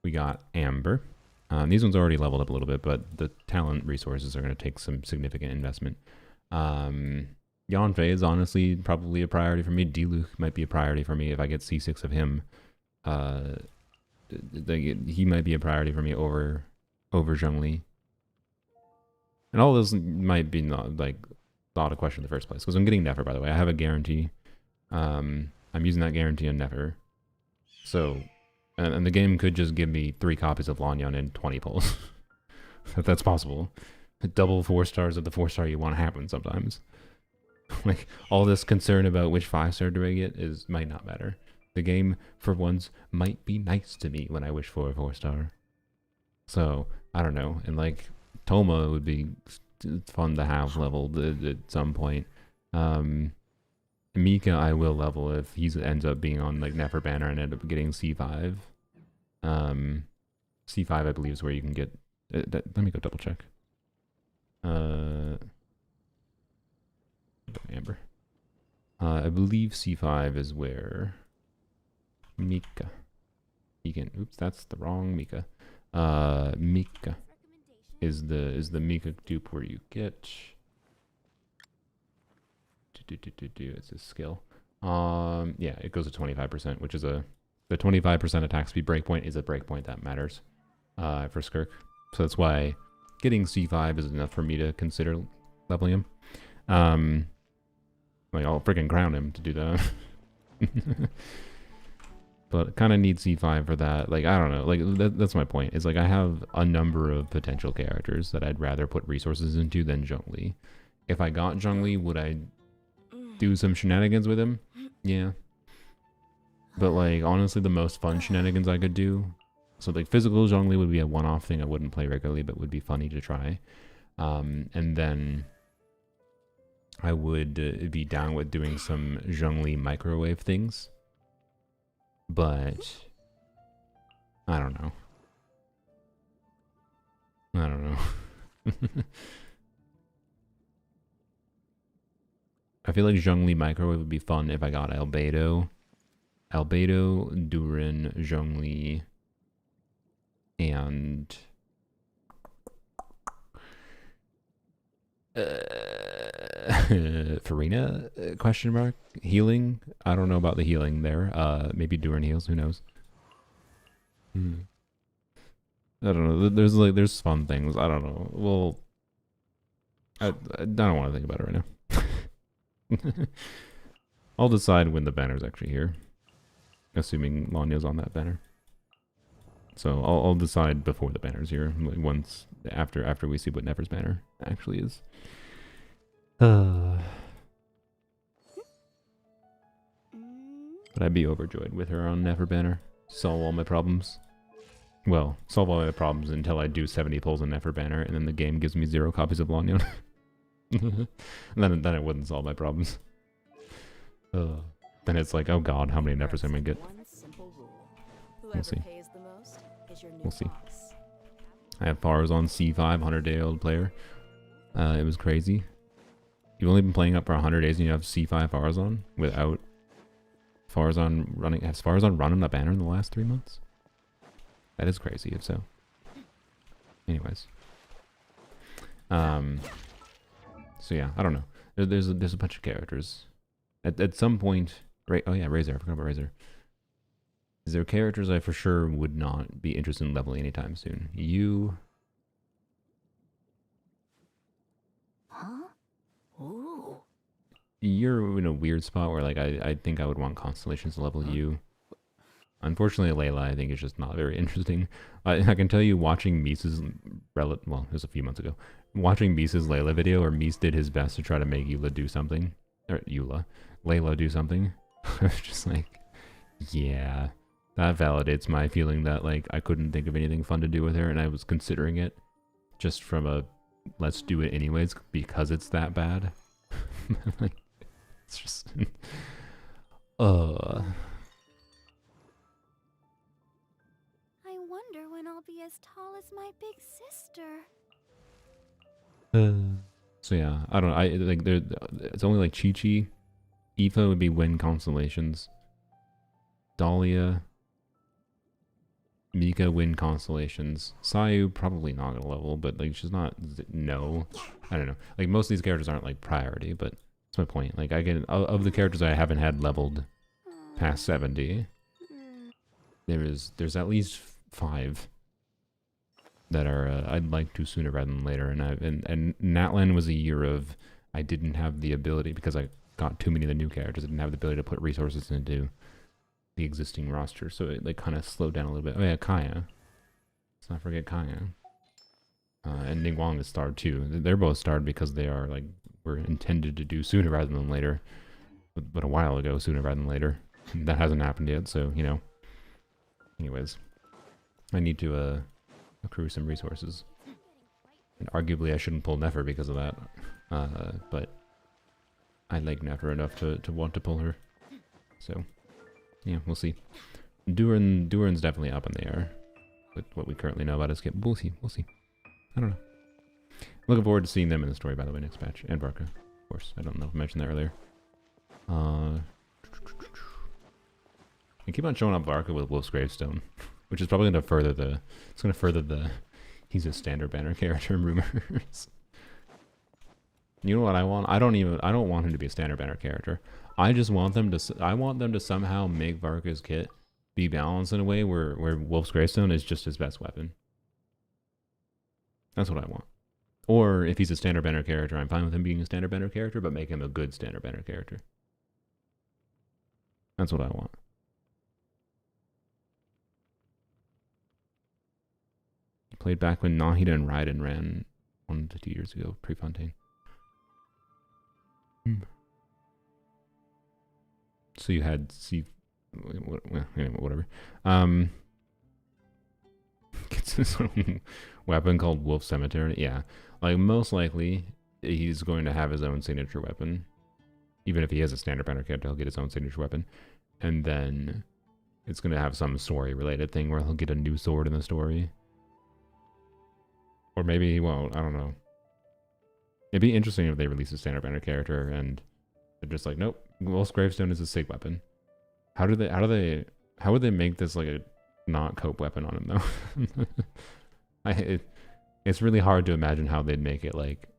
We got Amber. These ones already leveled up a little bit, but the talent resources are going to take some significant investment. Yanfei is honestly probably a priority for me. Diluc might be a priority for me if I get C6 of him. He might be a priority for me over Zhongli. And all those might be not a question in the first place, because I'm getting Nefra, by the way. I have a guarantee. I'm using that guarantee on Nefra. So... And the game could just give me 3 copies of Lanyan and 20 pulls. If that's possible. Double 4 stars of the 4-star you want to happen sometimes. Like, all this concern about which 5-star do I get might not matter. The game, for once, might be nice to me when I wish for a 4-star. So, I don't know. And like, Toma would be fun to have leveled at some point. Mika I will level if he ends up being on like Nefra banner and end up getting C5. C5 I believe is where you can get. Let me go double check. Amber. I believe C5 is where Mika. Oops, that's the wrong Mika. Mika is the Mika dupe where you get. It's a skill. Yeah, it goes to 25%, which is the 25% attack speed breakpoint is a breakpoint that matters for Skirk. So that's why getting C5 is enough for me to consider leveling him. Like I'll freaking crown him to do that. But kind of need C5 for that. Like I don't know. Like that's my point. It's like I have a number of potential characters that I'd rather put resources into than Zhongli. If I got Zhongli, would I do some shenanigans with him? Yeah. But like honestly, the most fun shenanigans I could do. So like physical Zhongli would be a one-off thing I wouldn't play regularly, but would be funny to try. And then I would be down with doing some Zhongli microwave things. But I don't know. I feel like Zhongli microwave would be fun if I got Albedo, Durin, Zhongli, and Farina? Question mark? Healing? I don't know about the healing there. Maybe Durin heals. Who knows? I don't know. There's fun things. I don't know. Well, I don't want to think about it right now. I'll decide when the banner's actually here, assuming Lanya's on that banner. So I'll decide before the banner's here, like once after we see what Nefra's banner actually is. But I'd be overjoyed with her on Nefra banner. Solve all my problems. Well, solve all my problems until I do 70 pulls on Nefra banner, and then the game gives me 0 copies of Lanyon. And then it wouldn't solve my problems. Then it's like, oh god, how many Nefras am I gonna get? We'll see. We'll see. I have Fars on C5, 100-day-old player. It was crazy. You've only been playing up for 100 days and you have C5 Farazon without Farazon running. Has Farazon run on the banner in the last 3 months? That is crazy, if so. Anyways. So yeah, I don't know. There's a bunch of characters. At some point, right? Oh yeah, Razor. I forgot about Razor. Is there characters I for sure would not be interested in leveling anytime soon? You. Huh? Ooh. You're in a weird spot where like I think I would want Constellations to level you. Unfortunately, Layla I think is just not very interesting. I can tell you watching Misa's well, it was a few months ago. Watching Misa's Layla video where Mise did his best to try to make Layla do something. Layla do something. I was just like, yeah. That validates my feeling that like I couldn't think of anything fun to do with her, and I was considering it just from a let's do it anyways because it's that bad. Like, it's just I wonder when I'll be as tall as my big sister. So yeah, I don't know. I like there. It's only like Chi-Chi. Aoife would be win Constellations. Dahlia. Mika win Constellations. Sayu probably not gonna level, but like she's not. No, I don't know. Like most of these characters aren't like priority, but that's my point. Like I get of the characters I haven't had leveled past 70. There's at least 5 that are I'd like to sooner rather than later, and Natlan was a year of I didn't have the ability because I got too many of the new characters. I didn't have the ability to put resources into the existing roster, so it like kind of slowed down a little bit. Oh yeah, Kaya. Let's not forget Kaya. And Ningguang is starred too. They're both starred because they are like were intended to do sooner rather than later, but a while ago, sooner rather than later. That hasn't happened yet, so you know. Anyways, I need to accrue some resources, and arguably I shouldn't pull Nefra because of that. But I like Nefra enough to want to pull her. So, yeah, we'll see. Durin's definitely up in the air with what we currently know about his kit. We'll see. I don't know. Looking forward to seeing them in the story, by the way, next patch. And Varka, of course. I don't know if I mentioned that earlier. I keep on showing up Varka with Wolf's Gravestone, which is probably going to further the... It's going to further the... He's a standard banner character rumors. You know what I want? I don't want him to be a standard banner character. I just want them to... I want them to somehow make Varka's kit be balanced in a way where Wolf's Gravestone is just his best weapon. That's what I want. Or if he's a standard banner character, I'm fine with him being a standard banner character, but make him a good standard banner character. That's what I want. Played back when Nahida and Raiden ran 1 to 2 years ago, pre-Fontaine. So you had whatever. Gets his own weapon called Wolf Cemetery. Yeah, like most likely he's going to have his own signature weapon. Even if he has a standard banner character, he'll get his own signature weapon, and then it's going to have some story-related thing where he'll get a new sword in the story. Or maybe he won't. I don't know. It'd be interesting if they release a standard banner character and they're just like, nope, Wolf's Gravestone is a sig weapon. How would they make this like a not cope weapon on him though? It's really hard to imagine how they'd make it like.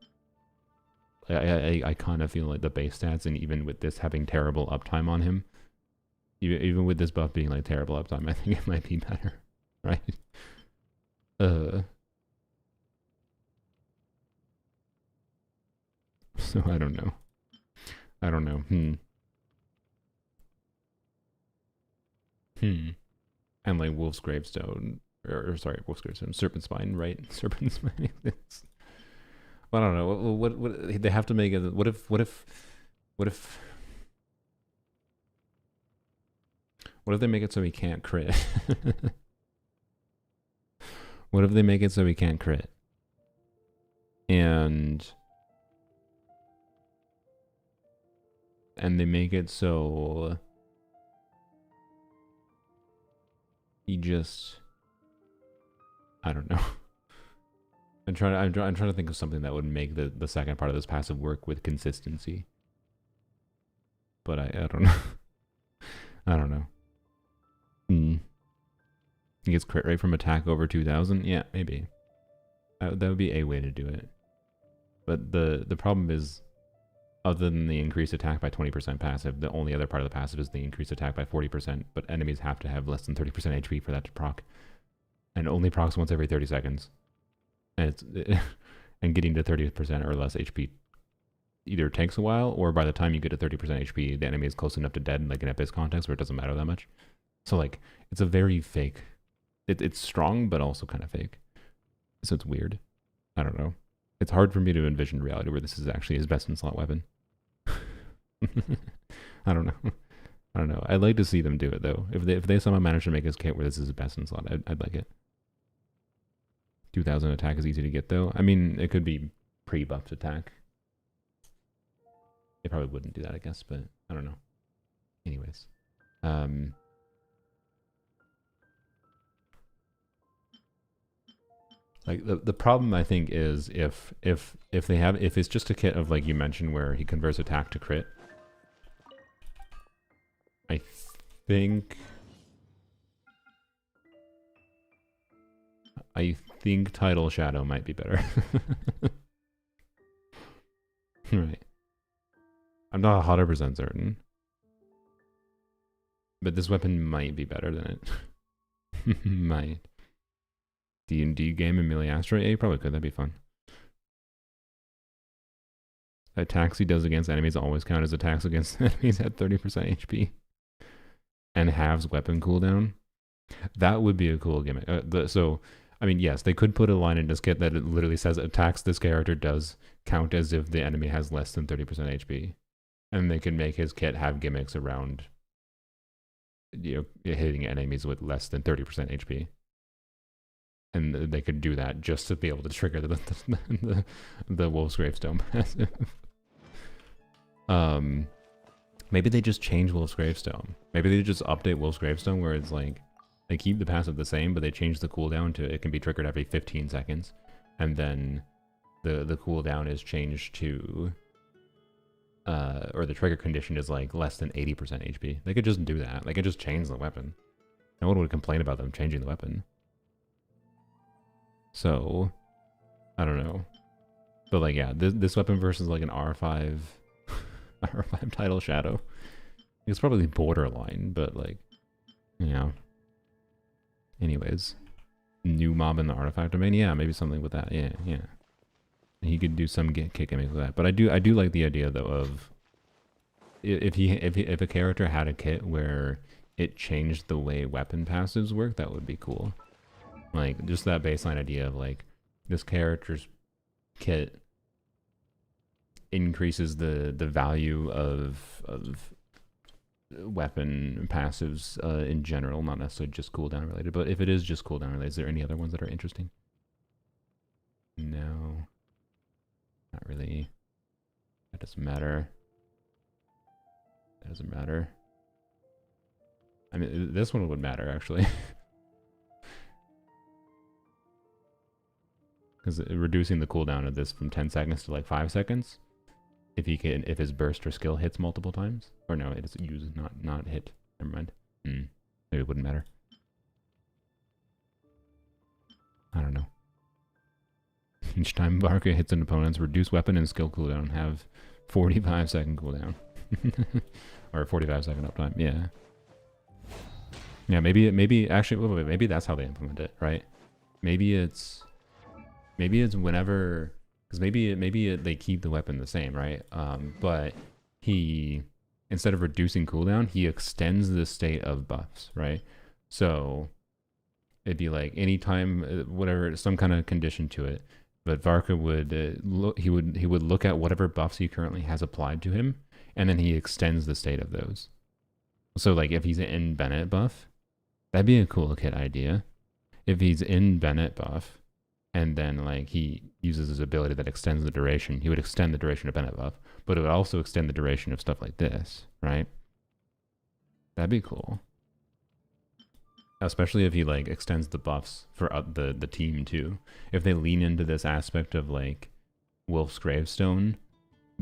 I kind of feel like the base stats, and even with this having terrible uptime on him, even with this buff being like terrible uptime, I think it might be better, right? So I don't know. And like Wolf's Gravestone, or sorry, Wolf's Gravestone, Serpent Spine, right? Serpent Spine. I don't know. What they have to make it? What if they make it so he can't crit? What if they make it so he can't crit? And they make it so he just, I don't know. I'm trying to think of something that would make the second part of this passive work with consistency. But I don't know. I don't know. He gets crit rate from attack over 2,000? Yeah, maybe. That would be a way to do it. But the problem is, other than the increased attack by 20% passive, the only other part of the passive is the increased attack by 40%, but enemies have to have less than 30% HP for that to proc. And only procs once every 30 seconds. And getting to 30% or less HP either takes a while, or by the time you get to 30% HP, the enemy is close enough to dead, like in Abyss context, where it doesn't matter that much. So like, it's a very fake. It's strong, but also kind of fake. So it's weird. I don't know. It's hard for me to envision reality where this is actually his best in slot weapon. I don't know. I'd like to see them do it though. If they somehow manage to make his kit where this is his best in slot, I'd like it. 2,000 attack is easy to get though. I mean, it could be pre-buffed attack. They probably wouldn't do that, I guess, but I don't know. Anyways, like the problem I think is if it's just a kit of, like you mentioned, where he converts attack to crit. I think Tidal Shadow might be better. Right. I'm not 100% certain. But this weapon might be better than it. Might. D&D game in Miliastra? Yeah, you probably could. That'd be fun. Attacks he does against enemies always count as attacks against enemies at 30% HP. And halves weapon cooldown. That would be a cool gimmick. So, I mean, yes, they could put a line in this kit that it literally says attacks this character does count as if the enemy has less than 30% HP. And they can make his kit have gimmicks around, hitting enemies with less than 30% HP. And they could do that just to be able to trigger the Wolf's Gravestone passive. Maybe they just change Wolf's Gravestone. Maybe they just update Wolf's Gravestone where it's like they keep the passive the same, but they change the cooldown to it can be triggered every 15 seconds, and then the cooldown is changed to or the trigger condition is like less than 80% HP. They could just do that. They could just change the weapon. No one would complain about them changing the weapon. So I don't know. But like, yeah, this weapon versus like an R5 R5 title Shadow. It's probably borderline, but like, you know. Anyways, new mob in the artifact domain. Yeah, maybe something with that. Yeah, yeah. He could do some kick gimmick with that. But I do like the idea though of if a character had a kit where it changed the way weapon passives work, that would be cool. Like just that baseline idea of like this character's kit increases the value of weapon passives in general, not necessarily just cooldown related. But if it is just cooldown related, is there any other ones that are interesting? No, not really. That doesn't matter. That doesn't matter. I mean, this one would matter actually. Because reducing the cooldown of this from 10 seconds to like 5 seconds, if his burst or skill hits multiple times, or no, it's used, not hit. Never mind. Maybe it wouldn't matter. I don't know. Each time Varka hits an opponent's reduce weapon and skill cooldown have 45-second cooldown, or 45-second uptime. Yeah. Yeah. Maybe actually, wait, maybe that's how they implement it, right? Maybe it's whenever. Because maybe they keep the weapon the same, right? But he, instead of reducing cooldown, he extends the state of buffs, right? So it'd be like anytime, whatever, some kind of condition to it. But Varka would he would look at whatever buffs he currently has applied to him, and then he extends the state of those. So like if he's in Bennett buff, that'd be a cool kit idea. If he's in Bennett buff, and then like he uses his ability that extends the duration, he would extend the duration of Bennett buff, but it would also extend the duration of stuff like this, right? That'd be cool. Especially if he like extends the buffs for the team too. If they lean into this aspect of like Wolf's Gravestone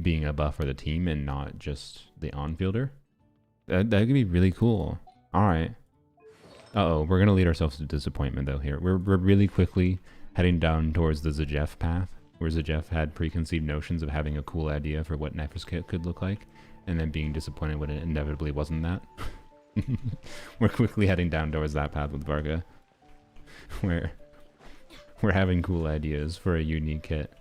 being a buff for the team and not just the on-fielder, that could be really cool. All right. Uh-oh, we're gonna lead ourselves to disappointment though here. We're really quickly heading down towards the Zajef path, where Zajef had preconceived notions of having a cool idea for what Nefra's kit could look like, and then being disappointed when it inevitably wasn't that. We're quickly heading down towards that path with Varga, where we're having cool ideas for a unique kit.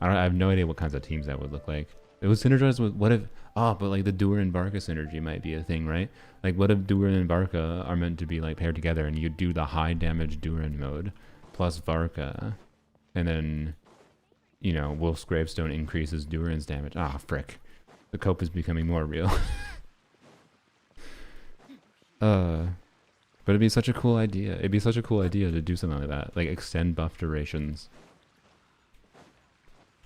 I have no idea what kinds of teams that would look like. It was synergized with, what if, but like the Doer and Varka synergy might be a thing, right? Like what if Doer and Varka are meant to be like paired together, and you do the high damage Durin mode plus Varka, and then, you know, Wolf's Gravestone increases Durin's damage. Ah, frick. The cope is becoming more real. But it'd be such a cool idea. It'd be such a cool idea to do something like that. Like extend buff durations.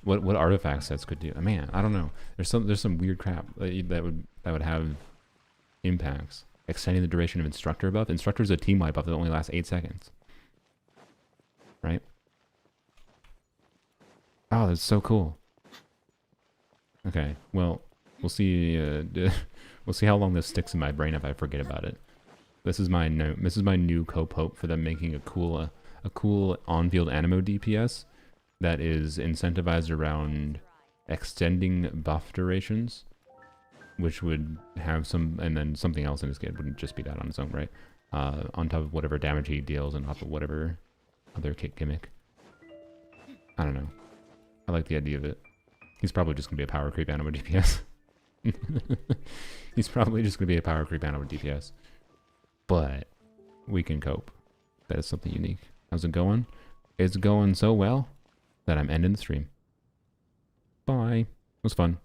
What artifact sets could do? Man, I don't know. There's some weird crap that would have impacts. Extending the duration of Instructor buff. Instructor is a team-wide buff that only lasts 8 seconds. Right? Oh, that's so cool. Okay, well, we'll see. We'll see how long this sticks in my brain if I forget about it. This is my new cope hope for them making a cool on-field animo DPS that is incentivized around extending buff durations, which would have some, and then something else in his kit. Wouldn't just be that on its own, right? On top of whatever damage he deals, and on top of whatever other kick gimmick. I don't know. I like the idea of it. He's probably just gonna be a power creep animo DPS. He's probably just gonna be a power creep animo DPS. But we can cope. That is something unique. How's it going? It's going so well that I'm ending the stream. Bye. It was fun.